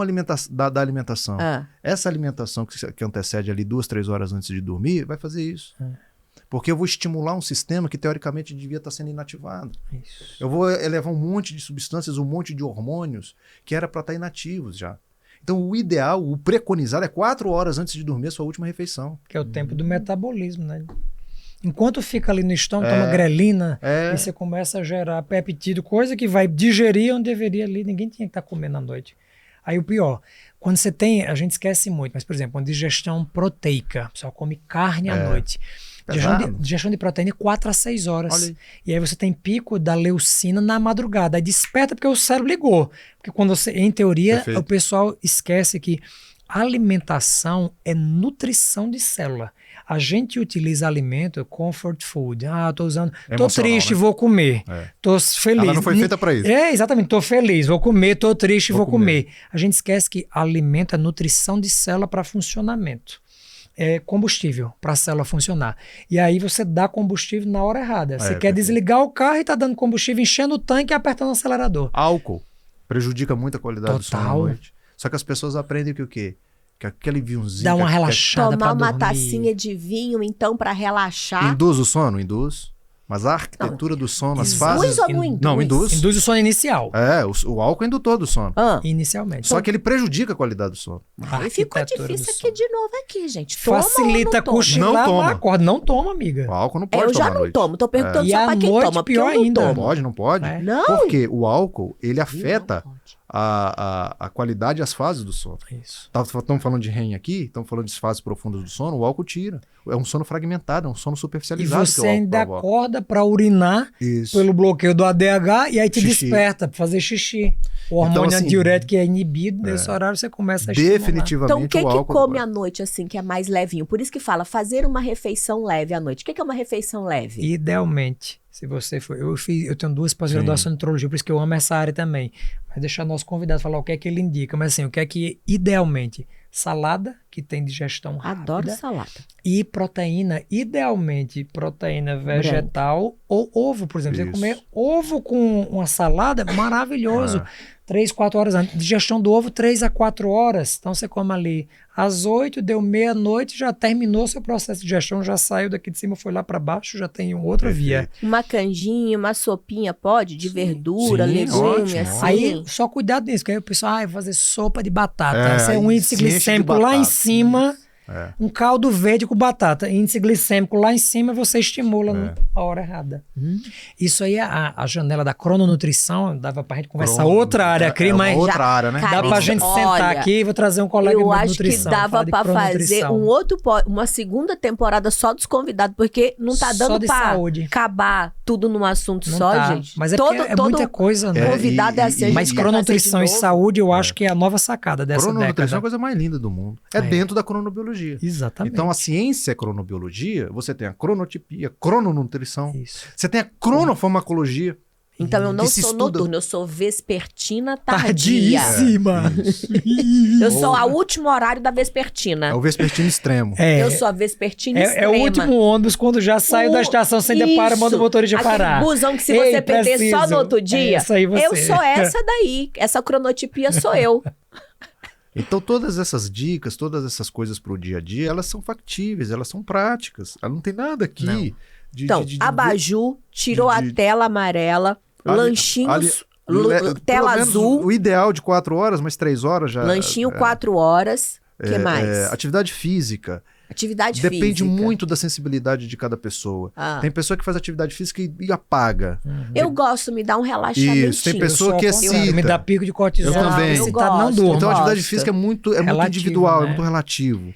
da alimentação. Ah. Essa alimentação que antecede ali 2, 3 horas antes de dormir vai fazer isso. Porque eu vou estimular um sistema que teoricamente devia estar sendo inativado. Isso. Eu vou elevar um monte de substâncias, um monte de hormônios que era para estar inativos já. Então o ideal, o preconizado é 4 horas antes de dormir a sua última refeição. Que é o tempo do metabolismo, né? Enquanto fica ali no estômago, toma grelina, e você começa a gerar peptídeo, coisa que vai digerir onde deveria ali, ninguém tinha que estar comendo à noite. Aí o pior, quando você tem, a gente esquece muito, mas por exemplo, uma digestão proteica, o pessoal come carne à noite. Digestão de proteína 4 a 6 horas. Olha aí. E aí você tem pico da leucina na madrugada. Aí desperta porque o cérebro ligou. Porque quando você, em teoria, Perfeito. o pessoal esquece que alimentação é nutrição de célula. A gente utiliza alimento, comfort food. Tô usando, tô Emocional, triste, né? vou comer. Tô feliz. Ela não foi feita para isso. Exatamente, tô feliz, vou comer, tô triste, Vou vou comer. A gente esquece que alimento é nutrição de célula para funcionamento. É combustível para a célula funcionar. E aí você dá combustível na hora errada. Você quer perfeito. desligar o carro e tá dando combustível, enchendo o tanque e apertando o acelerador. Álcool prejudica muito a qualidade do sono à Total. noite. Só que as pessoas aprendem que o quê? Que aquele vinhozinho... Dá uma que relaxada Tomar pra uma dormir. tacinha de vinho, então, para relaxar. induz o sono? Induz. Mas a arquitetura do sono, as fases... Induz ou não induz? Não, induz. Induz o sono inicial. O álcool é indutor do sono. Inicialmente. Só que ele prejudica a qualidade do sono. Aí ficou Arquitetura do difícil sono. aqui de novo aqui, gente. Toma Facilita ou não toma? cochilar, Não toma. mas acorda. Não toma, amiga. O álcool não pode Eu tomar já à não noite. tomo. Tô perguntando E só à pra quem noite, toma, porque pior eu não ainda. tomo. Pode, não pode? É. Não. Porque o álcool, ele afeta Não pode. a qualidade e as fases do sono. Isso. Estamos falando de REM aqui, estamos falando de fases profundas do sono, o álcool tira. É um sono fragmentado, é um sono E superficializado. que o você álcool ainda provoca. acorda pra urinar Isso. pelo bloqueio do ADH e aí te Xixi. desperta pra fazer xixi. O hormônio Então, assim, antidiurético é inibido, nesse horário você começa a estimular. Definitivamente Então, o que o que álcool... come à noite, assim, que é mais levinho? Por isso que fala fazer uma refeição leve à noite. O que que é uma refeição leve? Idealmente, se você for. Eu tenho 2 pós-graduações em nutrologia, por isso que eu amo essa área também. Mas deixar nosso convidado falar o que é que ele indica. Mas assim, o que é que, idealmente, salada, que tem digestão rápida. Adoro salada. E proteína, idealmente, proteína vegetal ou ovo, por exemplo. Você Isso. comer ovo com uma salada, maravilhoso. 3, 4 horas antes. Digestão do ovo, 3 a 4 horas. Então você come ali às 8, deu meia-noite, já terminou seu processo de digestão, já saiu daqui de cima, foi lá para baixo, já tem outra via. Uma canjinha, uma sopinha, pode? De verdura, Sim, legume, ótimo. assim. Aí, só cuidado nisso, que aí o pessoal vai fazer sopa de batata. É, Esse é um aí índice se enche de glicêmico lá em batata. cima, É. um caldo verde com batata. Índice glicêmico lá em cima, você estimula na hora errada. Isso aí é a janela da crononutrição, dava pra gente conversar outra área, Cri, mas outra já- área, né? dá pra Cara, gente olha, sentar aqui e vou trazer um colega Eu meu de acho que nutrição. dava falar de pra fazer crononutrição. uma segunda temporada só dos convidados, porque não tá Só dando de pra saúde. acabar tudo num assunto Não só, tá. gente. Mas é porque é muita coisa, né? convidado é assim, a gente Mas quer trazer crononutrição de e novo. saúde, eu acho que é a nova sacada dessa Crononutrição é a década. coisa mais linda do mundo. É É. dentro da cronobiologia. Exatamente. Então, a ciência é cronobiologia, você tem a cronotipia, crononutrição. Isso. Você tem a cronofarmacologia. Então eu não Que se sou estuda- noturna, eu sou vespertina tardia. Tardíssima. Eu sou o último horário da vespertina. É o vespertino extremo. Eu sou a vespertina É extrema. o último ônibus quando já saiu da estação, você ainda para, manda o motorista Aquele parar. busão que se Ei, você perder só preciso. no outro dia, Essa aí você. eu sou essa daí. Essa cronotipia sou eu. Então todas essas dicas, todas essas coisas pro dia a dia, elas são factíveis, elas são práticas. Ela não tem nada aqui Não. Então, abajur, tirou a tela amarela, lanchinhos, tela pelo menos azul, o ideal de 4 horas, mas 3 horas já. lanchinho 4 horas. O que mais? Atividade física. Atividade Depende física. muito da sensibilidade de cada pessoa. Ah. Tem pessoa que faz atividade física e apaga. Eu gosto, me dá um relaxamento. Isso, tem pessoa que excita. Me dá pico de cortisol. Eu também. Eu Excitado, não gosto. durmo. Então a atividade gosto. física é muito Relativo, individual, né? é muito relativo.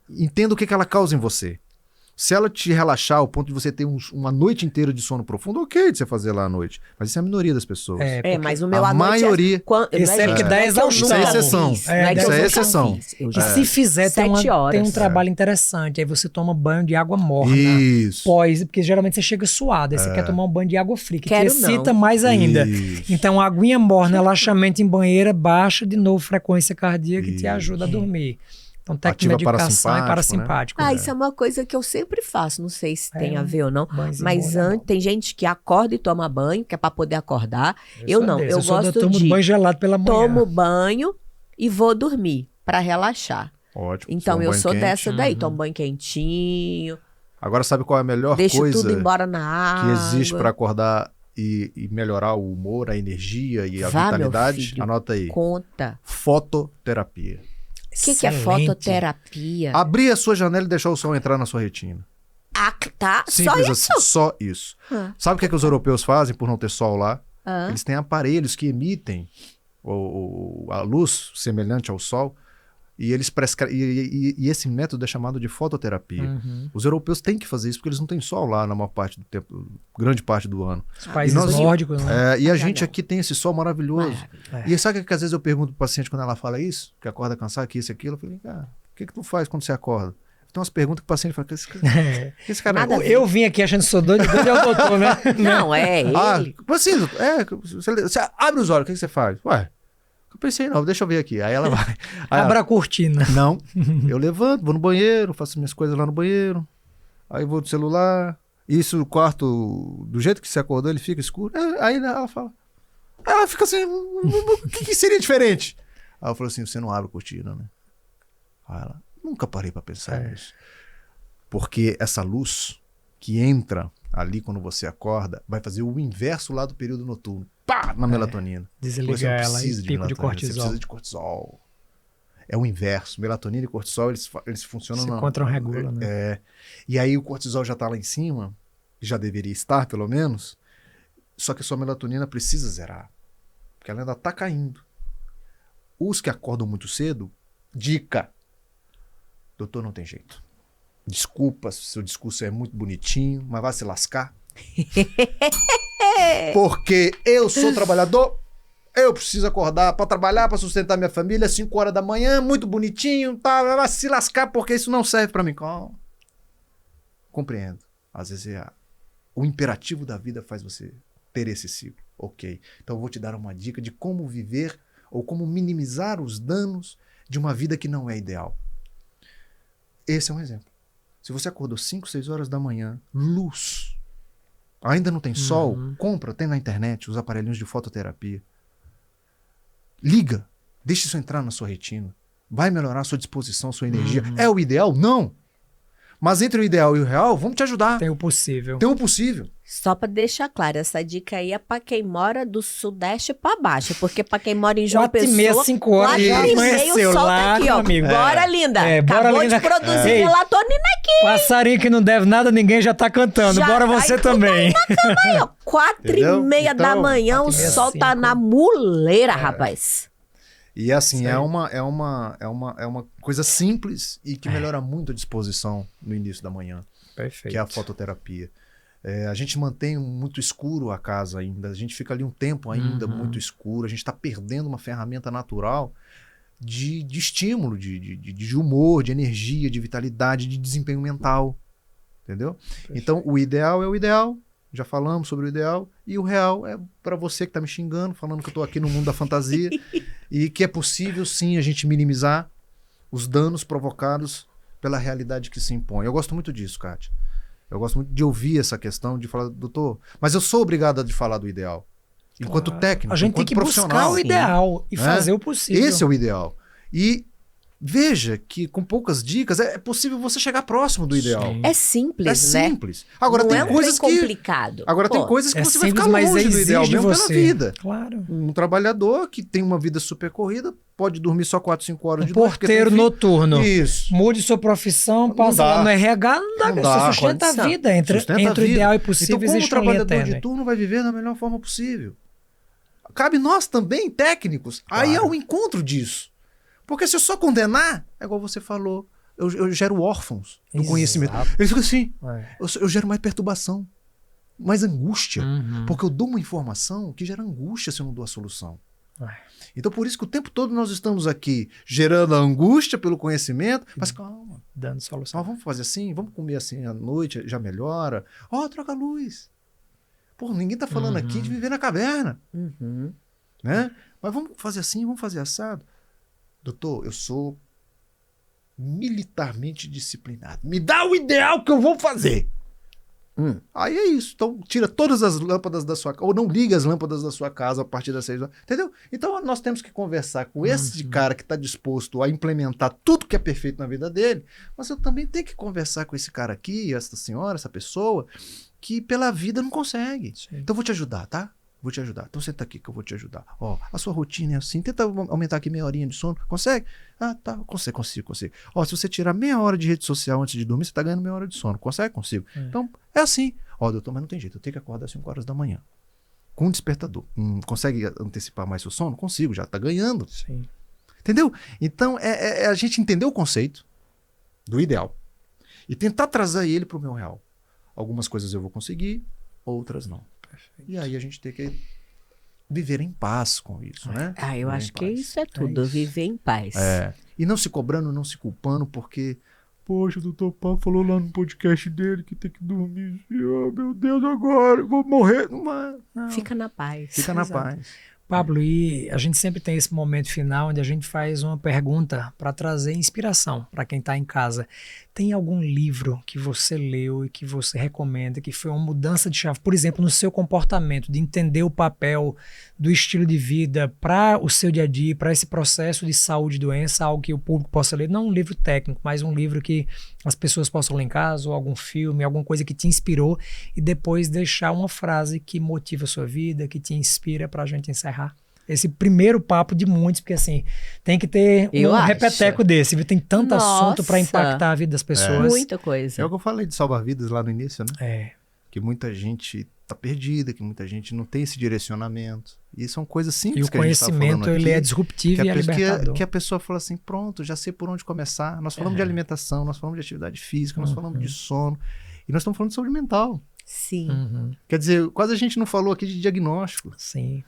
Entenda o que ela causa em você. Se ela te relaxar ao ponto de você ter uma noite inteira de sono profundo, ok de você fazer lá à noite. Mas isso é a minoria das pessoas. Mas o meu a à noite maioria- Esse é porque dá exaustão. Isso é exceção. Não é que Isso eu é nunca exceção. fiz. Eu E já se fizer, tem 7 horas. um trabalho interessante. Aí você toma banho de água morna. Isso. Pós, porque geralmente você chega suado. Aí você quer tomar um banho de água fria, que te Quero excita não. mais ainda. Isso. Então, aguinha morna, relaxamento em banheira, baixa de novo frequência cardíaca e te Isso. ajuda a dormir. Então, Ativa tecnomedicação e parasimpático, parasimpático. Ah, isso é uma coisa que eu sempre faço. Não sei se tem a ver ou não. banhozinho Mas bom, é bom. tem gente que acorda e toma banho, que é pra poder acordar. Eu não. Eu gosto tomo de banho gelado pela manhã. tomo banho e vou dormir pra relaxar. Ótimo. Então toma eu banho sou quente. dessa daí. Tomo banho quentinho, Agora sabe qual é a melhor deixo coisa tudo embora na que água. existe para acordar e melhorar o humor, a energia e a Vá, meu vitalidade? filho. Anota aí. Conta. Fototerapia. O que é fototerapia? Abrir a sua janela e deixar o sol entrar na sua retina. Ah, tá. Só Simples isso? assim, só isso. Ah. Sabe o que, é que os europeus fazem por não ter sol lá? Ah. Eles têm aparelhos que emitem a luz semelhante ao sol e eles e esse método é chamado de fototerapia. Uhum. Os europeus têm que fazer isso porque eles não têm sol lá na maior parte do tempo, grande parte do ano. Os países E nós- nórdicos, né? E a gente aqui tem esse sol maravilhoso. É. E sabe que às vezes eu pergunto pro paciente quando ela fala isso, que acorda cansado, que isso e aquilo, eu falei, cara, o que tu faz quando você acorda? Tem umas perguntas que o paciente fala, que esse cara Nada a ver. Eu vim aqui achando que sou doido, doido é o doutor, né? Não, é ele. Assim, você abre os olhos, o que você faz? Ué, eu pensei, não, deixa eu ver aqui. Aí ela vai. Aí Abra a cortina. não, eu levanto, vou no banheiro, faço minhas coisas lá no banheiro, aí vou do celular, isso o quarto, do jeito que você acordou, ele fica escuro. Aí ela fala, ela fica assim, o que seria diferente? Aí eu falo assim, você não abre a cortina, né? Aí ela, nunca parei pra pensar nisso. Porque essa luz que entra ali quando você acorda, vai fazer o inverso lá do período noturno. Pá! Na melatonina. Desliga Você não ela precisa e pico de melatonina, cortisol. Você precisa de cortisol. É o inverso. Melatonina e cortisol, eles funcionam... Se contra-regulam, né? E aí o cortisol já tá lá em cima, já deveria estar, pelo menos, só que a sua melatonina precisa zerar. Porque ela ainda tá caindo. Os que acordam muito cedo, dica. Doutor, não tem jeito. Desculpa, seu discurso é muito bonitinho, mas vai se lascar. Porque eu sou trabalhador, eu preciso acordar para trabalhar, para sustentar minha família, 5 horas da manhã, muito bonitinho, tá, vai se lascar porque isso não serve para mim. Compreendo. Às vezes o imperativo da vida faz você ter esse ciclo. Ok. Então eu vou te dar uma dica de como viver ou como minimizar os danos de uma vida que não é ideal. Esse é um exemplo. Se você acordou 5, 6 horas da manhã, luz, ainda não tem sol, compra, tem na internet os aparelhinhos de fototerapia. Liga, deixa isso entrar na sua retina. Vai melhorar a sua disposição, a sua energia. É o ideal? Não. Mas entre o ideal e o real, vamos te ajudar. Tem o possível. Tem o possível. Só pra deixar claro, essa dica aí é pra quem mora do sudeste pra baixo, porque pra quem mora em João 4h30, Pessoa, 5 horas, 4h30 amanheceu o sol lá, tá aqui, meu ó. amigo. Bora, linda. Bora, Acabou linda. de produzir Ei. melatonina aqui. Passarinho que não deve nada, ninguém já tá cantando. Já Bora tá você aí, também. Aí, ó, 4h30 Entendeu? da Então, manhã, o 4h30, sol tá 5. na muleira, rapaz. E assim, Isso aí. é uma coisa simples e que melhora muito a disposição no início da manhã, Perfeito. que é a fototerapia. A gente mantém muito escuro a casa ainda, a gente fica ali um tempo ainda muito escuro, a gente está perdendo uma ferramenta natural de estímulo, de humor, de energia, de vitalidade, de desempenho mental. Entendeu? Perfeito. Então, o ideal é o ideal Já falamos sobre o ideal. E o real é para você que tá me xingando, falando que eu tô aqui no mundo da fantasia. E que é possível, sim, a gente minimizar os danos provocados pela realidade que se impõe. Eu gosto muito disso, Kátia. Eu gosto muito de ouvir essa questão, de falar, doutor, mas eu sou obrigado a falar do ideal. Enquanto técnico, a gente tem enquanto que profissional. buscar o ideal e fazer o possível. Esse é o ideal. E veja que com poucas dicas é possível você chegar próximo do ideal. Sim. É simples, É né? simples. Agora Não tem é um coisas trem que complicado. Agora tem Pô, coisas que É você vai simples, ficar mas longe do exige ideal de mesmo você. pela vida. Claro. Um trabalhador que tem uma vida super corrida pode dormir só 4, 5 horas Um de noite. porque porteiro tem filho. noturno. Isso. Mude sua profissão, passa dá. lá no RH, não dá, Não você dá. sustenta a Condição. vida. Entre Sustenta a o vida. ideal e possível Então, como o existe uma linha trabalhador tênue. de turno vai viver da melhor forma possível? Cabe nós também, técnicos. Aí é Claro. o encontro disso. Porque se eu só condenar, é igual você falou, eu gero órfãos do Exato. conhecimento. Eles ficam assim, É. eu gero mais perturbação, mais angústia. Uhum. Porque eu dou uma informação que gera angústia se eu não dou a solução. É. Então por isso que o tempo todo nós estamos aqui gerando a angústia pelo conhecimento, mas calma, Dando solução. vamos fazer assim, vamos comer assim à noite, já melhora. Troca a luz. Pô, ninguém tá falando aqui de viver na caverna, Uhum. né? Mas vamos fazer assim, vamos fazer assado. Doutor, eu sou militarmente disciplinado. Me dá o ideal que eu vou fazer. Aí é isso. Então, tira todas as lâmpadas da sua casa, ou não liga as lâmpadas da sua casa a partir das 6 horas. Entendeu? Então, nós temos que conversar com esse cara que está disposto a implementar tudo que é perfeito na vida dele, mas eu também tenho que conversar com esse cara aqui, essa senhora, essa pessoa, que pela vida não consegue. Sim. Então, eu vou te ajudar, tá? Vou te ajudar. Então, senta aqui que eu vou te ajudar. Ó, a sua rotina é assim. Tenta aumentar aqui meia horinha de sono. Consegue? Ah, tá. Consigo. Ó, se você tirar meia hora de rede social antes de dormir, você tá ganhando meia hora de sono. Consegue? Consigo. Então, é assim. Ó, doutor, mas não tem jeito. Eu tenho que acordar às 5 horas da manhã. Com um despertador. Consegue antecipar mais seu sono? Consigo. Já tá ganhando. Sim. Entendeu? Então, é a gente entender o conceito do ideal e tentar trazer ele pro meu real. Algumas coisas eu vou conseguir, outras não. E aí a gente tem que viver em paz com isso, né? Eu Viver acho em que paz. isso é tudo, isso. viver em paz. E não se cobrando, não se culpando, porque... Poxa, o doutor Paulo falou lá no podcast dele que tem que dormir. Meu Deus, agora eu vou morrer. Não. Fica na paz. Fica na Exato. paz. Pablo, e a gente sempre tem esse momento final onde a gente faz uma pergunta para trazer inspiração para quem está em casa. Tem algum livro que você leu e que você recomenda, que foi uma mudança de chave, por exemplo, no seu comportamento, de entender o papel do estilo de vida para o seu dia a dia, para esse processo de saúde e doença, algo que o público possa ler, não um livro técnico, mas um livro que as pessoas possam ler em casa, ou algum filme, alguma coisa que te inspirou, e depois deixar uma frase que motiva a sua vida, que te inspira para a gente encerrar esse primeiro papo de muitos, porque assim, tem que ter Eu um acho. repeteco desse, viu? Tem tanto assunto para Nossa. impactar a vida das pessoas. Muita coisa. É o que eu falei de salvar vidas lá no início, né? É, Que muita gente tá perdida, que muita gente não tem esse direcionamento. E são coisas e simples o que a gente tá conhecimento, falando aqui, ele é disruptivo e é libertador. que a pessoa fala assim, pronto, já sei por onde começar. Nós falamos de alimentação, nós falamos de atividade física, nós falamos de sono. E nós estamos falando de saúde mental. Sim. Uhum, Quer dizer, quase a gente não falou aqui de diagnóstico. sim,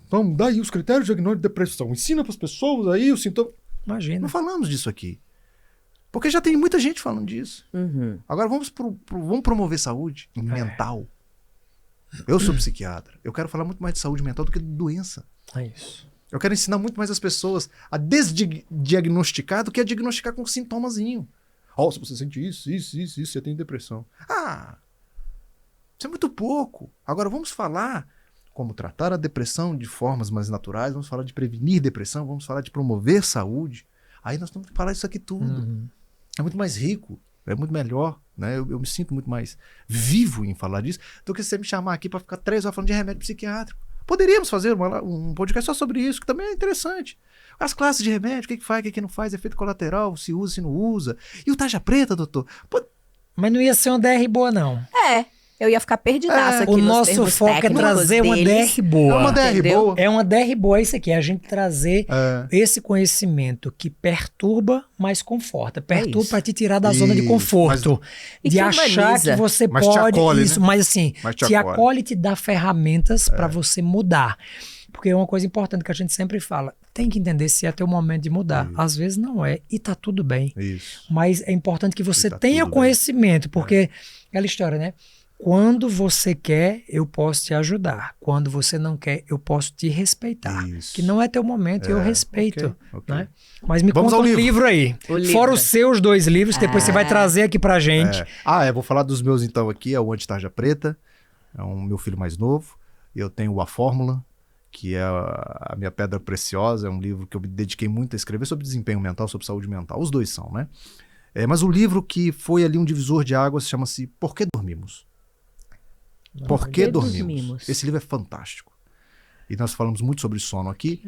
Vamos dar aí os critérios de diagnóstico de depressão. Ensina para as pessoas aí os sintomas. imagina. Não falamos disso aqui. Porque já tem muita gente falando disso. Uhum. Agora vamos promover saúde mental. Eu sou psiquiatra. Eu quero falar muito mais de saúde mental do que de doença. É isso. Eu quero ensinar muito mais as pessoas a desdiagnosticar do que a diagnosticar com sintomazinho. Se você sente isso, você tem depressão. Isso é muito pouco. Agora vamos falar como tratar a depressão de formas mais naturais, vamos falar de prevenir depressão, vamos falar de promover saúde. Aí nós vamos falar isso aqui tudo. Uhum. É muito mais rico, é muito melhor, né? Eu me sinto muito mais vivo em falar disso do que você me chamar aqui para ficar 3 horas falando de remédio psiquiátrico. Poderíamos fazer um podcast só sobre isso, que também é interessante. As classes de remédio, o que faz, o que não faz, efeito colateral, se usa, se não usa. E o tarja preta, doutor? Mas não ia ser uma DR boa, não. Eu ia ficar perdidaça aqui O nos nosso termos foco é técnicos trazer uma deles. DR boa. É uma DR entendeu? boa. É uma DR boa isso aqui, é a gente trazer É. esse conhecimento que perturba, mas conforta. Perturba isso. para te tirar da zona de Isso, conforto. E De que achar humaniza. que você Mas te pode... acolhe, isso, né? mas assim, Mas te te acolhe. acolhe e te dá ferramentas para você mudar. Porque é uma coisa importante que a gente sempre fala, tem que entender se é teu momento de mudar. Às vezes não é, e tá tudo bem. Isso. Mas é importante que você tá tenha tudo conhecimento, porque aquela história, né? Quando você quer, eu posso te ajudar. Quando você não quer, eu posso te respeitar. Isso. Que não é teu momento, eu respeito. ok. Né? Mas me Vamos conta ao um livro. livro aí. O livro. Fora os seus 2 livros, que depois você vai trazer aqui pra gente. Vou falar dos meus então aqui, é o Anti-Tarja Preta, é o meu filho mais novo. Eu tenho A Fórmula, que é a minha pedra preciosa, é um livro que eu me dediquei muito a escrever sobre desempenho mental, sobre saúde mental. Os dois são, né? Mas o livro que foi ali um divisor de águas chama-se Por que Dormimos? Por que dormimos? Esse livro é fantástico. E nós falamos muito sobre sono aqui.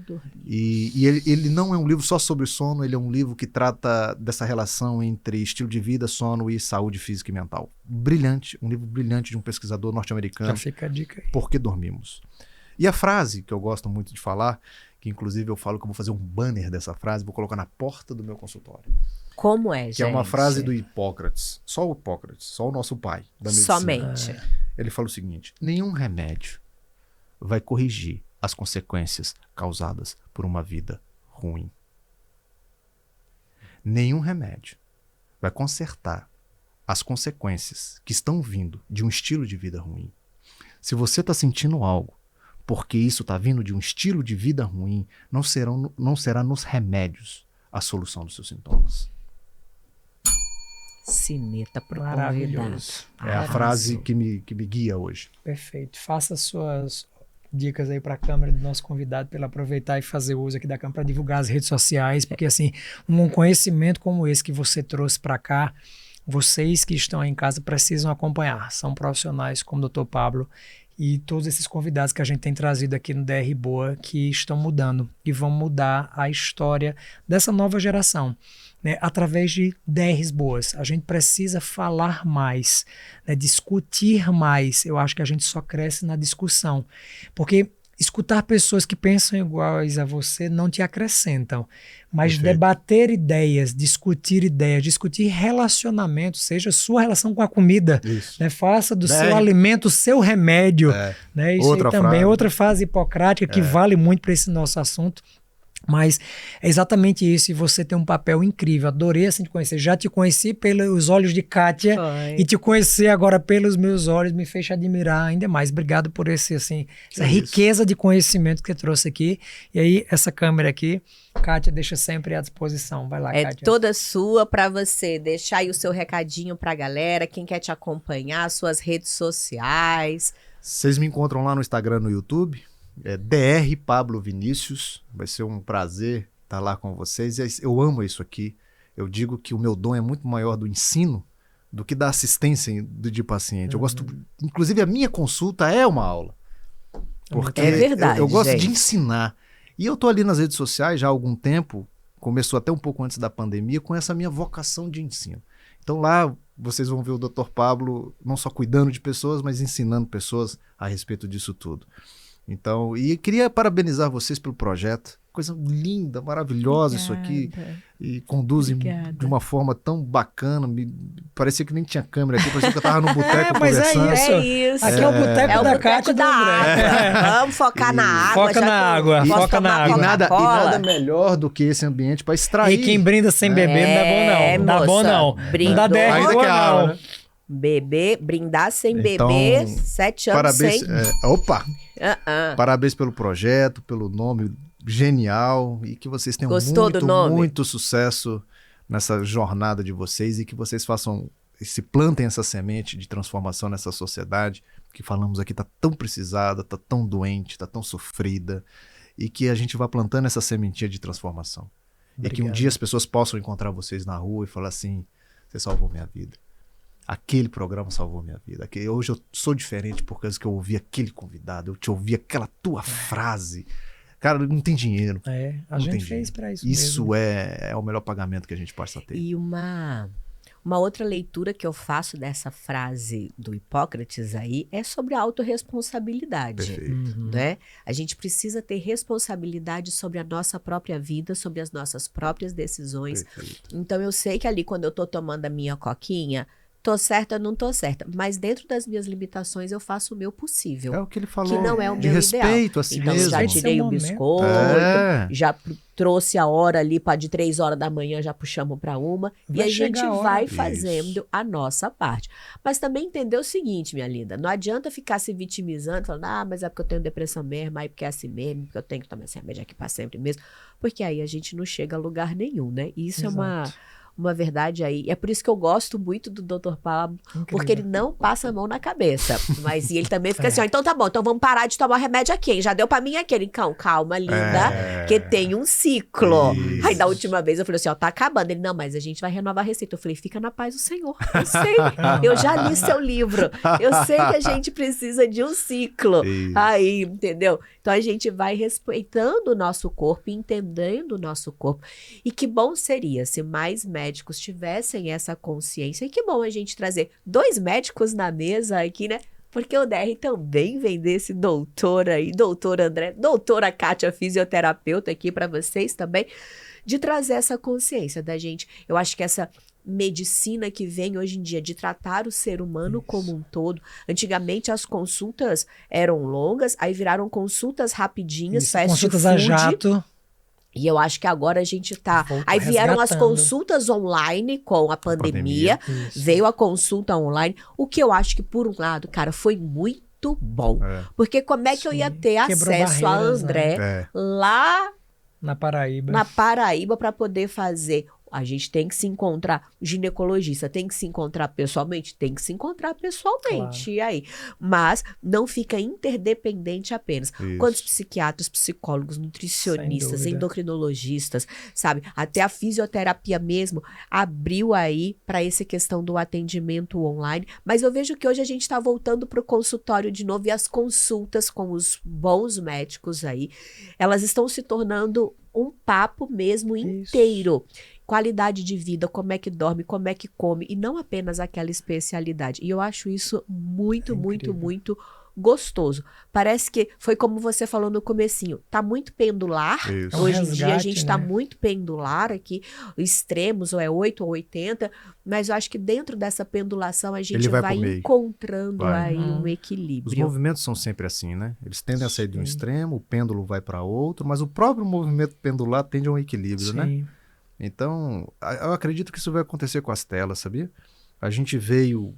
E ele não é um livro só sobre sono, ele é um livro que trata dessa relação entre estilo de vida, sono e saúde física e mental. Brilhante, um livro brilhante de um pesquisador norte-americano. Já fica a dica aí. Por que dormimos? E a frase que eu gosto muito de falar, que inclusive eu falo que eu vou fazer um banner dessa frase, vou colocar na porta do meu consultório. Como é, gente? Que é uma frase do Hipócrates. Só o Hipócrates, só o nosso pai da medicina. Somente. Ele fala o seguinte: nenhum remédio vai corrigir as consequências causadas por uma vida ruim. Nenhum remédio vai consertar as consequências que estão vindo de um estilo de vida ruim. Se você está sentindo algo porque isso está vindo de um estilo de vida ruim, não será nos remédios a solução dos seus sintomas. Sineta pro convidado. Maravilhoso. É a frase que me guia hoje. Perfeito. Faça suas dicas aí para a câmera do nosso convidado, para ele aproveitar e fazer uso aqui da câmera para divulgar as redes sociais, porque assim, um conhecimento como esse que você trouxe para cá, vocês que estão aí em casa precisam acompanhar. São profissionais como o Dr. Pablo e todos esses convidados que a gente tem trazido aqui no DR Boa que estão mudando e vão mudar a história dessa nova geração, né, através de DRs boas. A gente precisa falar mais, né, discutir mais. Eu acho que a gente só cresce na discussão, porque escutar pessoas que pensam iguais a você não te acrescentam, mas Perfeito. debater ideias, discutir relacionamento, seja sua relação com a comida, né? Faça do seu alimento o seu remédio. Né? Isso outra aí também frase. é outra frase hipocrática que vale muito para esse nosso assunto. Mas é exatamente isso, e você tem um papel incrível. Adorei assim te conhecer. Já te conheci pelos olhos de Kátia. Foi. E te conhecer agora pelos meus olhos me fez te admirar ainda mais. Obrigado por essa riqueza de conhecimento que você trouxe aqui. E aí, essa câmera aqui, Kátia deixa sempre à disposição. Vai lá, É Kátia. toda sua para você deixar aí o seu recadinho pra galera, quem quer te acompanhar, suas redes sociais. Vocês me encontram lá no Instagram, no YouTube. DR Pablo Vinícius, vai ser um prazer estar lá com vocês. Eu amo isso aqui. Eu digo que o meu dom é muito maior do ensino do que da assistência de paciente. Eu gosto, inclusive a minha consulta é uma aula. Porque É verdade, eu gosto gente. de ensinar. E eu tô ali nas redes sociais já há algum tempo, começou até um pouco antes da pandemia, com essa minha vocação de ensino. Então lá vocês vão ver o Dr. Pablo não só cuidando de pessoas, mas ensinando pessoas a respeito disso tudo. Então, e queria parabenizar vocês pelo projeto. Coisa linda, maravilhosa. Obrigada. Isso aqui. E conduzem de uma forma tão bacana. Parecia que nem tinha câmera aqui, parecia que eu tava no boteco conversando. É isso. Aqui é o boteco da Kátia da água. Vamos focar na água. Foca na água, foca na água. E nada melhor do que esse ambiente para extrair. E quem brinda sem beber não é bom não. Não dá bom não. Não dá 10 boa não. Né? Beber, brindar sem então, beber, 7 anos parabéns, sem... Parabéns pelo projeto, pelo nome genial e que vocês tenham muito sucesso nessa jornada de vocês e que vocês se plantem essa semente de transformação nessa sociedade que falamos aqui tá tão precisada, tá tão doente, tá tão sofrida e que a gente vá plantando essa sementinha de transformação. Obrigado. E que um dia as pessoas possam encontrar vocês na rua e falar assim, você salvou minha vida. Aquele programa salvou minha vida. Hoje eu sou diferente por causa que eu ouvi aquele convidado, eu te ouvi aquela tua frase. Cara, não tem dinheiro. A gente fez pra isso Isso mesmo. É o melhor pagamento que a gente possa ter. E uma outra leitura que eu faço dessa frase do Hipócrates aí é sobre a autorresponsabilidade. Perfeito. Né? A gente precisa ter responsabilidade sobre a nossa própria vida, sobre as nossas próprias decisões. Perfeito. Então eu sei que ali quando eu tô tomando a minha coquinha, tô certa, não tô certa. Mas dentro das minhas limitações, eu faço o meu possível. É o que ele falou. Que não é o de meu respeito ideal. a si Então, mesmo. já tirei o momento. biscoito, já trouxe a hora ali para de 3 horas da manhã, já puxamos para 1. E a gente vai fazendo a nossa parte. Mas também entender o seguinte, minha linda, não adianta ficar se vitimizando, falando, mas é porque eu tenho depressão mesmo, aí porque é assim mesmo, porque eu tenho que tomar esse remédio aqui para sempre mesmo. Porque aí a gente não chega a lugar nenhum, né? E isso Exato. é uma verdade aí. É por isso que eu gosto muito do Dr. Pablo, porque ele não passa a mão na cabeça. Mas e ele também fica assim, então tá bom, então vamos parar de tomar remédio aqui, hein? Já deu pra mim aquele. Então, calma, linda, que tem um ciclo. Isso. Aí da última vez eu falei assim, tá acabando. Ele, não, mas a gente vai renovar a receita. Eu falei, fica na paz do Senhor. Eu sei, eu já li seu livro. Eu sei que a gente precisa de um ciclo. Isso. Aí, entendeu? Então a gente vai respeitando o nosso corpo, entendendo o nosso corpo. E que bom seria se mais médicos tivessem essa consciência. E que bom a gente trazer 2 médicos na mesa aqui, né? Porque o DR também vem desse doutor aí, doutor André, doutora Kátia, fisioterapeuta aqui para vocês também, de trazer essa consciência da gente. Eu acho que essa medicina que vem hoje em dia de tratar o ser humano como um todo. Antigamente as consultas eram longas, aí viraram consultas rapidinhas, fast consultas food. a jato. E eu acho que agora a gente tá... Volta Aí vieram as resgatando. consultas online com a pandemia, Isso. veio a consulta online, o que eu acho que, por um lado, cara, foi muito bom. Porque como é que eu ia ter Quebrou acesso a barreiras, André lá Na Paraíba. na Paraíba para poder fazer? A gente tem que se encontrar, o ginecologista tem que se encontrar pessoalmente? Tem que se encontrar pessoalmente, Claro. e aí? Mas não fica interdependente apenas. Isso. Quantos psiquiatras, psicólogos, nutricionistas, Sem dúvida. endocrinologistas, sabe? Até a fisioterapia mesmo abriu aí para essa questão do atendimento online. Mas eu vejo que hoje a gente está voltando para o consultório de novo e as consultas com os bons médicos aí, elas estão se tornando um papo mesmo inteiro. Qualidade de vida, como é que dorme, como é que come, e não apenas aquela especialidade. E eu acho isso muito, muito, muito gostoso. Parece que foi como você falou no comecinho, tá muito pendular. Isso. Hoje em resgate, dia a gente tá né? muito pendular aqui, extremos, ou é 8 ou 80, mas eu acho que dentro dessa pendulação a gente Ele vai vai pro meio. encontrando Vai. aí um Os equilíbrio. movimentos são sempre assim, né? Eles tendem a sair de um extremo, o pêndulo vai para outro, mas o próprio movimento pendular tende a um equilíbrio, né? Sim. Então, eu acredito que isso vai acontecer com as telas, sabia? A gente veio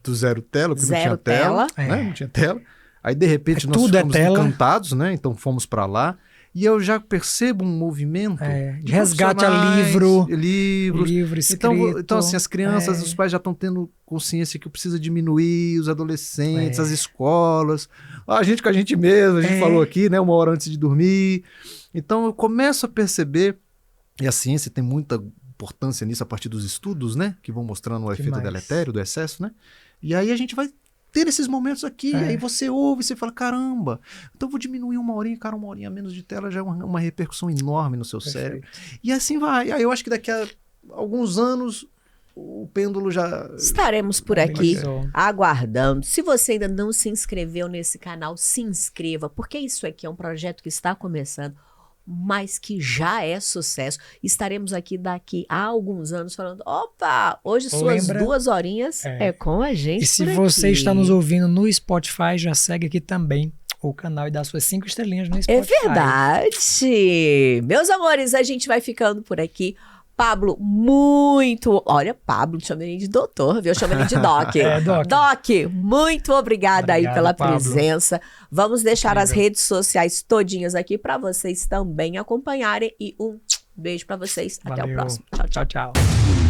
do zero tela, porque Zero não tinha tela, tela. né? Não tinha tela. Aí, de repente, nós tudo é ficamos tela. encantados, né? Então, fomos para lá. E eu já percebo um movimento De resgate a livros. Livro escrito. Então, assim, as crianças, os pais já estão tendo consciência que precisa diminuir, os adolescentes, as escolas, a gente com a gente mesmo, a gente falou aqui, né? 1 hora antes de dormir. Então, eu começo a perceber, e a ciência tem muita importância nisso a partir dos estudos, né? Que vão mostrando o efeito deletério do excesso, né? E aí a gente vai ter esses momentos aqui, aí você ouve, você fala, caramba, então eu vou diminuir 1 horinha, cara, 1 horinha a menos de tela já é uma repercussão enorme no seu cérebro. E assim vai. Aí eu acho que daqui a alguns anos o pêndulo já... Estaremos por aqui Amenizou. aguardando. Se você ainda não se inscreveu nesse canal, se inscreva, porque isso aqui é um projeto que está começando, mas que já é sucesso. Estaremos aqui daqui a alguns anos falando, opa, hoje suas 2 horinhas é com a gente. E se por você aqui. está nos ouvindo no Spotify, já segue aqui também o canal e dá suas 5 estrelinhas no Spotify. É verdade. Meus amores, a gente vai ficando por aqui. Pablo, olha, Pablo, chamei ele de doutor, viu? Eu chamei ele de Doc. Doc. Doc, muito obrigada aí pela Pablo. presença. Vamos deixar as redes sociais todinhas aqui para vocês também acompanharem. E um beijo para vocês. Até o Valeu. próximo. Tchau, tchau. Tchau, tchau.